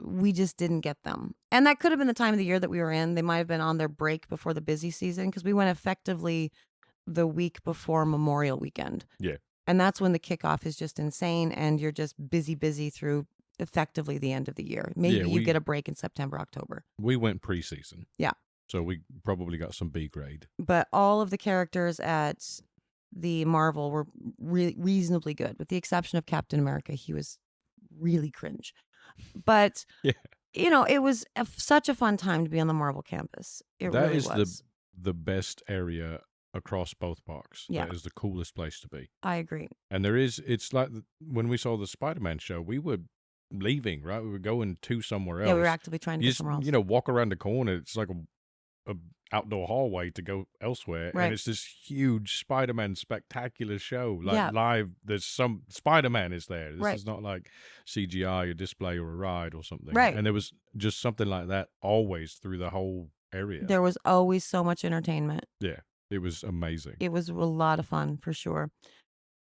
we just didn't get them. And that could have been the time of the year that we were in. They might have been on their break before the busy season, because we went effectively the week before Memorial Weekend. Yeah. And that's when the kickoff is just insane, and you're just busy through effectively the end of the year. Maybe Yeah, you get a break in September, October. We went preseason. Yeah. So we probably got some B grade. But all of the characters at the Marvel were reasonably good, with the exception of Captain America. He was really cringe. But, Yeah. It was such a fun time to be on the Marvel campus. It That really is was. the best area across both parks. Yeah. That is the coolest place to be. I agree. And it's like when we saw the Spider-Man show, we were leaving, right? We were going to somewhere else. Yeah, we were actively trying to You go just, somewhere else. walk around the corner. It's like a outdoor hallway to go elsewhere. Right. And it's this huge Spider-Man spectacular show. Like Yeah. live, there's some Spider-Man is there. This Right. is not like CGI or display or a ride or something. Right. And there was just something like that always through the whole area. There was always so much entertainment. Yeah. It was amazing. It was a lot of fun, for sure.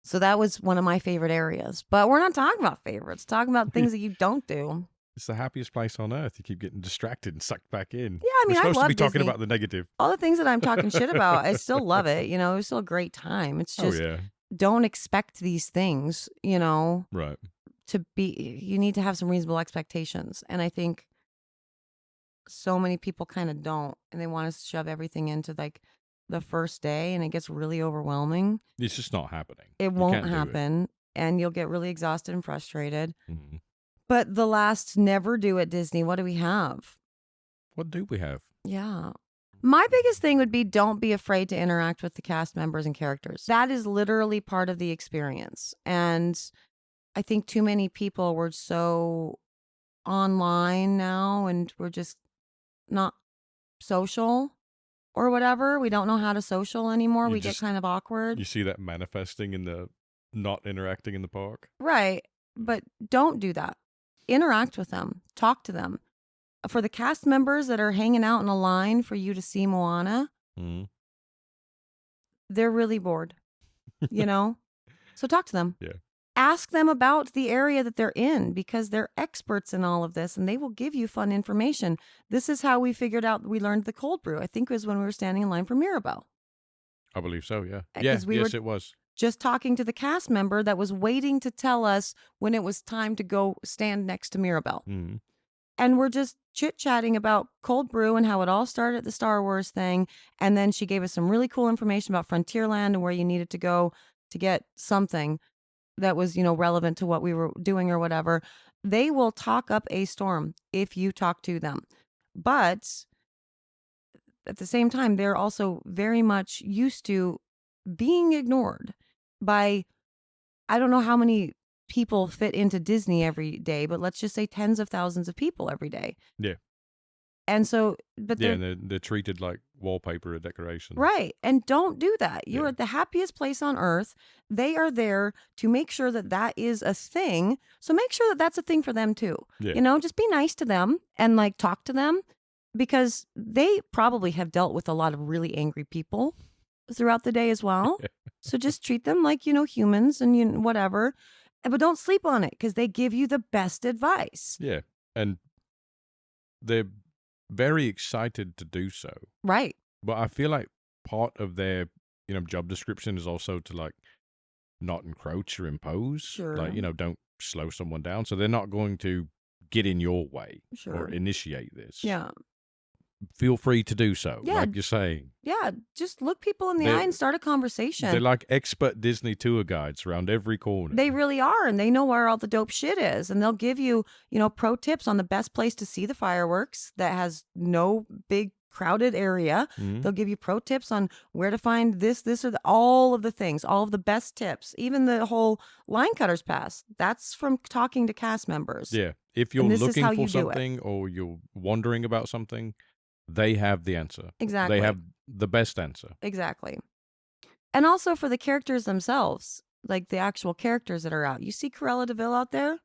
So that was one of my favorite areas. But we're not talking about favorites, talking about things that you don't do. It's the happiest place on earth. You keep getting distracted and sucked back in. Yeah, I mean, We're I supposed love to be talking Disney. about the negative. All the things that I'm talking shit about, I still love it. It was still a great time. It's just, Oh yeah. don't expect these things, Right. to be, you need to have some reasonable expectations. And I think so many people kind of don't, and they want to shove everything into like the first day, and it gets really overwhelming. It's just not happening. It You won't can't do it. happen, and you'll get really exhausted and frustrated. Mhm. But the last never do at Disney, what do we have? What do we have? Yeah. My biggest thing would be, don't be afraid to interact with the cast members and characters. That is literally part of the experience. And I think too many people were so online now, and we're just not social or whatever. We don't know how to social anymore. You We just- get kind of awkward. You see that manifesting in the not interacting in the park? Right. But don't do that. Interact with them. Talk to them. For the cast members that are hanging out in a line for you to see Moana, Mm-hmm. they're really bored, So talk to them. Yeah. Ask them about the area that they're in, because they're experts in all of this, and they will give you fun information. This is how we figured out, we learned the cold brew. I think it was when we were standing in line for Mirabelle. I believe so, yeah. 'Cause Yeah, we yes, were- it was. Just talking to the cast member that was waiting to tell us when it was time to go stand next to Mirabelle. Mm-hmm. And we're just chit-chatting about cold brew and how it all started at the Star Wars thing. And then she gave us some really cool information about Frontierland and where you needed to go to get something that was, relevant to what we were doing or whatever. They will talk up a storm if you talk to them. But at the same time, they're also very much used to being ignored by, I don't know how many people fit into Disney every day, but let's just say tens of thousands of people every day. Yeah. And so, but Yeah, they're and they're treated like wallpaper or decoration. right. And don't do that. You're Yeah. at the happiest place on earth. They are there to make sure that that is a thing. So make sure that that's a thing for them too. Yeah. Just be nice to them and like talk to them, because they probably have dealt with a lot of really angry people throughout the day as well. So just treat them like, humans and whatever. But don't sleep on it, because they give you the best advice. Yeah. And they're very excited to do so. Right. But I feel like part of their, job description is also to like not encroach or impose. Sure. Like, don't slow someone down. So they're not going to get in your way Sure. or initiate this. Yeah. Feel free to do so, Yeah. like you're saying. Yeah. Just look people in the They're- eye and start a conversation. They're like expert Disney tour guides around every corner. They really are, and they know where all the dope shit is, and they'll give you, pro tips on the best place to see the fireworks that has no big crowded area. Mhm. They'll give you pro tips on where to find this, or all of the things, all of the best tips. Even the whole line cutters pass. That's from talking to cast members. Yeah. If you're And this is looking how for you do it. something or you're wondering about something, they have the answer. Exactly. They have the best answer. Exactly. And also for the characters themselves, like the actual characters that are out. You see Cruella de Vil out there?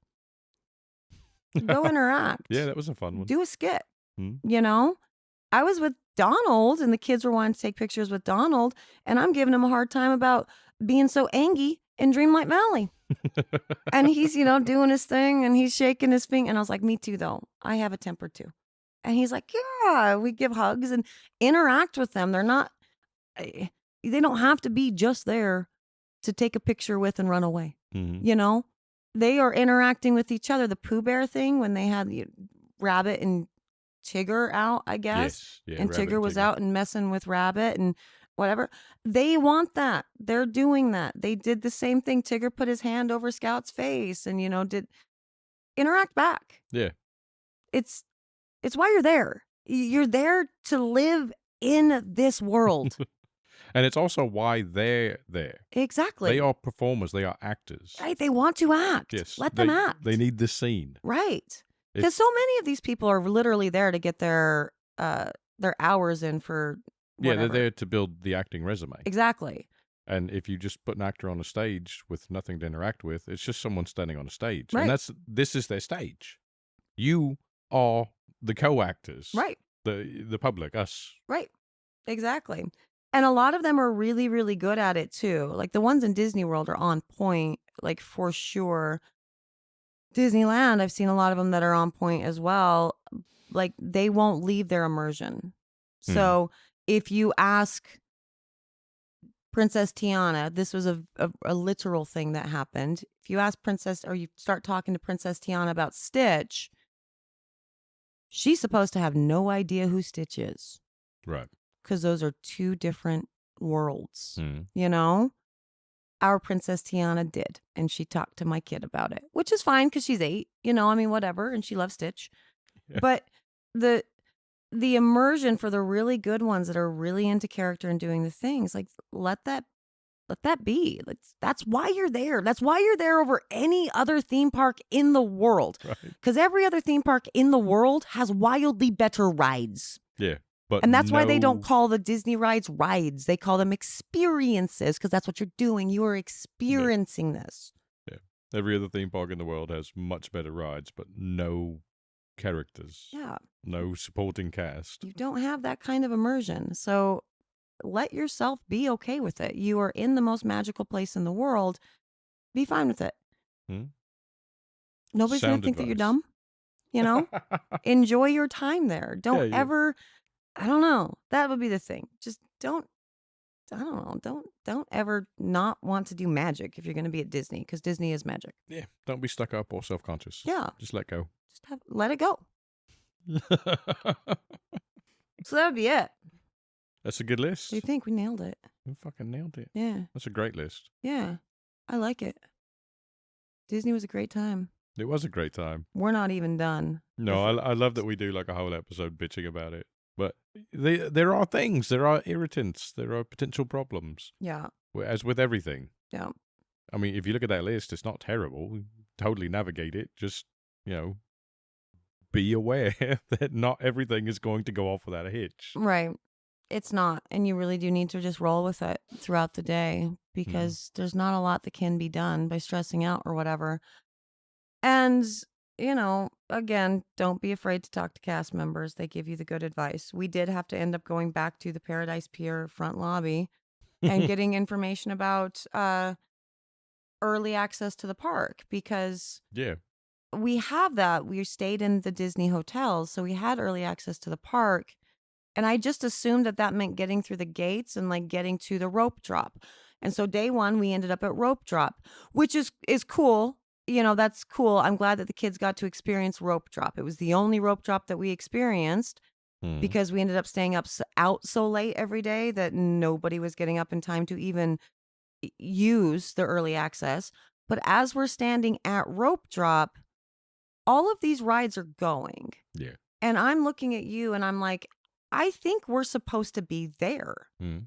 Go interact. Yeah, that was a fun one. Do a skit. Hmm. You know? I was with Donald and the kids were wanting to take pictures with Donald, and I'm giving him a hard time about being so angry in Dreamlight Valley. And he's, doing his thing and he's shaking his finger. And I was like, me too, though. I have a temper too. And he's like, yeah, we give hugs and interact with them. They're not, they don't have to be just there to take a picture with and run away. Mhm. They are interacting with each other. The Pooh Bear thing, when they had the Rabbit and Tigger out, I guess. Yes. Yeah, And Rabbit Tigger was Tigger. out and messing with Rabbit and whatever. They want that. They're doing that. They did the same thing. Tigger put his hand over Scout's face and, did interact back. Yeah. It's why you're there. You're there to live in this world. And it's also why they're there. Exactly. They are performers. They are actors. Right. They want to act. Yes. Let them act. They need the scene. Right. Because so many of these people are literally there to get their hours in for whatever. Yeah, they're there to build the acting resume. Exactly. And if you just put an actor on a stage with nothing to interact with, it's just someone standing on a stage. Right. And this is their stage. You are the co-actors. Right. The public, us. Right. Exactly. And a lot of them are really, really good at it too. Like the ones in Disney World are on point, like for sure. Disneyland, I've seen a lot of them that are on point as well. Like they won't leave their immersion. So if you ask Princess Tiana, this was a literal thing that happened. If you ask Princess, or you start talking to Princess Tiana about Stitch, she's supposed to have no idea who Stitch is. Right. Because those are two different worlds, Mm. Our Princess Tiana did, and she talked to my kid about it, which is fine because she's 8, whatever, and she loves Stitch. Yeah. But the immersion for the really good ones that are really into character and doing the things, like let that be. That's why you're there. That's why you're there over any other theme park in the world. Right. Because every other theme park in the world has wildly better rides. Yeah. But And that's why they don't call the Disney rides rides. They call them experiences because that's what you're doing. You are experiencing this. Yeah. Every other theme park in the world has much better rides, but no characters. Yeah. No supporting cast. You don't have that kind of immersion. So let yourself be okay with it. You are in the most magical place in the world. Be fine with it. Nobody's going to think that you're dumb. Enjoy your time there. Don't ever, I don't know. That would be the thing. Just don't ever not want to do magic if you're going to be at Disney, because Disney is magic. Yeah. Don't be stuck up or self-conscious. Yeah. Just let go. Just let it go. So that would be it. That's a good list. What do you think? We nailed it. We fucking nailed it. Yeah. That's a great list. Yeah. I like it. Disney was a great time. It was a great time. We're not even done. No, I love that we do like a whole episode bitching about it. But there are things, there are irritants, there are potential problems. Yeah. As with everything. Yeah. I mean, if you look at that list, it's not terrible. We totally navigate it. Just, be aware that not everything is going to go off without a hitch. Right. It's not. And you really do need to just roll with it throughout the day, because there's not a lot that can be done by stressing out or whatever. And, again, don't be afraid to talk to cast members. They give you the good advice. We did have to end up going back to the Paradise Pier front lobby and getting information about early access to the park, because we have that. We stayed in the Disney hotels, so we had early access to the park. And I just assumed that meant getting through the gates and like getting to the rope drop. And so day one, we ended up at rope drop, which is cool. That's cool. I'm glad that the kids got to experience rope drop. It was the only rope drop that we experienced because we ended up staying out so late every day that nobody was getting up in time to even use the early access. But as we're standing at rope drop, all of these rides are going. Yeah. And I'm looking at you and I'm like, I think we're supposed to be there. Mm.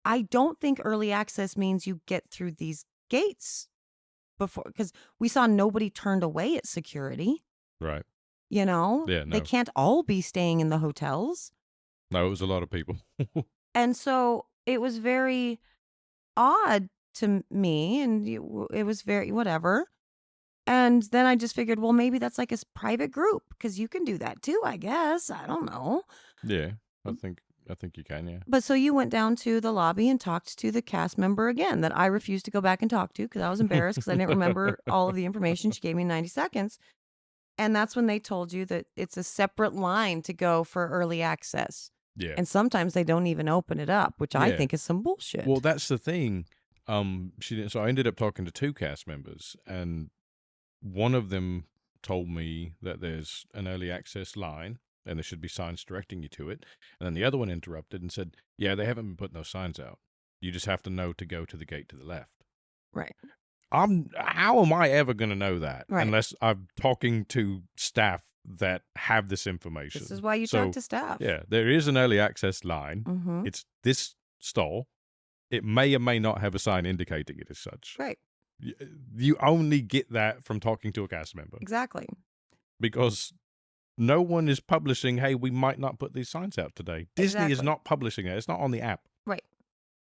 I don't think early access means you get through these gates before, because we saw nobody turned away at security. Right. You know, Yeah, they no. can't all be staying in the hotels. No, it was a lot of people. And so it was very odd to me, and it was very whatever. And then I just figured, well, maybe that's like a private group, because you can do that too, I guess. I don't know. Yeah, I think you can, yeah. But so you went down to the lobby and talked to the cast member again that I refused to go back and talk to because I was embarrassed because I didn't remember all of the information. She gave me 90 seconds. And that's when they told you that it's a separate line to go for early access. Yeah. And sometimes they don't even open it up, which I Yeah. think is some bullshit. Well, that's the thing. She didn't. So I ended up talking to 2 cast members, and one of them told me that there's an early access line, and there should be signs directing you to it. And then the other one interrupted and said, "Yeah, they haven't been putting those signs out. You just have to know to go to the gate to the left." Right. How am I ever going to know that Right. unless I'm talking to staff that have this information? This is why you So, talk to staff. Yeah, there is an early access line. Mm-hmm. It's this stall. It may or may not have a sign indicating it as such. Right. You only get that from talking to a cast member Exactly. because no one is publishing, hey, we might not put these signs out today. Disney is Exactly. not publishing it. It's not on the app. Right.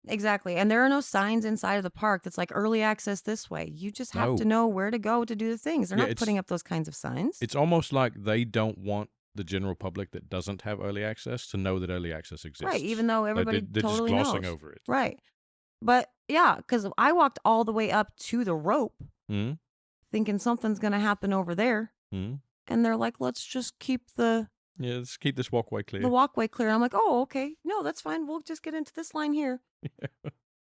Exactly. And there are no signs inside of the park that's like early access this way. You just have No. to know where to go to do the things. They're Yeah, not it's- putting up those kinds of signs. It's almost like they don't want the general public that doesn't have early access to know that early access exists. Right. Even though everybody they're totally just glossing knows. over it. Right. But yeah, because I walked all the way up to the rope Mm-hmm. thinking something's going to happen over there. Mm-hmm. And they're like, let's just keep the Yeah, let's keep this walkway clear. walkway clear. I'm like, oh, okay. No, that's fine. We'll just get into this line here.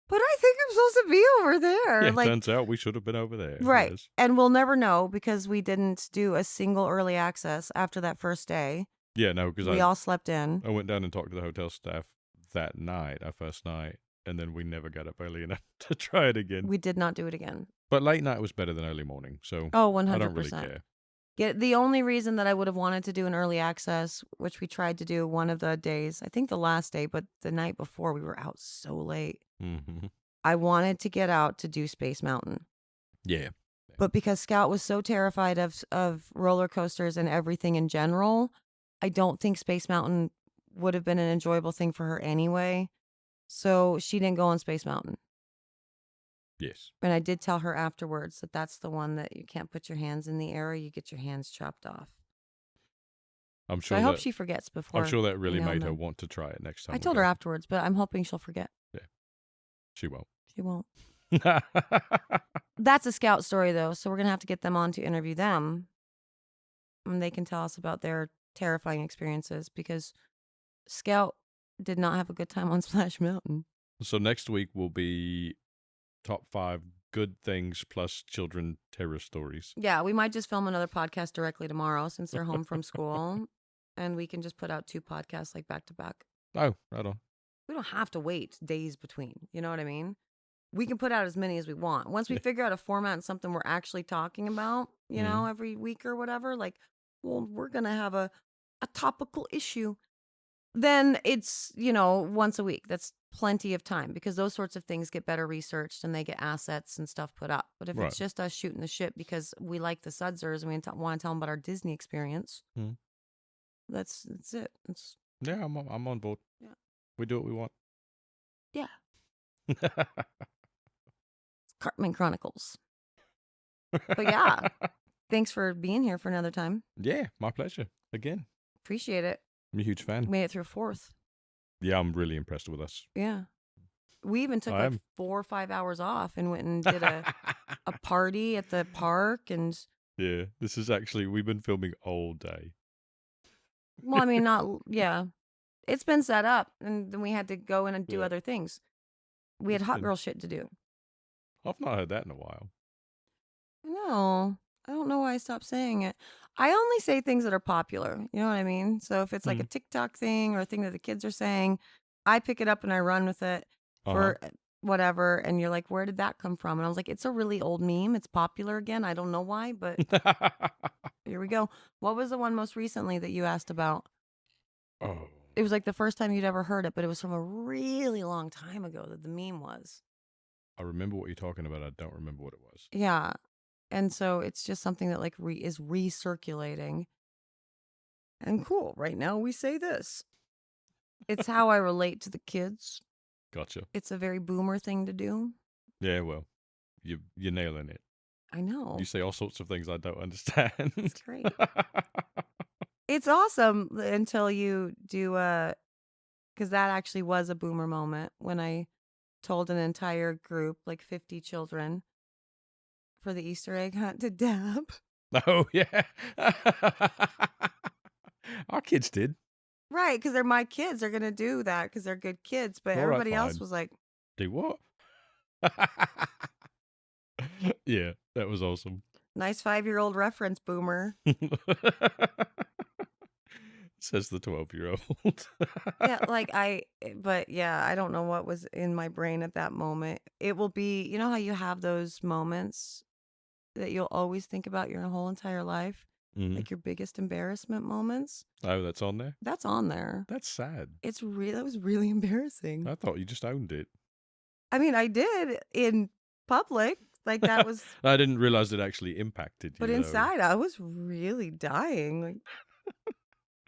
But I think I'm supposed to be over there. Yeah, like, turns out we should have been over there. right. Yes. And we'll never know because we didn't do a single early access after that first day. Yeah, no, because We all slept in. I went down and talked to the hotel staff that night, our first night, and then we never got up early enough to try it again. We did not do it again. But late night was better than early morning, so Oh, 100%. I don't really care. Yeah, the only reason that I would have wanted to do an early access, which we tried to do one of the days, I think the last day, but the night before we were out so late. Mm-hmm. I wanted to get out to do Space Mountain. Yeah. But because Scout was so terrified of roller coasters and everything in general, I don't think Space Mountain would have been an enjoyable thing for her anyway. So she didn't go on Space Mountain. Yes. And I did tell her afterwards that that's the one that you can't put your hands in the air, you get your hands chopped off. I'm So sure I hope that, she forgets before. I'm sure that really now made and her then. want to try it next time. I told her afterwards, but I'm hoping she'll forget. She won't. She won't. That's a Scout story, though, so we're going to have to get them on to interview them. And they can tell us about their terrifying experiences because Scout did not have a good time on Splash Mountain. So next week will be top 5 good things plus children terror stories. Yeah, we might just film another podcast directly tomorrow since they're home from school. And we can just put out 2 podcasts like back to back. Oh, right on. We don't have to wait days between. You know what I mean? We can put out as many as we want. Once we figure out a format and something we're actually talking about, you know, every week or whatever, like, well, we're going to have a topical issue. Then it's, you know, once a week. That's plenty of time because those sorts of things get better researched and they get assets and stuff put up. But if Right. it's just us shooting the shit because we like the Sudsers and we want to tell them about our Disney experience, that's it. It's, Yeah, I'm on board. Yeah. We do what we want. yeah, Cartman Chronicles. But yeah, thanks for being here for another time. Yeah, my pleasure. Again, Appreciate it. I'm a huge fan. Made it through 4th. Yeah, I'm really impressed with us. Yeah. We even took I like am. 4 or 5 hours off and went and did a party at the park. And Yeah, this is actually, we've been filming all day. well, I mean, yeah. It's been set up and then we had to go in and do Yeah. other things. We had It's hot been- girl shit to do. I've not heard that in a while. No, I don't know why I stopped saying it. I only say things that are popular. You know what I mean? So if it's like a TikTok thing or a thing that the kids are saying, I pick it up and I run with it for whatever. And you're like, where did that come from? And I was like, it's a really old meme. It's popular again. I don't know why, but here we go. What was the one most recently that you asked about? Oh, It was like the first time you'd ever heard it, but it was from a really long time ago that the meme was. I remember what you're talking about. I don't remember what it was. Yeah. And so it's just something that like is recirculating. And cool. Right now we say this. It's how I relate to the kids. Gotcha. It's a very boomer thing to do. Yeah, well, you're nailing it. I know. You say all sorts of things I don't understand. It's great. It's awesome until you do because that actually was a boomer moment when I told an entire group, like 50 children, for the Easter egg hunt to dab. Oh, yeah. Our kids did. Right, because they're my kids. They're going to do that because they're good kids. But All right, everybody else fine. was like, Do what? Yeah, that was awesome. nice 5-year-old reference, boomer. Says the 12-year-old. Yeah, but yeah, I don't know what was in my brain at that moment. It will be, you know how you have those moments that you'll always think about your whole entire life? Mhm. Like your biggest embarrassment moments? Oh, that's on there? That's on there. That's sad. That was really embarrassing. I thought you just owned it. I mean, I did in public. Like that was, I didn't realize it actually impacted you. but though. inside I was really dying. Like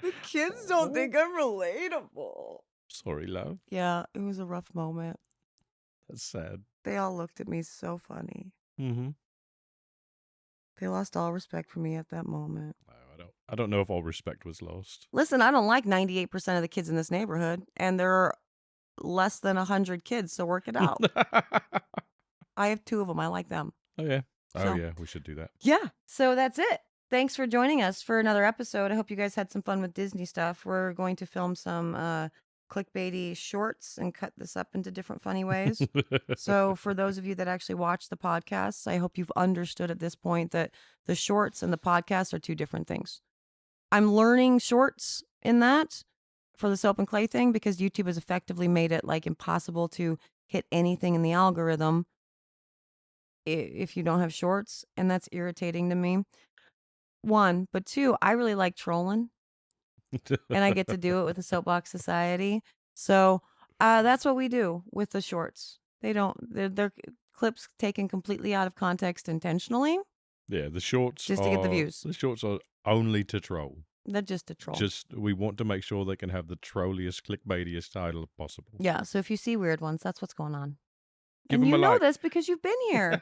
the kids don't think I'm relatable. Sorry, love. Yeah, it was a rough moment. That's sad. They all looked at me so funny. Mm-hmm. They lost all respect for me at that moment. I don't know if all respect was lost. Listen, I don't like 98% of the kids in this neighborhood, and there are less than 100 kids, so work it out. I have 2 of them. I like them. Oh, yeah. So- Oh, yeah. We should do that. Yeah, so that's it. Thanks for joining us for another episode. I hope you guys had some fun with Disney stuff. We're going to film some clickbaity shorts and cut this up into different funny ways. So for those of you that actually watch the podcasts, I hope you've understood at this point that the shorts and the podcast are 2 different things. I'm learning shorts in that for the soap and clay thing because YouTube has effectively made it like impossible to hit anything in the algorithm if you don't have shorts, and that's irritating to me. 1, but 2, I really like trolling, and I get to do it with the Soapbox Society. So that's what we do with the shorts. They're clips taken completely out of context intentionally. Yeah, the shorts Just to get the views. The shorts are only to troll. They're just a troll. We want to make sure they can have the trolliest, clickbaitiest title possible. Yeah, so if you see weird ones, that's what's going on. Give And 'em you a know like. this because you've been here.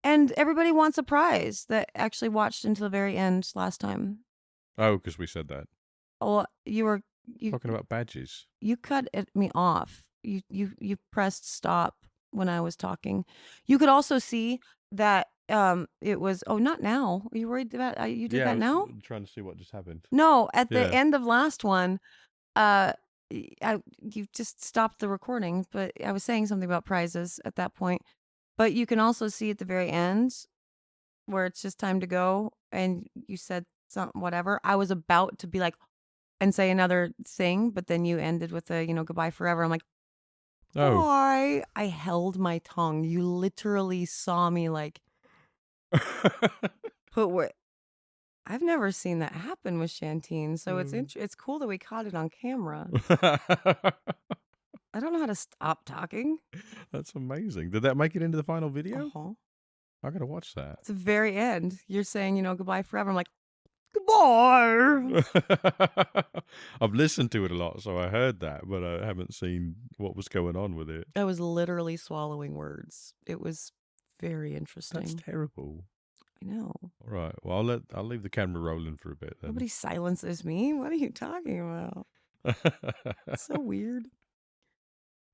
And everybody wants a prize that actually watched until the very end last time. Oh, because we said that. Oh, you Talking about badges. you cut me off. You pressed stop when I was talking. You could also see that it was not now. Are you worried about you did that now? I'm trying to see what just happened. No, at the Yeah. end of last one, you just stopped the recording, but I was saying something about prizes at that point. But you can also see at the very end where it's just time to go, and you said something, whatever. I was about to be like, and say another thing, but then you ended with a, goodbye forever. I'm like, Oh. bye. I held my tongue. You literally saw me like put what. I've never seen that happen with Shantine, so it's cool that we caught it on camera. I don't know how to stop talking. That's amazing. Did that make it into the final video? Uh-huh. I gotta watch that. It's the very end. You're saying, goodbye forever. I'm like, goodbye. I've listened to it a lot, so I heard that, but I haven't seen what was going on with it. I was literally swallowing words. It was very interesting. That's terrible. I know. All right. Well, I'll leave the camera rolling for a bit then. Nobody silences me. What are you talking about? It's so weird.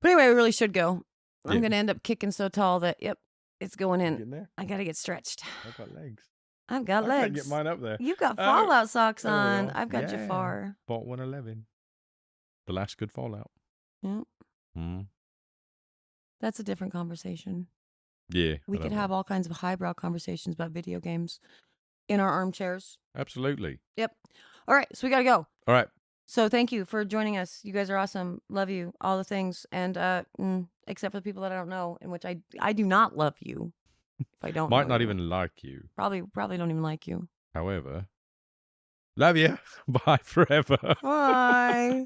But anyway, we really should go. I'm Yeah. going to end up kicking so tall that, yep, it's going in. Getting there? I got to get stretched. I've got legs. I've got I legs. can't get mine up there. You've got Oh, Fallout socks there we on. are. I've got Yeah. Jafar. Bought 111. The last good Fallout. Yeah. Mm. That's a different conversation. Yeah. We I could don't have know. all kinds of highbrow conversations about video games in our armchairs. Absolutely. Yep. All right. So we got to go. All right. So thank you for joining us. You guys are awesome. Love you. All the things. And except for the people that I don't know, in which I do not love you. If I don't Might know not you. even like you. Probably don't even like you. However, Love you. Bye forever. Bye.